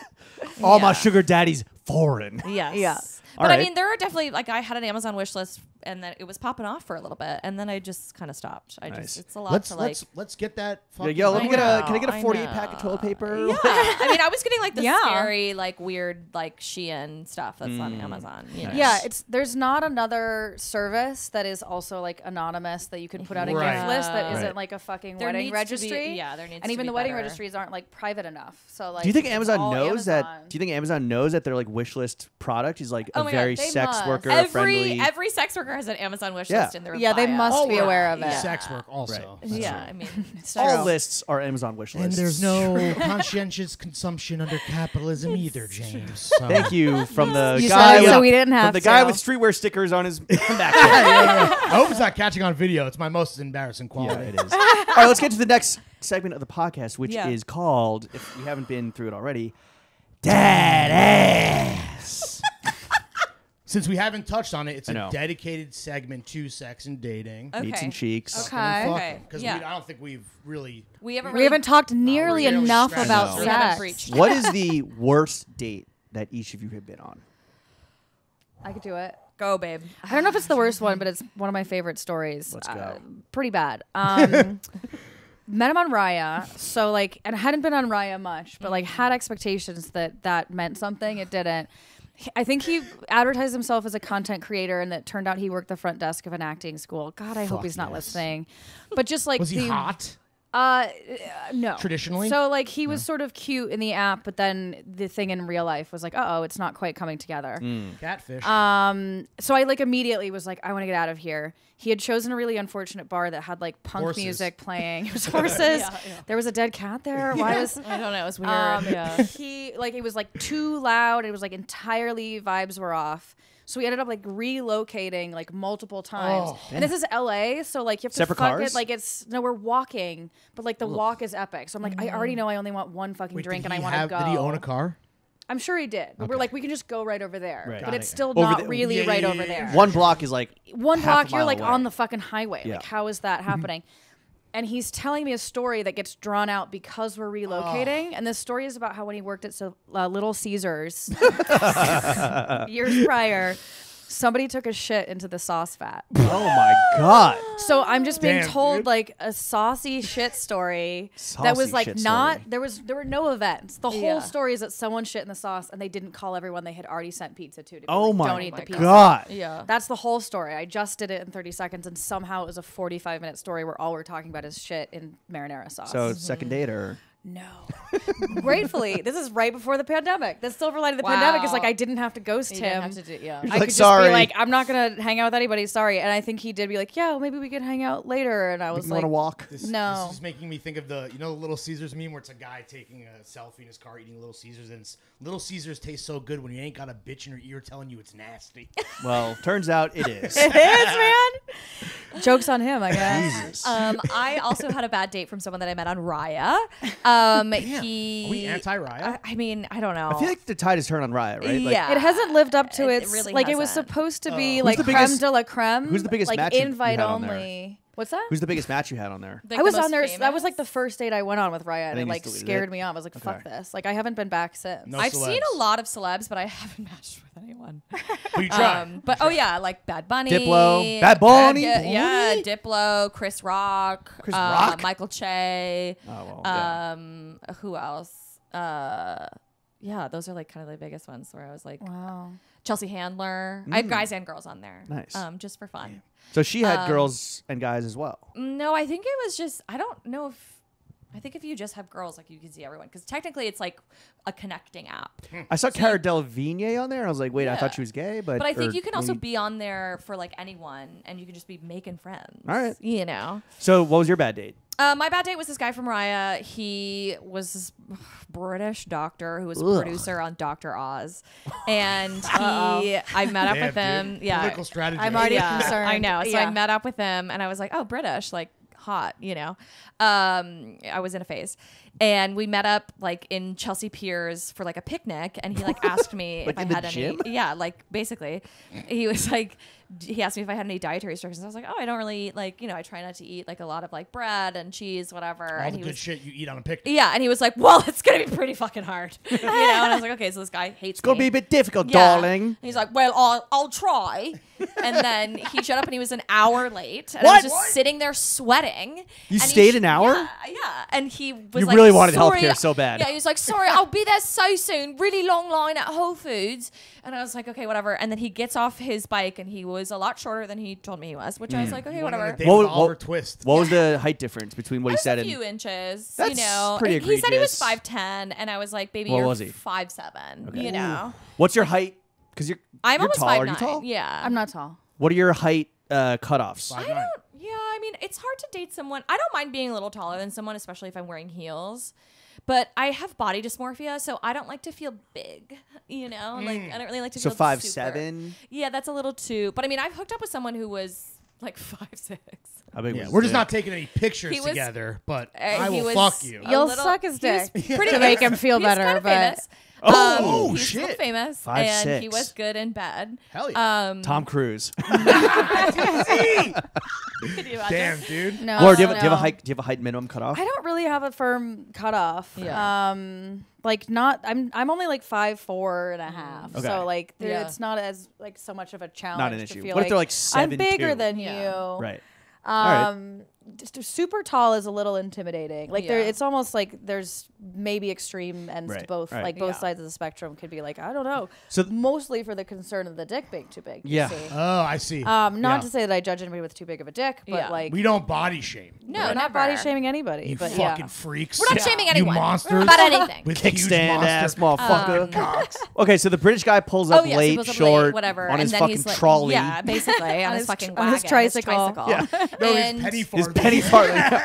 All my Yeah. sugar daddy's foreign. Yes. Yeah. But All I right. mean, there are definitely like I had an Amazon wish list, and then it was popping off for a little bit, and then I just kind of stopped. Nice. It's a lot Let's to like. let's get that. Yeah, fucking yo, let me I get a. know, Can I get a I 48 know. pack of toilet paper? Yeah, I mean, I was getting like the Yeah. scary, like weird, like Shein stuff that's on Amazon. You know? Yeah, there's not another service that is also like anonymous that you can put out a Right. gift list that Right. isn't like a fucking There wedding needs to be- registry. yeah, there needs and to even be the wedding better. registries aren't like private enough. So like, Do you think it's Amazon all knows that? Amazon. Do you think Amazon knows that their like wish list product is like Oh a my very God, they sex must. worker every friendly? every sex worker worker has an Amazon wish Yeah. list in their Yeah, they bio. must be aware of it. Sex work also. Right. Yeah, I mean, it's All true. lists are Amazon wish lists. And there's no conscientious consumption under capitalism either, James. So. Thank you from the You guy. said it so with- we didn't have from the guy to. with streetwear stickers on his back. I hope it's not catching on video. It's my most embarrassing Yeah, quality. it is. All right, let's get to the next segment of the podcast, which Yeah. is called, if you haven't been through it already, Dad Ass. Since we haven't touched on it, it's I a know. dedicated segment to sex and dating. Meats Okay. and cheeks. Okay. Okay, Because yeah. I don't think we've really. We haven't. We Really, haven't talked nearly really enough scratched about the We haven't sex. breached. What is the worst date that each of you have been on? I could do it. Go, babe. I don't know if it's the worst one, but it's one of my favorite stories. Let's go. Pretty bad. Met him on Raya, so like, and I hadn't been on Raya much, but like had expectations that meant something. It didn't. I think he advertised himself as a content creator, and it turned out he worked the front desk of an acting school. God, I hope Fuck he's not yes. listening. But just like Was he hot? No. Traditionally? So like he was sort of cute in the app, but then the thing in real life was like, oh, it's not quite coming together. Catfish. So I like immediately was like, I want to get out of here. He had chosen a really unfortunate bar that had like punk Horses. music playing. It was horses. Yeah. There was a dead cat there. Why was I don't know. It was weird. he like it was like too loud. It was like entirely vibes were off. So we ended up like relocating like multiple times. Oh. And this is LA, so like you have to Separate fuck cars? it like it's no, we're walking, but like the walk is epic. So I'm like, I already know I only want one fucking Wait, drink did and I he want to have- go. Did he own a car? I'm sure he did. But we're Okay. like, we can just go right over there. Right. But Got it's it. still Over not the- really Yeah, right yeah, over yeah, there. yeah. One block is like One half a block, you're mile like away. on the fucking highway. Yeah. Like, how is that happening? And he's telling me a story that gets drawn out because we're relocating. And this story is about how when he worked at Little Caesars years prior, somebody took a shit into the sauce vat. Oh my god. So I'm just being Damn, told dude. like a saucy shit story that was Saucy like shit not story. there were no events. The Yeah. whole story is that someone shit in the sauce and they didn't call everyone they had already sent pizza to be Oh like, my don't eat the pizza. god. Yeah. That's the whole story. I just did it in 30 seconds and somehow it was a 45-minute story where all we're talking about is shit in marinara sauce. So second date or no. Gratefully, this is right before the pandemic. The silver lining of the pandemic is like Wow. I didn't have to ghost You him. didn't have to do, yeah. I like, could just "Sorry." be like, I'm not gonna hang out with anybody. Sorry. And I think he did be like, yeah, well, maybe we could hang out later. And I was you like, want to walk? No. This is making me think of the Little Caesars meme where it's a guy taking a selfie in his car eating Little Caesars, and it's, Little Caesars tastes so good when you ain't got a bitch in your ear telling you it's nasty. Well, turns out it is. It is, man. Joke's on him, I guess. Jesus. I also had a bad date from someone that I met on Raya. He. Are we anti-Raya? I mean, I don't know. I feel like the tide has turned on Riot, right? Like, Yeah. It hasn't lived up to It its really like it was hasn't. supposed to be Who's like the creme biggest- de la creme. who's the biggest like match you invite had on there? only. What's that? Who's the biggest match you had on there? Like I was the on most there. That was like the famous? first date I went on with Raya, and then it you like deleted scared it? me off. I was like, "Fuck Okay. this!" Like I haven't been back since. No I've celebs. seen a lot of celebs, but I haven't matched with anyone. But you try. But oh yeah, like Bad Bunny, Diplo. Bad Bunny? yeah, Diplo, Chris Rock, Chris Rock? Michael Che, Oh, well, yeah. who else? Yeah, those are like kind of the biggest ones where I was like Wow. Chelsea Handler. I have guys and girls on there, Nice. just for fun. So she had girls and guys as well. No, I think it was just I don't know if. I think if you just have girls, like you can see everyone, because technically it's like a connecting app. I saw Cara Delevingne on there. And I was like, wait, I Yeah. thought she was gay, but But I think or you can also maybe- be on there for like anyone, and you can just be making friends. All right. You know. So what was your bad date? My bad date was this guy from Raya. He was this British doctor who was a Ugh. producer on Dr. Oz, and I met up with him. Dude. Yeah, Political strategy. I'm already yeah, concerned. I know. So Yeah. I met up with him, and I was like, "Oh, British, like hot," you know. I was in a phase, and we met up like in Chelsea Piers for like a picnic, and he like asked me Like if I in the had gym? any. Yeah, like basically, he was like, he asked me if I had any dietary restrictions. I was like, "Oh, I don't really like, I try not to eat like a lot of like bread and cheese, whatever." All and the he good was. shit you eat on a picnic. Yeah, and he was like, "Well, it's gonna be pretty fucking hard," And I was like, "Okay, so this guy hates It's gonna me." be a bit difficult, Yeah. darling. And he's like, "Well, I'll try." And then he showed up and he was an hour late. And I What? was just sitting there sweating. You And he stayed an hour? Yeah. And he was You like, really wanted "Sorry." healthcare so bad. Yeah, he was like, "Sorry, I'll be there so soon. Really long line at Whole Foods." And I was like, "Okay, whatever." And then he gets off his bike and he was a lot shorter than he told me he was, which I was like, "Okay, You went on a whatever." date What- with what- Oliver Twist. What was the height difference between what he It was said a and few inches, That's you know. pretty He said he was egregious. 5'10", and I was like, "Baby, What you're was he? 5'7", Okay. you know. What's your height? Because you're I'm you're almost tall. 5'9". Are you tall? Yeah, I'm not tall. What are your height cutoffs? 5'9". Yeah, I mean, it's hard to date someone. I don't mind being a little taller than someone, especially if I'm wearing heels. But I have body dysmorphia, so I don't like to feel big. You know, like I don't really like to So feel 5'7"? Yeah, that's a little too. But I mean, I've hooked up with someone who was like 5'6". How big Yeah, was we're just it? not taking any pictures He was- together, but I he will was- fuck you. A You'll little- suck his he was dick pretty to make him famous. feel He was better, kinda but famous. Oh, he's shit. still famous, 5'6". and he was good and bad. Hell yeah. Tom Cruise. Could you imagine? Damn, dude. no. Laura, do you have no. a height minimum cutoff? I don't really have a firm cutoff. Yeah. Like not. I'm only like 5'4" and a half. Okay. So like Yeah. it's not as like so much of a challenge. Not an to issue. feel What if they're like I'm 7'2"? bigger than Yeah. you. Right. right. Just super tall is a little intimidating. Like Yeah. it's almost like there's maybe extreme ends Right, to both. right. Like both Yeah. sides of the spectrum could be like I don't know. So Mostly for the concern of the dick being too big. Yeah. You see. Oh, I see. Not Yeah. to say that I judge anybody with too big of a dick, but Yeah. like We don't body shame. No, we're never. not body shaming anybody. You but fucking yeah. freaks. We're not shaming You anyone. monsters. About anything. With huge kickstand ass monster motherfucker. cocks. Okay, so the British guy pulls up Oh yeah, late, supposed to be short, late, whatever, on and his then fucking he's like, trolley. Yeah, basically on his fucking on wagon, his tricycle. Yeah. No, And he's penny His farthing. penny farthing.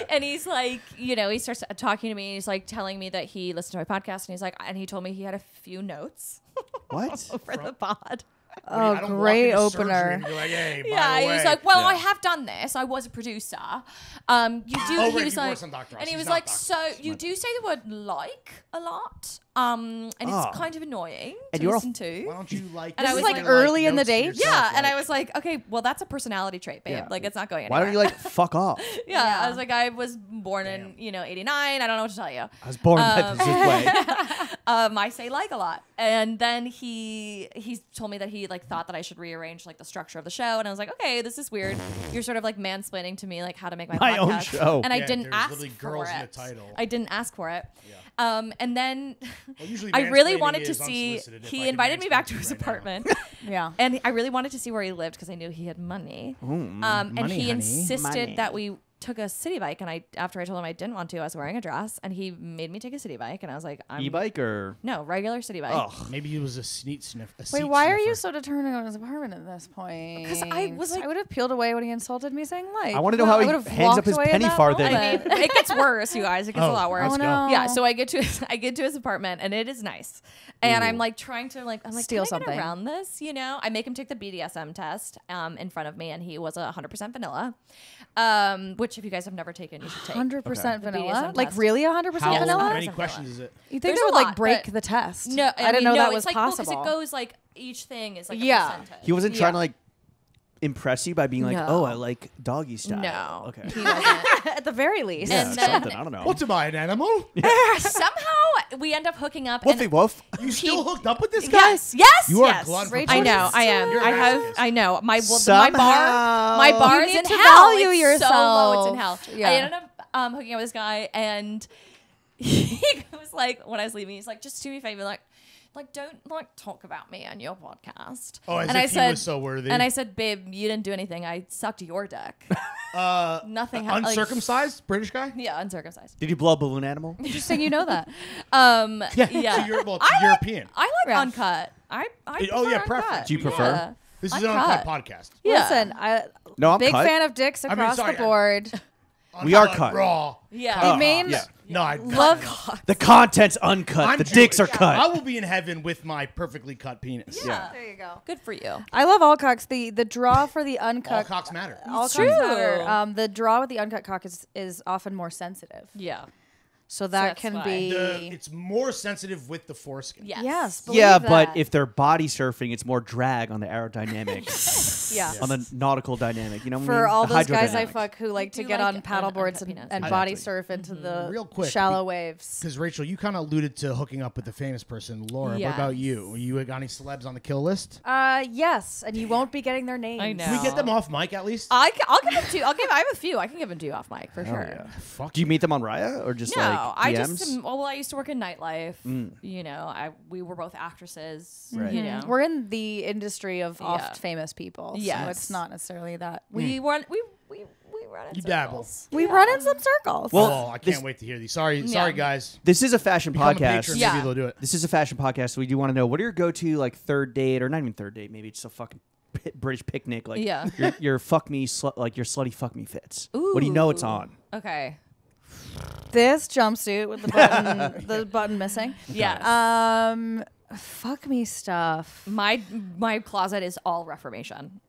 And he's like, you know, he starts talking to me. And he's like telling me that he listened to my podcast, and he's like, and he told me he had a few notes What? for the pod. Oh, I don't walk great into surgery opener. and be like, hey, by Yeah, the he was way. like, well, Yeah. I have done this. I was a producer. You do. Oh, he right, was he like, works on Dr. Oz. and he He's was not like, Dr. so Oz. you do say the word like a lot, and Oh. it's kind of annoying And to you're a- listen to. Why don't you like? And I This was is like, early in the notes to date? yourself, Yeah, and like- I was like, okay, well, that's a personality trait, babe. Yeah. Like, it's not going Why anywhere. don't you like fuck off? Yeah, Yeah. I was like, I was born in 89. I don't know what to tell you. I was born this way. I say like a lot, and then he told me that he like thought that I should rearrange like the structure of the show, and I was like, okay, this is weird. You're sort of like mansplaining to me like how to make my My own podcast. show. and I Yeah, didn't there's ask literally for girls it. in the title. I didn't ask for it. And then Well, usually I really mansplaining wanted to is see. unsolicited, if I He can invited me back mansplain to you his right now. apartment. Yeah. And I really wanted to see where he lived because I knew he had money. And money, he honey. insisted Money. that we took a city bike. And after I told him I didn't want to, I was wearing a dress, and he made me take a city bike. And I was like, E-bike or? No, regular city bike. Oh, Maybe he was a sneak sniff. Wait, why are you so determined on his apartment at this point? 'Cause I was like- I would have peeled away when he insulted me, saying like. I want to know how I he would've hands up walked his away in penny that farthing. I mean, it gets worse, you guys. It gets Oh, a lot worse. let's Oh go. no. Yeah, so I get to his apartment, and it is nice. And I'm like trying to I'm like, Steal can I get something. around this, you know? I make him take the BDSM test in front of me, and he was 100% vanilla. Which if you guys have never taken, you should take. 100% The vanilla. BDSM Like test. really 100% How vanilla? many Vanilla. questions is it? You think There's that a would like lot, break but- the test? No, I didn't know no, that it's was like, possible. Because it goes like each thing is like Yeah. a percentage. he wasn't trying to Yeah. like impress you by being like, No. oh, I like doggy style. No. Okay. He wasn't. At the very least. Yeah, And then- something. I don't know. What's am I, an animal? Somehow we end up hooking up. Woofy and woof. You still hooked up with this guy? Yes. You are yes. a glutton for Rachel, I know. punishment. I am. You're a I have. masochist. I know. My Somehow. my bar You is need in to hell. value It's so low. It's in yourself. hell. Yeah. I ended up hooking up with this guy, and he was like, when I was leaving, he's like, just do me a favor, like don't like talk about me on your podcast. Oh, as and if I he said, was so worthy. And I said, babe, you didn't do anything. I sucked your dick. Nothing. Uncircumcised British guy? Yeah, uncircumcised. Did you blow a balloon animal? Interesting you know that. Yeah. It's European. I like Yeah. uncut. I Oh, yeah, prefer preference. uncut. Do you prefer? Yeah. This is an Uncut. uncut podcast. Yeah. Listen, No, I'm big cut. fan of dicks mean, across sorry, the board. We are Uncut, cut. Raw. Yeah. The main yeah. No, I love. The content's uncut. I'm the dicks are Jewish. cut. I will be in heaven with my perfectly cut penis. Yeah. There you go. Good for you. I love all cocks. The draw for the All uncut. cocks matter. All cocks true. matter. The draw with the uncut cock is often more sensitive, Yeah. so that that's can why. be. It's more sensitive with the foreskin. Yes. Yes, Yeah, believe but that. if they're body surfing, it's more drag on the aerodynamic, yeah. on the nautical dynamic. You know what I For mean? all The those guys I hydrodynamic. fuck who like Do to you get like on paddle boards uncut and penis? body Exactly. surf into the Real quick, shallow waves. Because Rachel, you kind of alluded to hooking up with a famous person. Laura, what about you? You got any celebs on the kill list? Yes, and you won't be getting their names. I know. Can we get them off mic at least? I'll give them to you. I have a few. I can give them to you off mic for sure. Fuck. Do you meet them on Raya or just No, like I DMs? just well, I used to work in nightlife. You know, we were both actresses. Right. You know, We're in the industry of Yeah. oft famous people, so Yes. it's not necessarily that. we run we run in You dabble. circles. We run in some circles. Well, Oh, I this- can't wait to hear these. Sorry, Yeah. guys. This is a fashion Become a podcast. patron, Yeah. Maybe they'll do it. This is a fashion podcast, so we do want to know what are your go-to like third date or not even third date, maybe just a fucking British picnic, like Yeah. your fuck me, like your slutty fuck me fits. What do you know it's on? Okay. This jumpsuit with the button, the button missing. Yes. Fuck me stuff. My closet is all Reformation.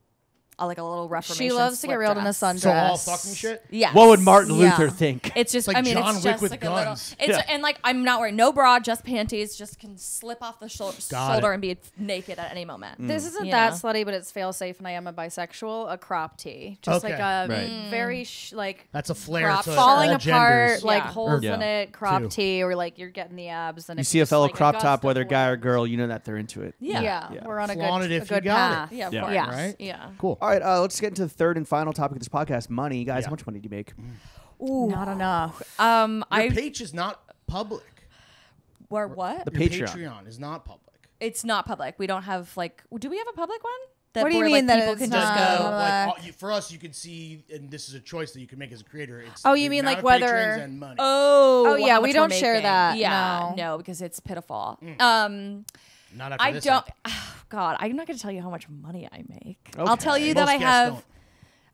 Like a little Reformation. She loves to get slip reeled in a dress. sundress. So all fuck me shit. Yes. What would Martin Yeah. Luther think? It's just, like I mean, John it's Wick just with like a little. guns. It's Yeah. and like I'm not wearing no bra, just panties, just can slip off the Got shoulder it. and be naked at any moment. This isn't You that know? slutty, but it's fail safe, and I am a bisexual. A crop tee, just like a Right. very like That's a flare Crop to falling all apart, genders. like Yeah. holes Yeah. in it, crop Two. tee, or like you're getting the abs. And You if see a just, fellow like, crop gust top, of whether guy or wind. girl, you know that they're into it. Yeah. Yeah, we're on a Flaunt good, it a if you good got it. path. Yeah. Of Yeah. course. Yeah. Right? Yeah. Cool. All right, let's get into the third and final topic of this podcast: money, guys. Yeah. How much money do you make? Ooh, not enough. Your I page is not public. where what? The Your Patreon. Patreon is not public. It's not public. We don't have like. Do we have a public one? That What do you where, mean like, that people it's can not just public? go? Like for us, you can see, and this is a choice that you can make as a creator. It's Oh, you the mean amount like of whether- patrons and money. Oh, yeah, how we much don't we're share making. that, Yeah, no. because it's pitiful. Not after I this don't. app. God, I'm not going to tell you how much money I make. Okay. I'll tell you that Most I guests have. don't.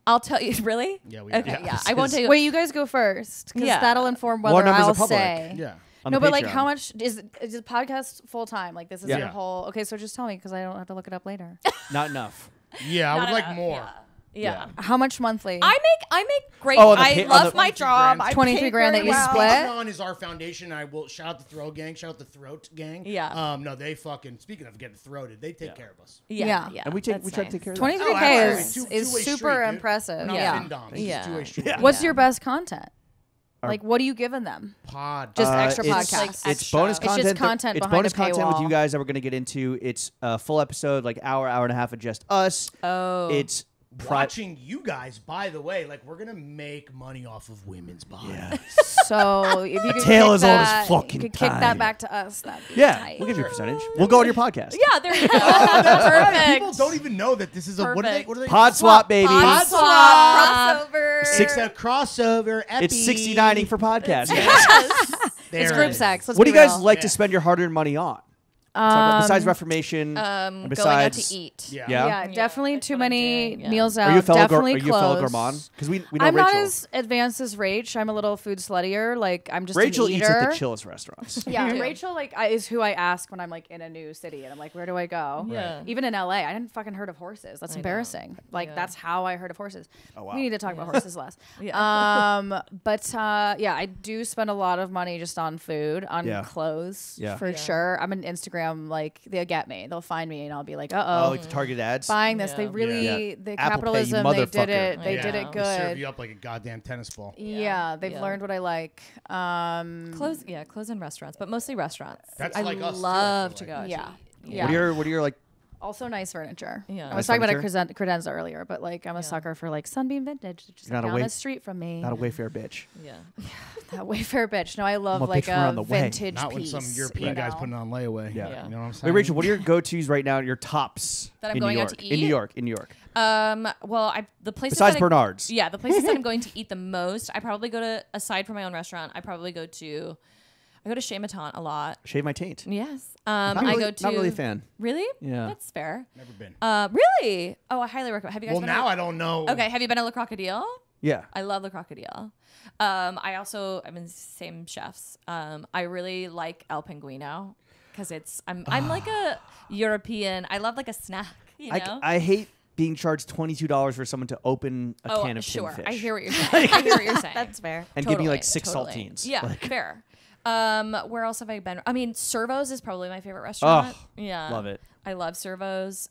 I'll tell you. Really? Yeah, we Okay. do. Yeah, I won't tell you. Wait, you guys go first because Yeah. that'll inform What whether numbers are I'll public? say. Yeah. On No, the but like Patreon. how much is the podcast full time? Like this is Yeah. your whole. Okay, so just tell me because I don't have to look it up later. Not enough. Yeah, I Not would like enough, more. Yeah. How much monthly? I make great. Oh, on the I on love the- my job. 23 I 23 pay grand that very you well. split? Patreon is our foundation. I will shout out the Throat Gang. Shout out the Throat Gang. Yeah. No, they fucking. Speaking of getting throated, they take care of us. Yeah. Yeah. And we try that's to nice. take care of that. 23K absolutely. is Two-way super street, dude. impressive. Not Yeah. Vindoms. Yeah. It's a two-way street. Yeah. What's Yeah. your best content? Our- Like, what are you giving them? Pod. Just extra it's, podcasts. like It's extra. bonus It's just content. content It's behind bonus a content with paywall. you guys that we're going to get into. It's a full episode, like hour and a half of just us. Oh. It's Watching you guys, by the way, like we're gonna make money off of women's bodies. Yeah. So if you could tale kick as old as that, fucking you could kick time. that back to us. That'd be Yeah, tight. we'll give you a percentage. We'll go on your podcast. Yeah, there you go. Perfect. People don't even know that this is a what are they? Perfect. What are they? Pod swap, baby. Pod swap. crossover. It's a crossover. It's epi. 69ing for podcasts. There It's it group is. sex. Let's What do be you guys real. like Yeah. to spend your hard-earned money on? Besides Reformation, Going out besides to eat. Yeah. Yeah? Yeah, definitely that's too what I'm many doing, yeah. meals out. Are you a fellow definitely are you a fellow clothes. gourmand? Because we know I'm Rachel. not as advanced as Rach. I'm a little food sluttier. Like I'm just Rachel an eats eater. at the chillest restaurants. Yeah, Rachel is who I ask when I'm like in a new city and I'm like, where do I go? Yeah. Even in LA, I didn't fucking heard of horses. That's embarrassing. Like Yeah. that's how I heard of horses. Oh, wow. We need to talk about horses less. Yeah. But yeah, I do spend a lot of money just on food, on Yeah. clothes, Yeah. for Yeah. sure. I'm an Instagram like they'll get me. They'll find me and I'll be like, Oh, uh oh. like the targeted ads. Buying this, Yeah. they really Yeah. the Apple Pay, you capitalism. They did motherfucker. it. They Yeah. did it They serve good. you up like a goddamn tennis ball. Yeah, they've Yeah. learned what I like. Clothes and restaurants, but mostly restaurants. That's I like us, too, I love feel to like. go. Yeah. to eat. Yeah. What are your like? Also nice furniture. Yeah. I was Nice talking about furniture? a credenza earlier, but like I'm a sucker for like Sunbeam Vintage, just Not a down way- the street from me. Not a Wayfair bitch. Yeah. That Wayfair bitch. No, I love I'm a like bitch from around a the way. vintage Not when piece. some European guys putting it on layaway. Yeah. Yeah. You know what I'm Wait, saying? Rachel, what are your go-tos right now? Your tops That I'm in going New out York. to In New eat? York. In New York. Well, the places Besides that Bernard's. Yeah, the places that I'm going to eat the most, I probably go to, aside from my own restaurant, I go to Chez Matant a lot. Shave my taint. Yes. Not I really- go to Not really a fan. Really? Yeah. That's fair. Never been. Really? Oh, I highly recommend. Have you guys Well, been now to, I don't know. Okay, have you been to Le Crocodile? Yeah. I love Le Crocodile. I'm in same chefs. I really like El Pinguino because I'm like a European. I love like a snack, you know? I hate being charged $22 for someone to open a can of sure. tin fish. I hear what you're saying. I hear what you're saying. That's fair. And give me like 6 saltines. Yeah, Like- fair. Where else have I been? I mean, Servo's is probably my favorite restaurant. Yeah, love it. I love Servo's.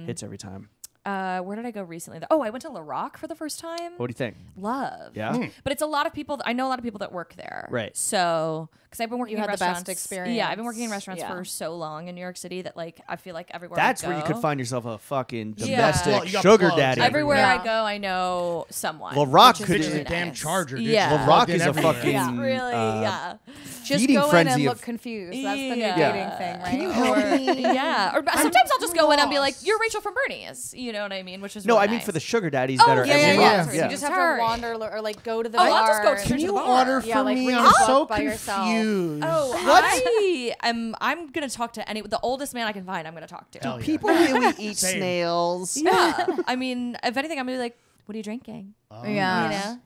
Hits every time. Where did I go recently? Oh, I went to La Roque for the first time. What do you think? Love. Yeah. But it's a lot of people. I know a lot of people that work there. Right. So, because I've been working You in had the restaurants. best experience. Yeah, I've been working in restaurants Yeah. for so long in New York City that like I feel like everywhere. That's I where you go, could find yourself a fucking Yeah. domestic Well, you got sugar plugs daddy. Everywhere Yeah. I go, I know someone. La Roque which is could Bitch is really a damn nice. charger. Dude. Yeah. She's La Roque plugged in is a everywhere. fucking Really, yeah. Just feeding go in frenzy and of look confused. That's the new Yeah. dating thing, right? Can you help me? Yeah. Or sometimes I'll just go in and be like, "You're Rachel from Bernie's." You know what I mean? Which is No, really I mean nice. for the sugar daddies Oh, that are yeah, every yeah, month. yeah. So Yeah. you just have Sorry. to wander or like go to the Oh, bar. I'll just go and- straight Can to you the bar. order for Yeah, like, me? read I'm a so book by yourself. confused. Oh, I'm gonna talk to the oldest man I can find. I'm gonna talk to. Hell yeah. People really eat Same. snails. Yeah. I mean, if anything, I'm gonna be like, "What are you drinking?" Yeah. You know?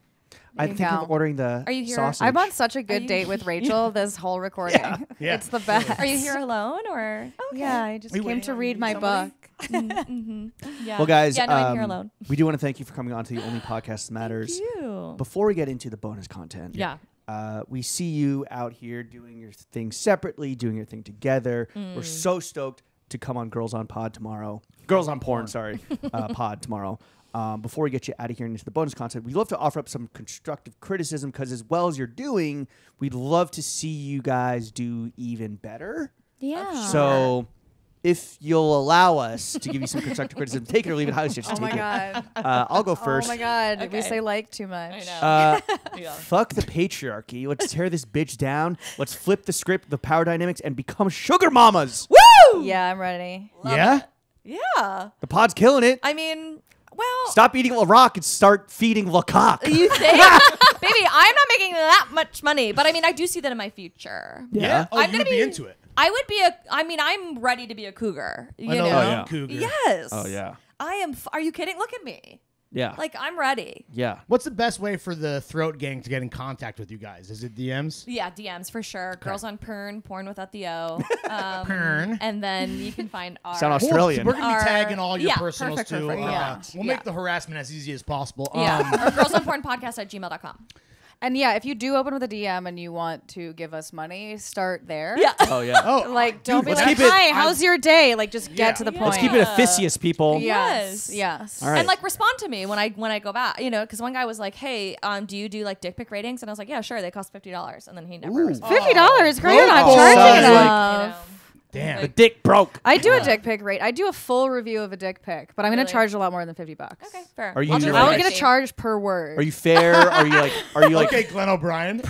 I you think go. of ordering the Are you here? sausage. I'm on such a good you- date with Rachel this whole recording. Yeah. It's the best. Are you here alone or? Okay. Yeah, I just Are you came waiting to on read my somebody? book. Yeah. Well, guys, Yeah, no, I'm here alone. we do want to thank you for coming on to the Only Podcast That Matters. Thank you. Before we get into the bonus content, Yeah. we see you out here doing your thing separately, doing your thing together. We're so stoked to come on Girls on Pod tomorrow. Girls on Porn, sorry, pod tomorrow. Before we get you out of here and into the bonus content, we'd love to offer up some constructive criticism because as well as you're doing, we'd love to see you guys do even better. Yeah. So if you'll allow us to give you some constructive criticism, take it or leave it. How is just Oh take my it. god. I'll go first. Oh my god. We Okay. say like too much. I know. Fuck the patriarchy. Let's tear this bitch down. Let's flip the script, the power dynamics, and become sugar mamas. Woo! Yeah, I'm ready. Yeah? Yeah. The pod's killing it. I mean, well, Stop eating La Rock and start feeding La Cock. you think, baby, I'm not making that much money, but I mean, I do see that in my future. Yeah. Oh, I'm you'd gonna be be- into it. I would be I'm ready to be a cougar. You I know, know? Oh, yeah. cougar. Yes. Oh, yeah. I am. Are you kidding? Look at me. Yeah. Like I'm ready. Yeah. What's the best way for the Throat Gang to get in contact with you guys? Is it DMs? Yeah, DMs for sure. Girls on porn without the O. Pern. And then you can find our. Sound Cool. Australian. So we're gonna be Our- tagging all your yeah, personals perfect, too. perfect, yeah. We'll Yeah. make the harassment as easy as possible. Yeah. Or girlsonpornpodcast@gmail.com. And yeah, if you do open with a DM and you want to give us money, start there. Yeah. Oh, yeah. Oh, Like, don't dude, be let's like, keep it- hi, how's your day? Like, just Yeah. get to the Let's point. Let's keep it officious, people. Yes. Yes. Yes. All right. And like respond to me when I go back, you know, because one guy was like, "Hey, do you do like dick pic ratings?" And I was like, "Yeah, sure." They cost $50, and then he never Ooh. responded. $50, girl, you're not Oh, charging sounds like- enough. damn. The dick broke. I do a dick pic rate. I do a full review of a dick pic, but I'm going Really? to charge a lot more than $50. Okay, fair. Are you I'll do like- I will Okay. get a charge per word. Are you fair? Are you like Okay, Glenn O'Brien.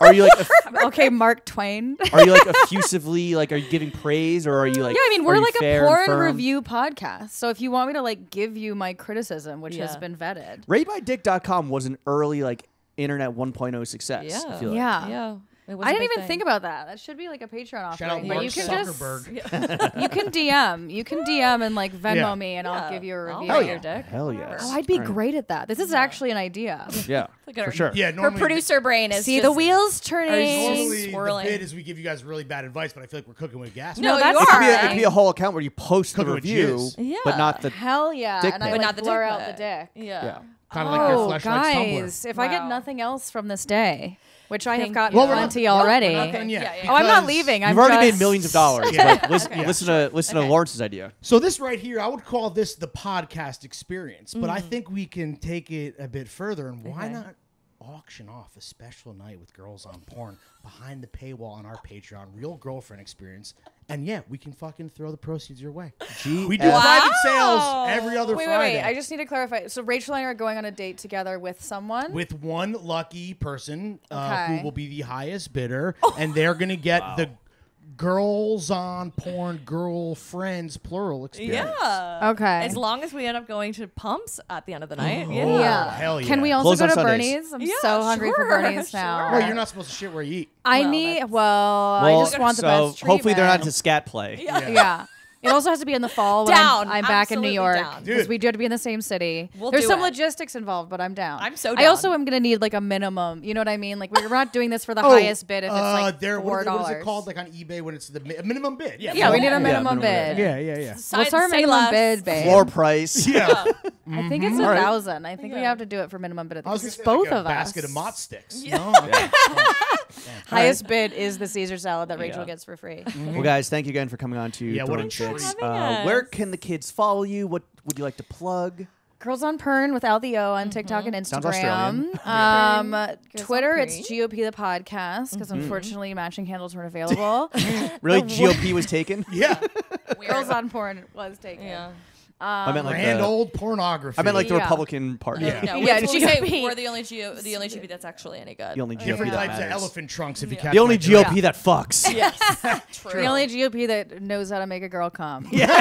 are you like okay, Mark Twain? are you like effusively like are you giving praise or are you like Yeah, I mean, are we're you like fair a and porn firm? review podcast. So if you want me to like give you my criticism, which has Yeah. been vetted. RateMyDick.com was an early like internet 1.0 success. Yeah. I feel like. Yeah. Yeah. It was I a didn't big even thing. think about that. That should be like a Patreon offering. Shout out but Mark you can Zuckerberg. you can DM. You can DM and like Venmo Yeah. me and I'll give you a I'll review. buy yeah. your dick. Hell yes. Oh, I'd be All right. great at that. This is actually an idea. Yeah. Look at For her. sure. Yeah, Her normally producer brain is See just, the wheels turning. Normally swirling. the bid is we give you guys really bad advice, but I feel like we're cooking with gas. No, that's you It could, are. be a, it could be a whole account where you post the Cooking with review, jizz. but Yeah. not the. Hell yeah. Dick And I pic. like But not the blur dick out the pic. dick. Yeah. Yeah. Kind of like your flashlight guys, Tumblr. if I get Wow. nothing else from this day, which I have Thank gotten you. Well, we're not- plenty we're not- already. we're not done yet, Yeah, yeah. Oh, I'm not because- leaving. You've I'm already just... made millions of dollars. Yeah. But listen, Okay. listen to Okay. Lawrence's idea. So this right here, I would call this the podcast experience, but I think we can take it a bit further. And why Okay. not auction off a special night with Girls on Porn behind the paywall on our Patreon, real girlfriend experience? And yeah, we can fucking throw the proceeds your way. We do Wow. private sales every other Wait, Friday. I just need to clarify. So Rachel and I are going on a date together with someone. with one lucky person Okay. who will be the highest bidder, and they're gonna get the Girls on Porn girlfriends plural experience. Yeah. Okay. As long as we end up going to pumps at the end of the night. Yeah. yeah. hell yeah. Can we also Close go on to Sundays. Bernie's? I'm Yeah, so hungry for sure, Bernie's now. Well, you're not supposed to shit where you eat. I Well, need. that's- Well, I just want the so best. hopefully they're not treatment. into scat play. Yeah. It also has to be in the fall when Down. I'm back in New Absolutely York down. because Dude. we do have to be in the same city. We'll There's do some it. logistics involved, but I'm down. I'm so I also down. am gonna need like a minimum. You know what I mean? Like we're not doing this for the highest bid if it's like there, $4. what is it called? Like on eBay when it's the minimum bid. Yeah, Yeah, we need a Yeah, minimum minimum bid. yeah. What's our Say minimum less. bid, babe? Floor price. Yeah. I think it's All right. 1,000. I think we Yeah. have to do it for minimum bid. I I was think it's gonna say, both like a of us. basket of mott sticks. Yeah. No? Highest bid is the Caesar salad that Rachel Yeah. gets for free. Well, guys, thank you again for coming on to Yeah, what a Throwing treat. Shits. Thanks for having Where us. can the kids follow you? What would you like to plug? Girls on Pern without the O on TikTok and Sounds Instagram. Girls Twitter, on it's Pern. GOP the podcast because unfortunately matching handles weren't available. Really, GOP was taken? Yeah. Girls on Porn was taken. Yeah. I meant like Grand the, old pornography. I meant like the Yeah. Republican Party. No, Yeah, we say GOP. we're the only GOP that's actually any good. The only GOP different that types of matters. elephant trunks. If you catch The only my drift. GOP that fucks. Yes, true. The only GOP that knows how to make a girl come. Yeah.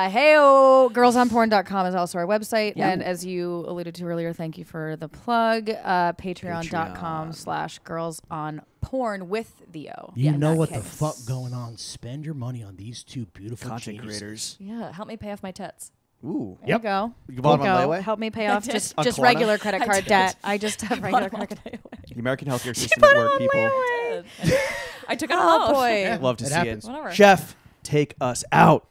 Heyo, girlsonporn.com is also our website. And as you alluded to earlier, thank you for the plug. Patreon.com/girlsonporn with the O. You know in what that the case. fuck going on? Spend your money on these two beautiful Content geniuses. creators. Yeah, help me pay off my tits. Ooh. There you go. You bought them on Go. layaway? Help me pay off just On Klarna? regular credit I card did. debt. I just have regular credit card. The American healthcare system at work, people. I took it Oh off. boy. Love to It see happens. it. Whatever. Chef, take us out.